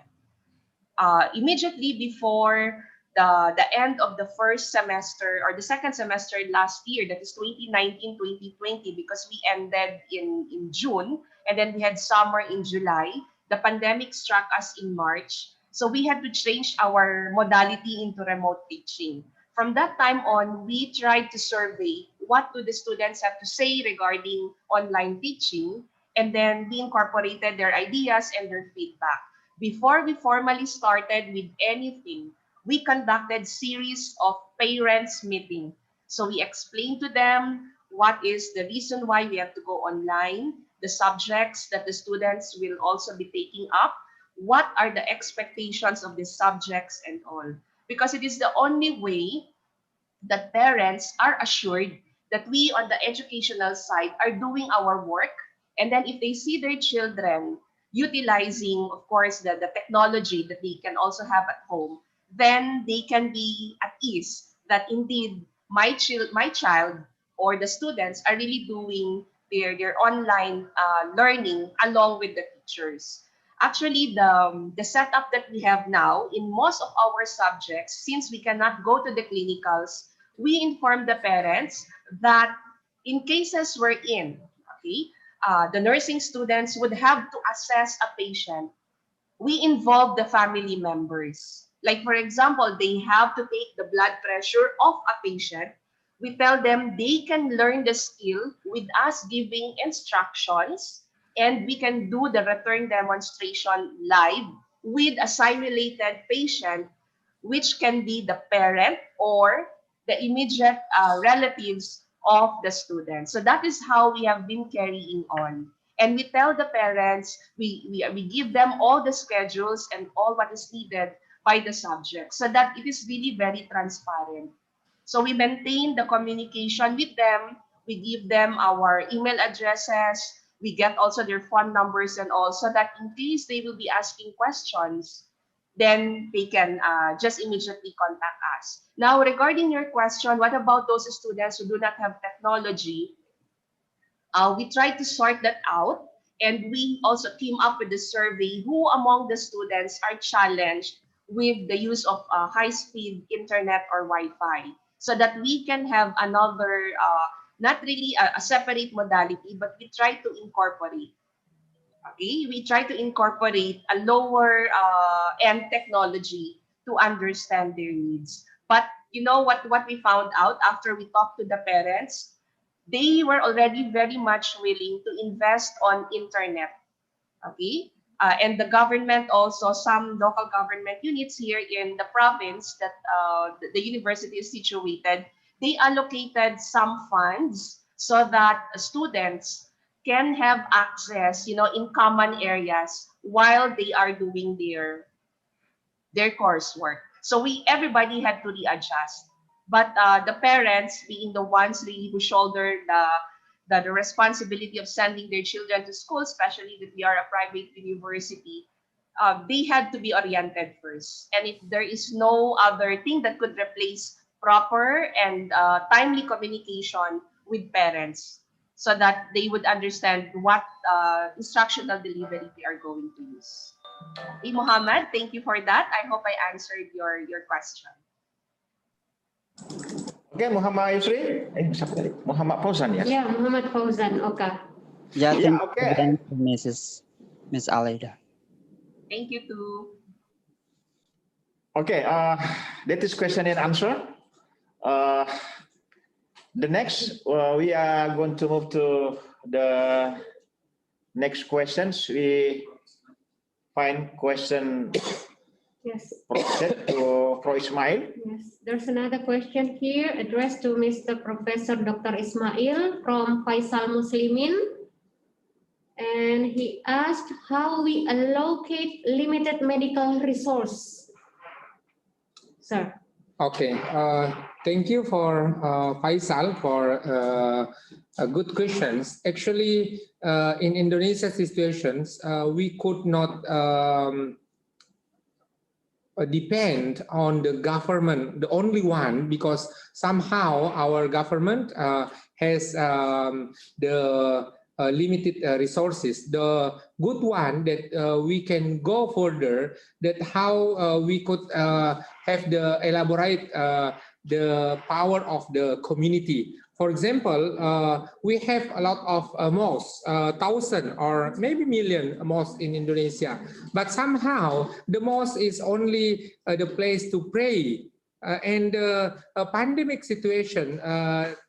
Immediately before the end of the first semester or the second semester last year, that is 2019-2020, because we ended in June and then we had summer in July, the pandemic struck us in March. So we had to change our modality into remote teaching. From that time on, we tried to survey what do the students have to say regarding online teaching, and then we incorporated their ideas and their feedback. Before we formally started with anything, we conducted series of parents meeting. So we explained to them what is the reason why we have to go online, the subjects that the students will also be taking up, what are the expectations of the subjects and all. Because it is the only way that parents are assured that we on the educational side are doing our work. And then if they see their children utilizing, of course, the technology that they can also have at home, then they can be at ease that indeed my child or the students are really doing their online learning along with the teachers. Actually, the setup that we have now in most of our subjects, since we cannot go to the clinicals, we inform the parents that in cases we're in, okay, the nursing students would have to assess a patient. We involve the family members. Like, for example, they have to take the blood pressure of a patient. We tell them they can learn the skill with us giving instructions, and we can do the return demonstration live with a simulated patient, which can be the parent or the immediate relatives of the student. So that is how we have been carrying on. And we tell the parents, we give them all the schedules and all what is needed by the subject so that it is really very transparent. So we maintain the communication with them. We give them our email addresses. We get also their phone numbers and all, so that in case they will be asking questions, then they can just immediately contact us. Now, regarding your question, what about those students who do not have technology? We tried to sort that out, and we also came up with the survey who among the students are challenged with the use of high-speed internet or Wi-Fi, so that we can have another, not really a separate modality, but we try to incorporate. Okay, we try to incorporate a lower end technology to understand their needs. But you know what we found out after we talked to the parents? They were already very much willing to invest on internet. Okay, and the government also, some local government units here in the province that the university is situated, they allocated some funds so that students can have access, in common areas while they are doing their coursework. So everybody had to readjust. But the parents, being the ones really who shoulder the responsibility of sending their children to school, especially that we are a private university, they had to be oriented first. And if there is no other thing that could replace proper and timely communication with parents, so that they would understand what instructional delivery they are going to use. Okay, Muhammad, thank you for that. I hope I answered your question. Okay, Muhammad Yusri. Siapa tadi? Muhammad Fauzan ya? Yeah, Muhammad Fauzan. Okay. Yeah, Yeah, thank okay. you, Miss Alida. Thank you too. Okay, that is question and answer. The next, we are going to move to the next questions. We find question Yes. for Ismail. Yes. There's another question here addressed to Mr. Professor Dr. Ismail from Faisal Muslimin. And he asked how we allocate limited medical resource. Sir. Okay, thank you for Faisal for good questions. Actually, in Indonesia situations, we could not depend on the government, the only one, because somehow our government has the limited resources. The good one that we can go further, that how we could have the elaborate the power of the community. For example, we have a lot of mosques, 1,000 or maybe million mosques in Indonesia, but somehow the mosque is only the place to pray. And the pandemic situation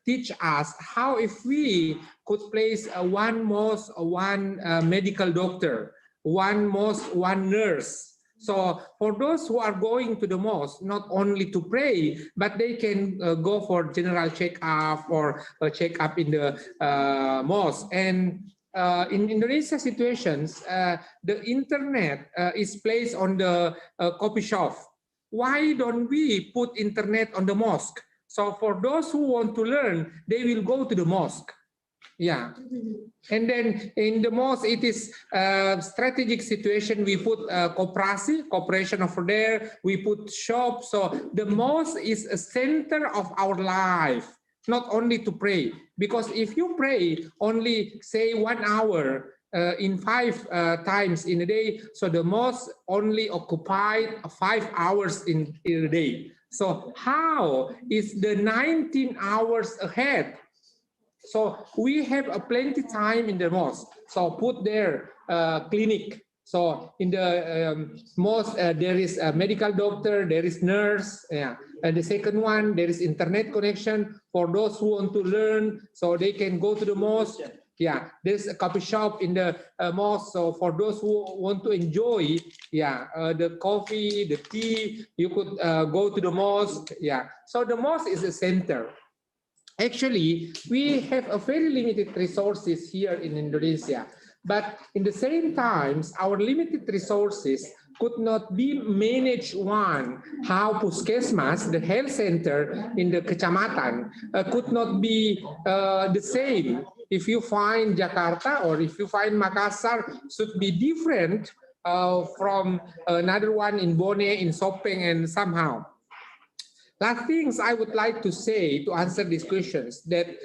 teach us how if we could place one mosque, one medical doctor, one mosque, one nurse. So for those who are going to the mosque, not only to pray, but they can go for general checkup or a checkup in the mosque. And in Indonesia situations, the internet is placed on the coffee shop. Why don't we put internet on the mosque? So for those who want to learn, they will go to the mosque. Yeah. And then in the mosque, it is strategic situation. We put cooperation over there. We put shops. So the mosque is a center of our life, not only to pray. Because if you pray only, say, 1 hour in 5 times in a day, so the mosque only occupied 5 hours in a day. So how is the 19 hours ahead? So we have a plenty time in the mosque. So put there clinic. So in the mosque there is a medical doctor, there is nurse. Yeah. And the second one, there is internet connection for those who want to learn, so they can go to the mosque. Yeah, there's a coffee shop in the mosque. So for those who want to enjoy, the coffee, the tea, you could go to the mosque. Yeah. So the mosque is a center. Actually, we have a very limited resources here in Indonesia, but in the same times, our limited resources could not be managed how Puskesmas, the health center in the kecamatan, could not be the same. If you find Jakarta or if you find Makassar, should be different from another one in Bone, in Sopeng, and somehow. Last things I would like to say to answer these questions that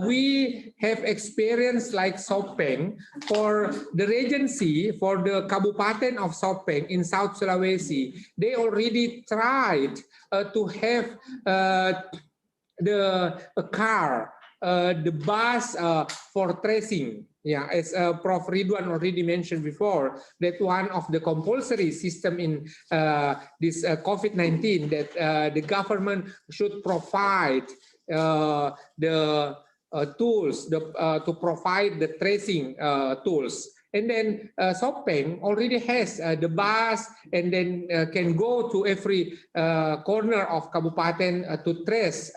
we have experience like Sopeng for the regency for the Kabupaten of Sopeng in South Sulawesi. They already tried to have the bus for tracing. Yeah, as Prof. Ridwan already mentioned before, that one of the compulsory system in this COVID-19 that the government should provide the tools to provide the tracing tools. And then Sopeng already has the bus and then can go to every corner of Kabupaten to trace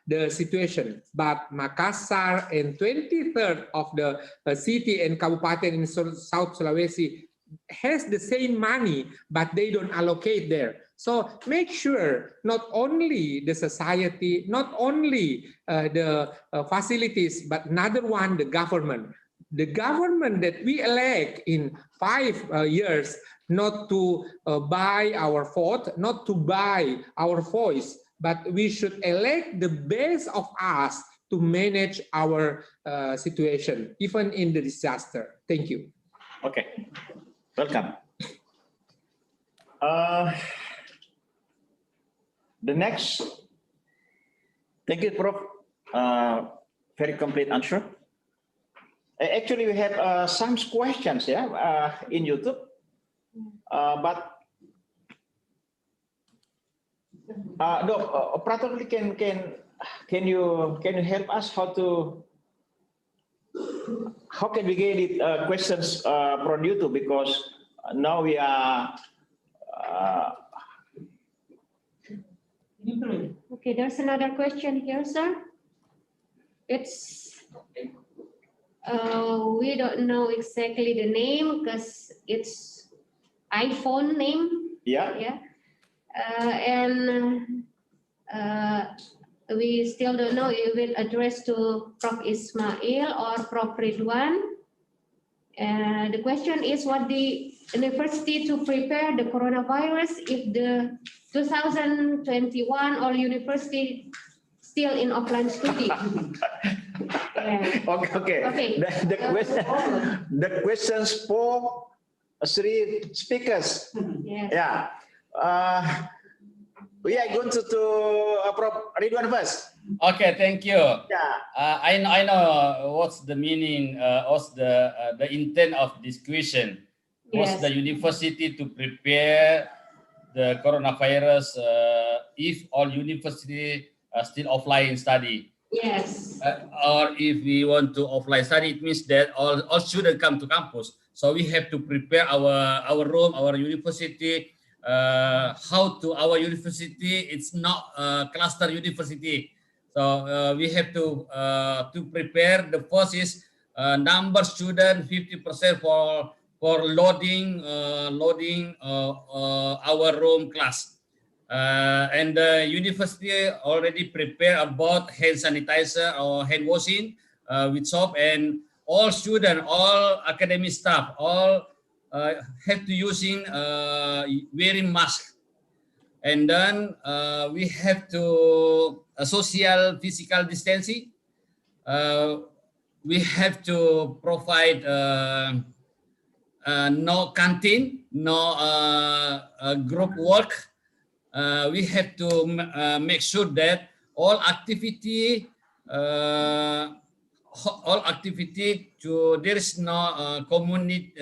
the situation. But Makassar and 23rd of the city and Kabupaten in South Sulawesi has the same money, but they don't allocate there. So make sure not only the society, not only the facilities, but another one, the government. The government that we elect in 5 years, not to buy our vote, not to buy our voice, but we should elect the best of us to manage our situation, even in the disaster. Thank you. Okay, welcome. The next, thank you, Prof. Very complete answer. Actually, we have some questions, yeah, in YouTube, but practically can you help us how can we get it questions from YouTube, because now we are. Okay, there's another question here, sir. It's. We don't know exactly the name because it's iPhone name. Yeah. Yeah. And we still don't know if it addressed to Prof. Ismail or Prof. Ridwan. The question is what the university to prepare the coronavirus if the 2021 all university still in offline study. Okay. The questions for 3 speakers. Yes. Yeah. We are going to Prof. Ridwan first. Okay, thank you. Yeah. I know what's the meaning, what's the intent of this question. What's the university to prepare the coronavirus if all university are still offline study? Yes. Or if we want to offline study, it means that all students come to campus. So we have to prepare our room, our university. How to our university? It's not a cluster university. So we have to prepare. The first is number student 50% for loading our room class. And the university already prepared about hand sanitizer or hand washing with soap, and all students, all academic staff, all have to using wearing mask. And then we have to social physical distancing. We have to provide no canteen, no group work. We have to make sure that all activity there is no community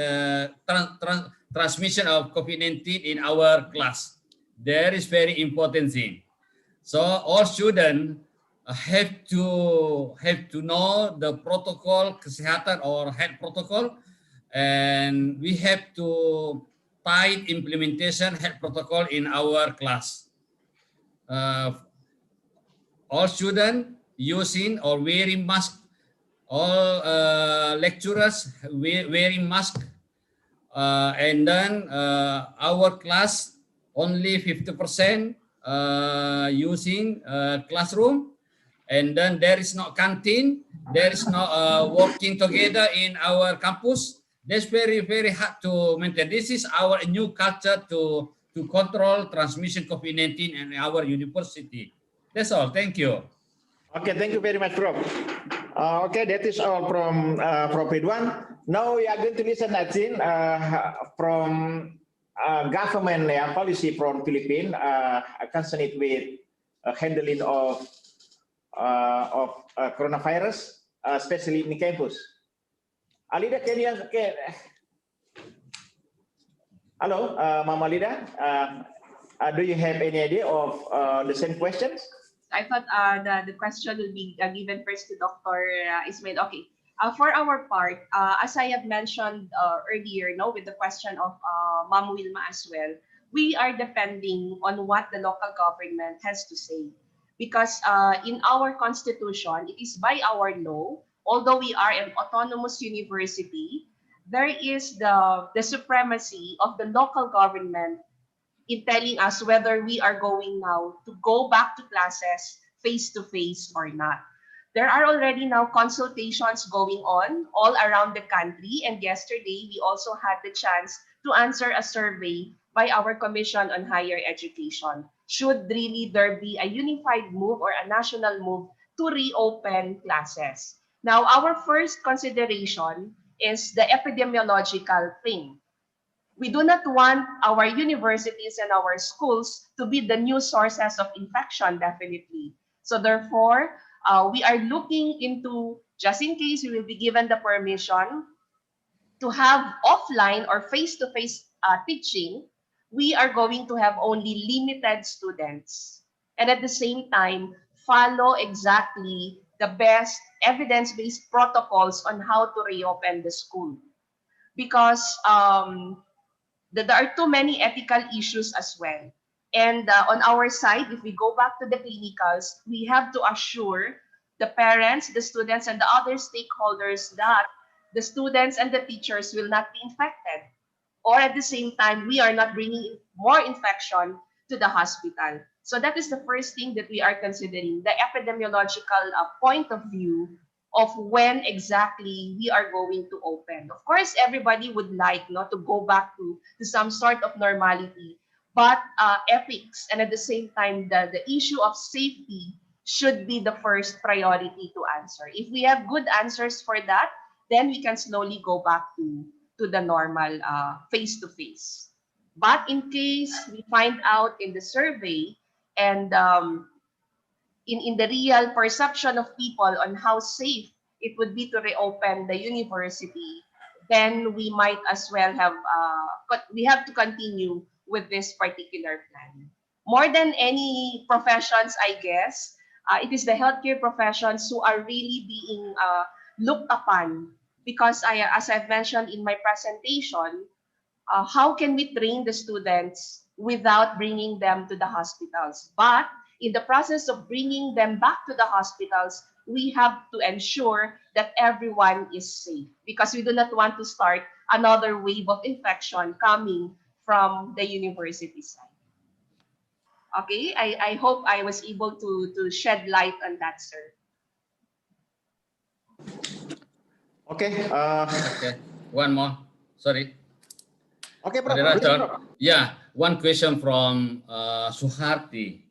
transmission of COVID-19 in our class. That is very important thing. So all students have to know the protocol kesehatan or health protocol, and we have to tight implementation health protocol in our class. All students using or wearing mask. All lecturers wearing mask. And then our class only 50% using classroom. And then there is no canteen. There is no working together in our campus. That's very, very hard to maintain. This is our new culture to to control transmission COVID-19 in our university. That's all. Thank you. Okay, thank you very much, Prof. Okay, that is all from Prof. Ridwan. Now we are going to listen, I think, from government policy from Philippines concerned with handling of coronavirus, especially in campus. Alida, can you? Hello, Mama Lida. Do you have any idea of the same questions? I thought the question will be given first to Dr. Ismail. Okay. For our part, as I have mentioned earlier, with the question of Ma'am Wilma as well, we are depending on what the local government has to say. Because in our constitution, it is by our law, although we are an autonomous university, there is the supremacy of the local government in telling us whether we are going now to go back to classes face-to-face or not. There are already now consultations going on all around the country, and yesterday we also had the chance to answer a survey by our Commission on Higher Education. Should really there be a unified move or a national move to reopen classes? Now, our first consideration is the epidemiological thing. We do not want our universities and our schools to be the new sources of infection, definitely. So therefore, we are looking into, just in case we will be given the permission to have offline or face-to-face teaching, we are going to have only limited students. And at the same time, follow exactly the best evidence-based protocols on how to reopen the school. Because there are too many ethical issues as well. And on our side, if we go back to the clinicals, we have to assure the parents, the students, and the other stakeholders that the students and the teachers will not be infected. Or at the same time, we are not bringing more infection to the hospital. So that is the first thing that we are considering, the epidemiological point of view of when exactly we are going to open. Of course, everybody would like to go back to some sort of normality, but ethics and at the same time, the issue of safety should be the first priority to answer. If we have good answers for that, then we can slowly go back to the normal face-to-face. But in case we find out in the survey and in the real perception of people on how safe it would be to reopen the university, then we might as well have, we have to continue with this particular plan. More than any professions, I guess, it is the healthcare professions who are really being looked upon because as I've mentioned in my presentation, how can we train the students without bringing them to the hospitals? But in the process of bringing them back to the hospitals, we have to ensure that everyone is safe because we do not want to start another wave of infection coming from the university side. Okay, I hope I was able to shed light on that, sir. Okay. Okay. One more. Sorry. Okay, Prof. Yeah, one question from Suharti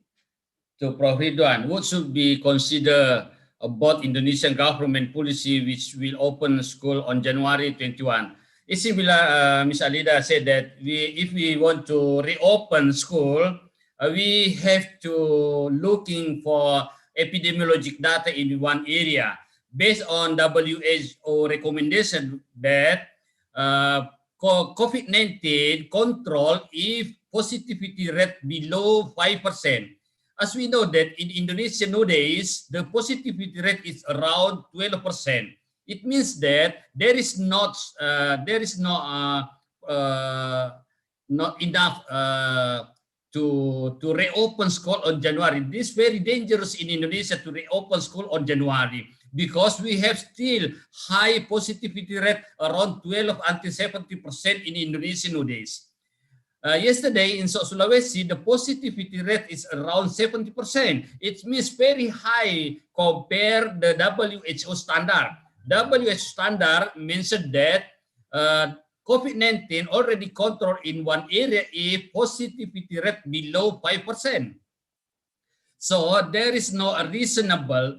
to Prof. Ridwan. What should be considered about Indonesian government policy which will open school on January 21? It's similar, Ms. Alida said that if we want to reopen school, we have to looking for epidemiologic data in one area based on WHO recommendation that COVID-19 control if positivity rate below 5%. As we know that in Indonesia nowadays, the positivity rate is around 12%. It means that there is not enough to reopen school on January. This is very dangerous in Indonesia to reopen school on January because we have still high positivity rate around 12 until 70% in Indonesia nowadays. Yesterday in Sulawesi, the positivity rate is around 70%. It means very high compared the WHO standard. WHO standard mentioned that COVID-19 already controlled in one area if positivity rate below 5%. So there is no reason or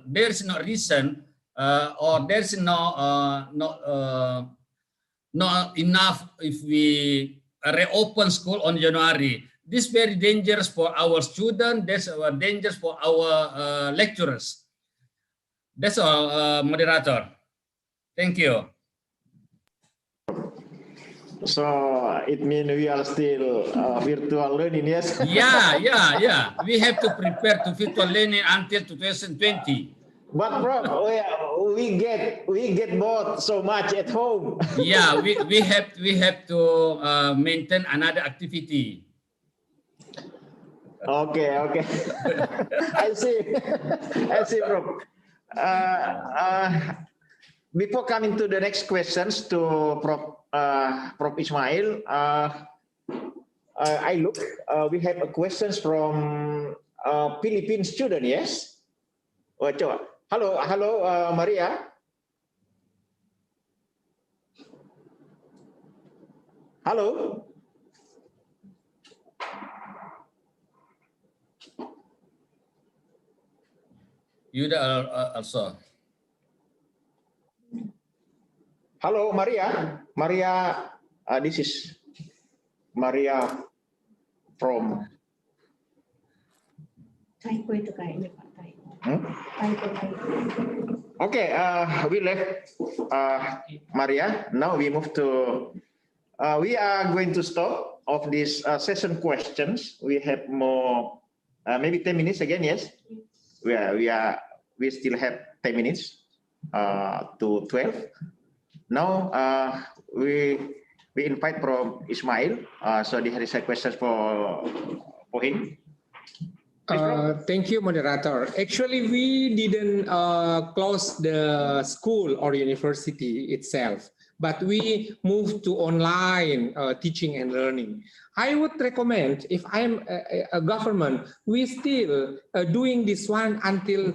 there's no not enough if we reopen school on January. This is very dangerous for our students. That's dangerous for our lecturers. That's all, moderator. Thank you. So it means we are still virtual learning, yes? Yeah. We have to prepare to virtual learning until 2020. But Prof, we get bored so much at home. Yeah, we have to maintain another activity. Okay. I see, Prof. Before coming to the next questions to Prof Ismail, I look. We have a questions from Philippine student. Yes. Coba. Halo, Maria. Halo. Yuda also. Halo, Maria. This is Maria from. Typo itu kayaknya Pak. Okay, we left Maria. Now we move to. We are going to stop of this session questions. We have more, maybe 10 minutes again. Yes, we still have 10 minutes to 12. Now we invite from Ismail. So there is a question for him. Thank you, moderator. Actually, we didn't close the school or university itself, but we moved to online teaching and learning. I would recommend, if I'm a government, we still doing this one until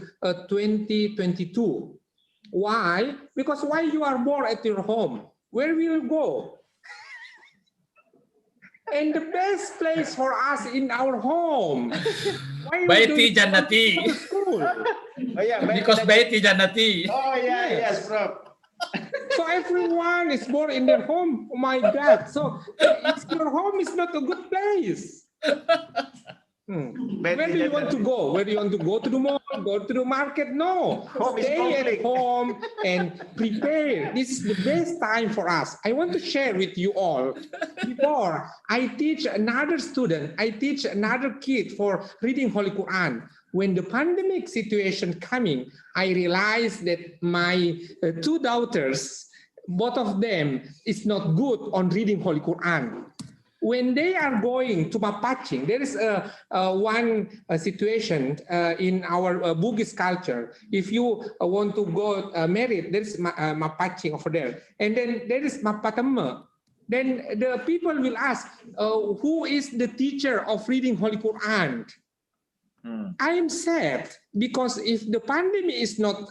2022. Why? Because while you are bored at your home, where will you go? And the best place for us in our home. Baiti Jannati. Oh, yeah, because Baiti Jannati. Oh yeah, yes, Prof. So everyone is born in their home. Oh my God. So your home is not a good place. Where do you want to go? Where do you want to go to the mall? Go to the market? No. Stay at home and prepare. This is the best time for us. I want to share with you all. Before I teach another student, I teach another kid for reading Holy Quran. When the pandemic situation coming, I realized that my two daughters, both of them, is not good on reading Holy Quran. When they are going to Mapaching, there is one situation in our Bugis culture. If you want to go married, there is Mapaching over there. And then there is Mapatama. Then the people will ask, who is the teacher of reading Holy Quran? I am sad because if the pandemic is not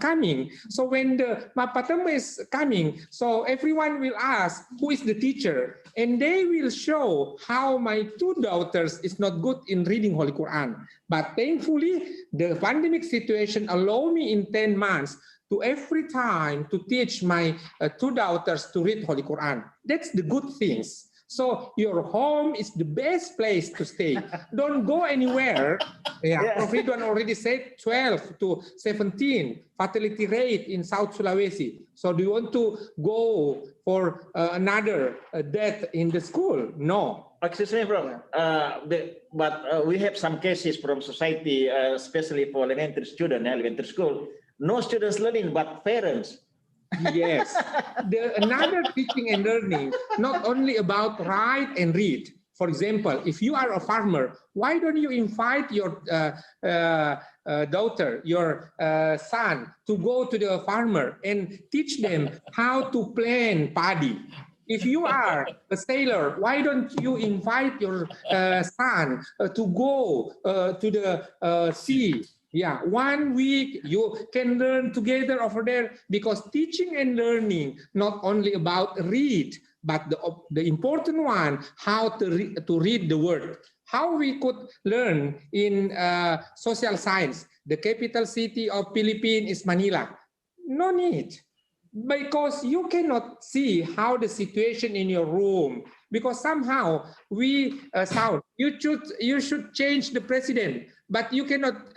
coming, so when the Mapatama is coming, so everyone will ask who is the teacher, and they will show how my two daughters is not good in reading Holy Quran. But thankfully, the pandemic situation allow me in 10 months to every time to teach my two daughters to read Holy Quran. That's the good things. So your home is the best place to stay. Don't go anywhere. Prof. Ridwan already said 12 to 17 fatality rate in South Sulawesi. So do you want to go for another death in the school? No. Excuse me, Prof. But we have some cases from society, especially for elementary students, elementary school. No students learning, but parents. Yes, another teaching and learning, not only about write and read. For example, if you are a farmer, why don't you invite your daughter, your son to go to the farmer and teach them how to plant paddy? If you are a sailor, why don't you invite your son to go to the sea Yeah, 1 week you can learn together over there, because teaching and learning not only about read, but the important one, how to read the word. How we could learn in social science. The capital city of Philippines is Manila. No need, because you cannot see how the situation in your room, because somehow we sound you should change the president, but you cannot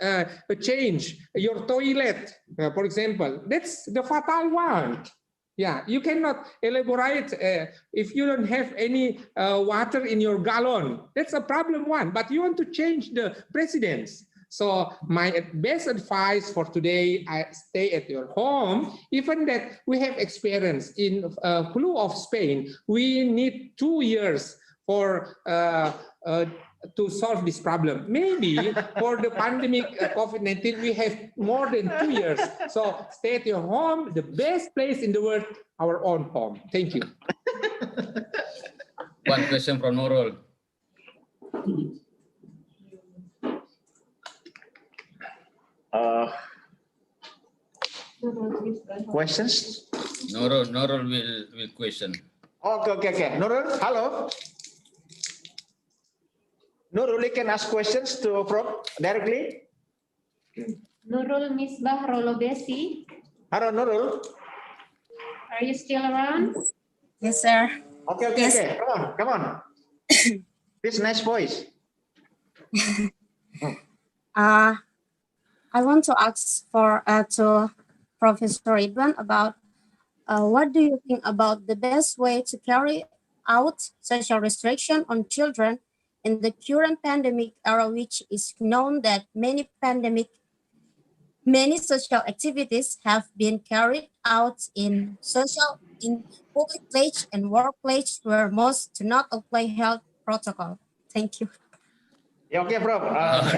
change your toilet, for example. That's the fatal one. Yeah, you cannot elaborate if you don't have any water in your gallon. That's a problem one, but you want to change the presidents. So my best advice for today, I stay at your home. Even that we have experience in flu of Spain, we need 2 years for to solve this problem. Maybe for the pandemic COVID-19, we have more than 2 years. So stay at your home, the best place in the world, our own home. Thank you. One question from Nurul. Questions? Nurul will question. Okay. Nurul, hello. Nurul, you can ask questions to Prof directly. Nurul Misbah Rolobesi. Hello, Nurul. Are you still around? Yes, sir. Okay. Yes. Okay. Come on. This nice voice. I want to ask to Professor Ridwan about what do you think about the best way to carry out social restriction on children in the current pandemic era, which is known that many social activities have been carried out in public place and workplace where most do not apply health protocol. Thank you. Yeah, okay, Prof.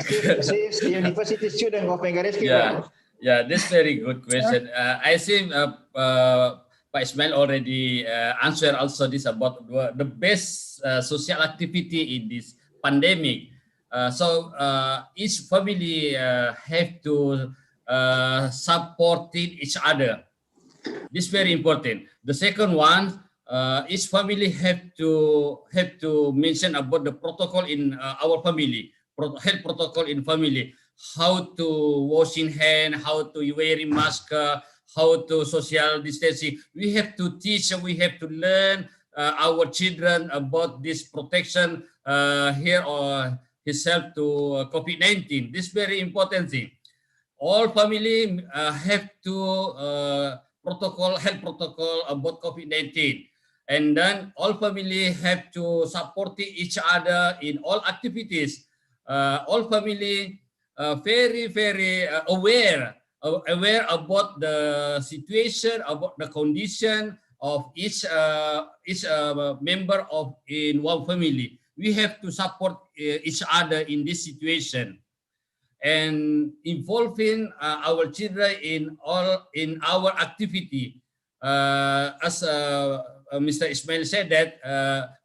She is the university student of Megareski. Yeah, that's very good question. I think Pak Ismail already answered also this about the best social activity in this pandemic. So each family have to support each other. This is very important. The second one, each family have to mention about the protocol in our family, health protocol in family, how to washing hand, how to wearing mask, how to social distancing. We have to teach, we have to learn our children about this protection here or himself to COVID-19. This is very important thing. All family have to health protocol about COVID-19. And then all family have to support each other in all activities. All family very aware about the situation, about the condition of each member of in one family. We have to support each other in this situation, and involving our children in our activity. As Mr. Ismail said that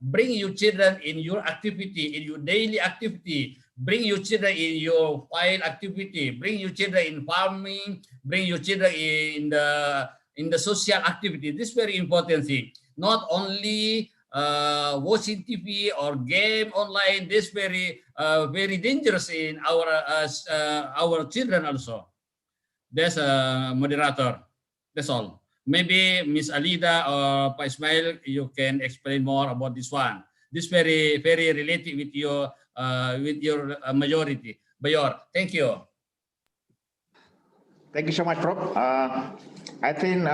bring your children in your activity, in your daily activity. Bring your children in your file activity. Bring your children in farming. Bring your children in the social activity. This is very important thing. Not only watching TV or game online. This very dangerous in our children also. That's a moderator. That's all. Maybe Miss Alida or Pak Ismail, you can explain more about this one. This very related with your majority. Bayor, thank you. Thank you so much, Prof. I think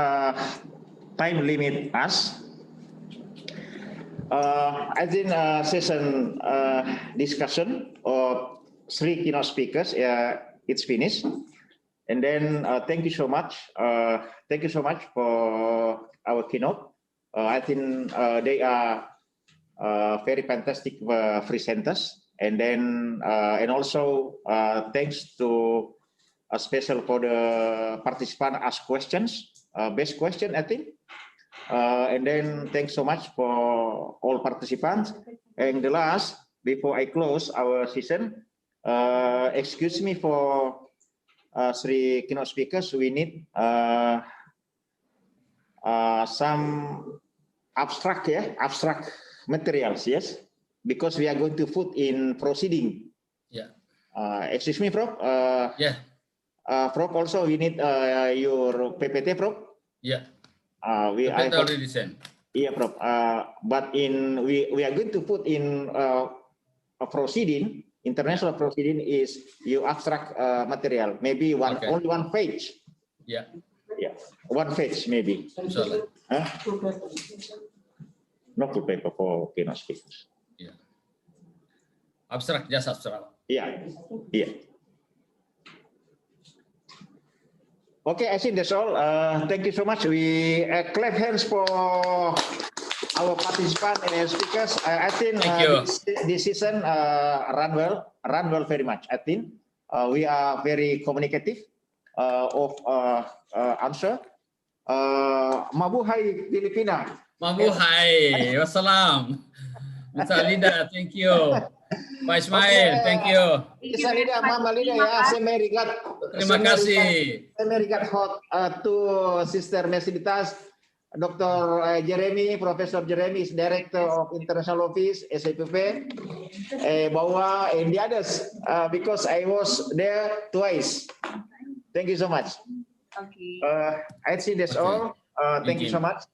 time limit us. I think session discussion of 3 keynote speakers, it's finished. And then thank you so much. Thank you so much for our keynote. I think they are very fantastic presenters. And then and also thanks to special for the participant ask questions, best question I think. And then thanks so much for all participants. And the last, before I close our session, excuse me for three keynote speakers, we need some abstract materials, yes, because we are going to put in proceeding. Yeah. Excuse me, Prof. Yeah. Prof, also we need your PPT, Prof. Yeah. We PPT already sent. Yeah, Prof. But we are going to put in a proceeding. International proceeding is your abstract material, maybe only one page. Yeah. Yeah, one page maybe. Inshallah. Huh? Not full paper for keynote speakers. Yeah. Abstract, just abstract. Yeah. Yeah. Okay, I think that's all. Thank you so much. We clap hands for our participants and speakers. I think this season run well very much. I think we are very communicative of answer. Mabuhay Filipina. Mabuhay. Wassalam. Bisa Lida, thank you. Pak Ismail, thank you. Bisa Lida, Mama Lida ya, semerigat. Terima kasih. Semerigat hot to Sister Merceditas, Dr. Jeremy, Professor Jeremy is Director of International Office, SAPP, Baua, and the others, because I was there twice. Thank you so much. Okay. I think that's all. Thank you so much.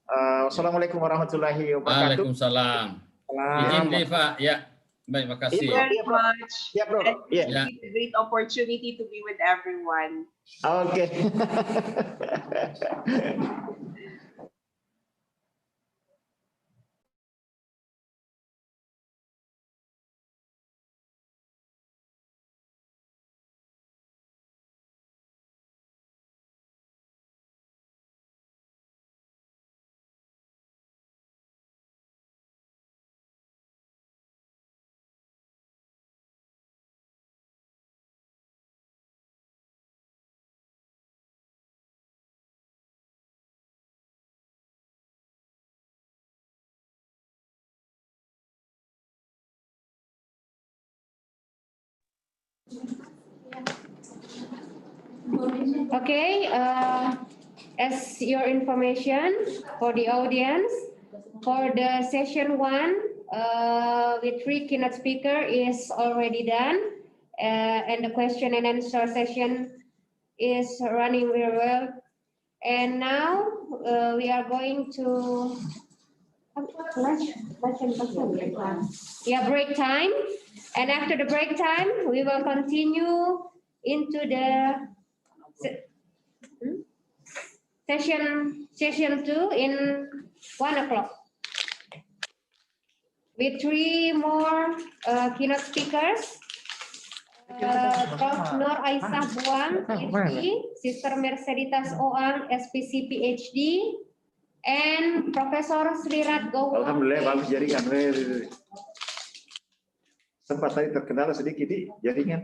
Wassalamualaikum warahmatullahi wabarakatuh. Waalaikumsalam. Izin deh, Pak. Ya, baik, makasih. Thank you very much. Yeah, bro. Yeah. It's a great opportunity to be with everyone. Okay. Okay, as your information for the audience, for the session 1 with 3 keynote speaker is already done, and the question and answer session is running very well. And now we are going to break time, and after the break time we will continue into the session 2 in 1 o'clock with 3 more keynote speakers. Prof. Nur Aisha Buang, Ph.D, Sister Merceditas O.Ang, SPC Ph.D, and Professor Srirath Gohwong. Alhamdulillah bagus jaringan. Sempat tadi terkendala sedikit di jaringan.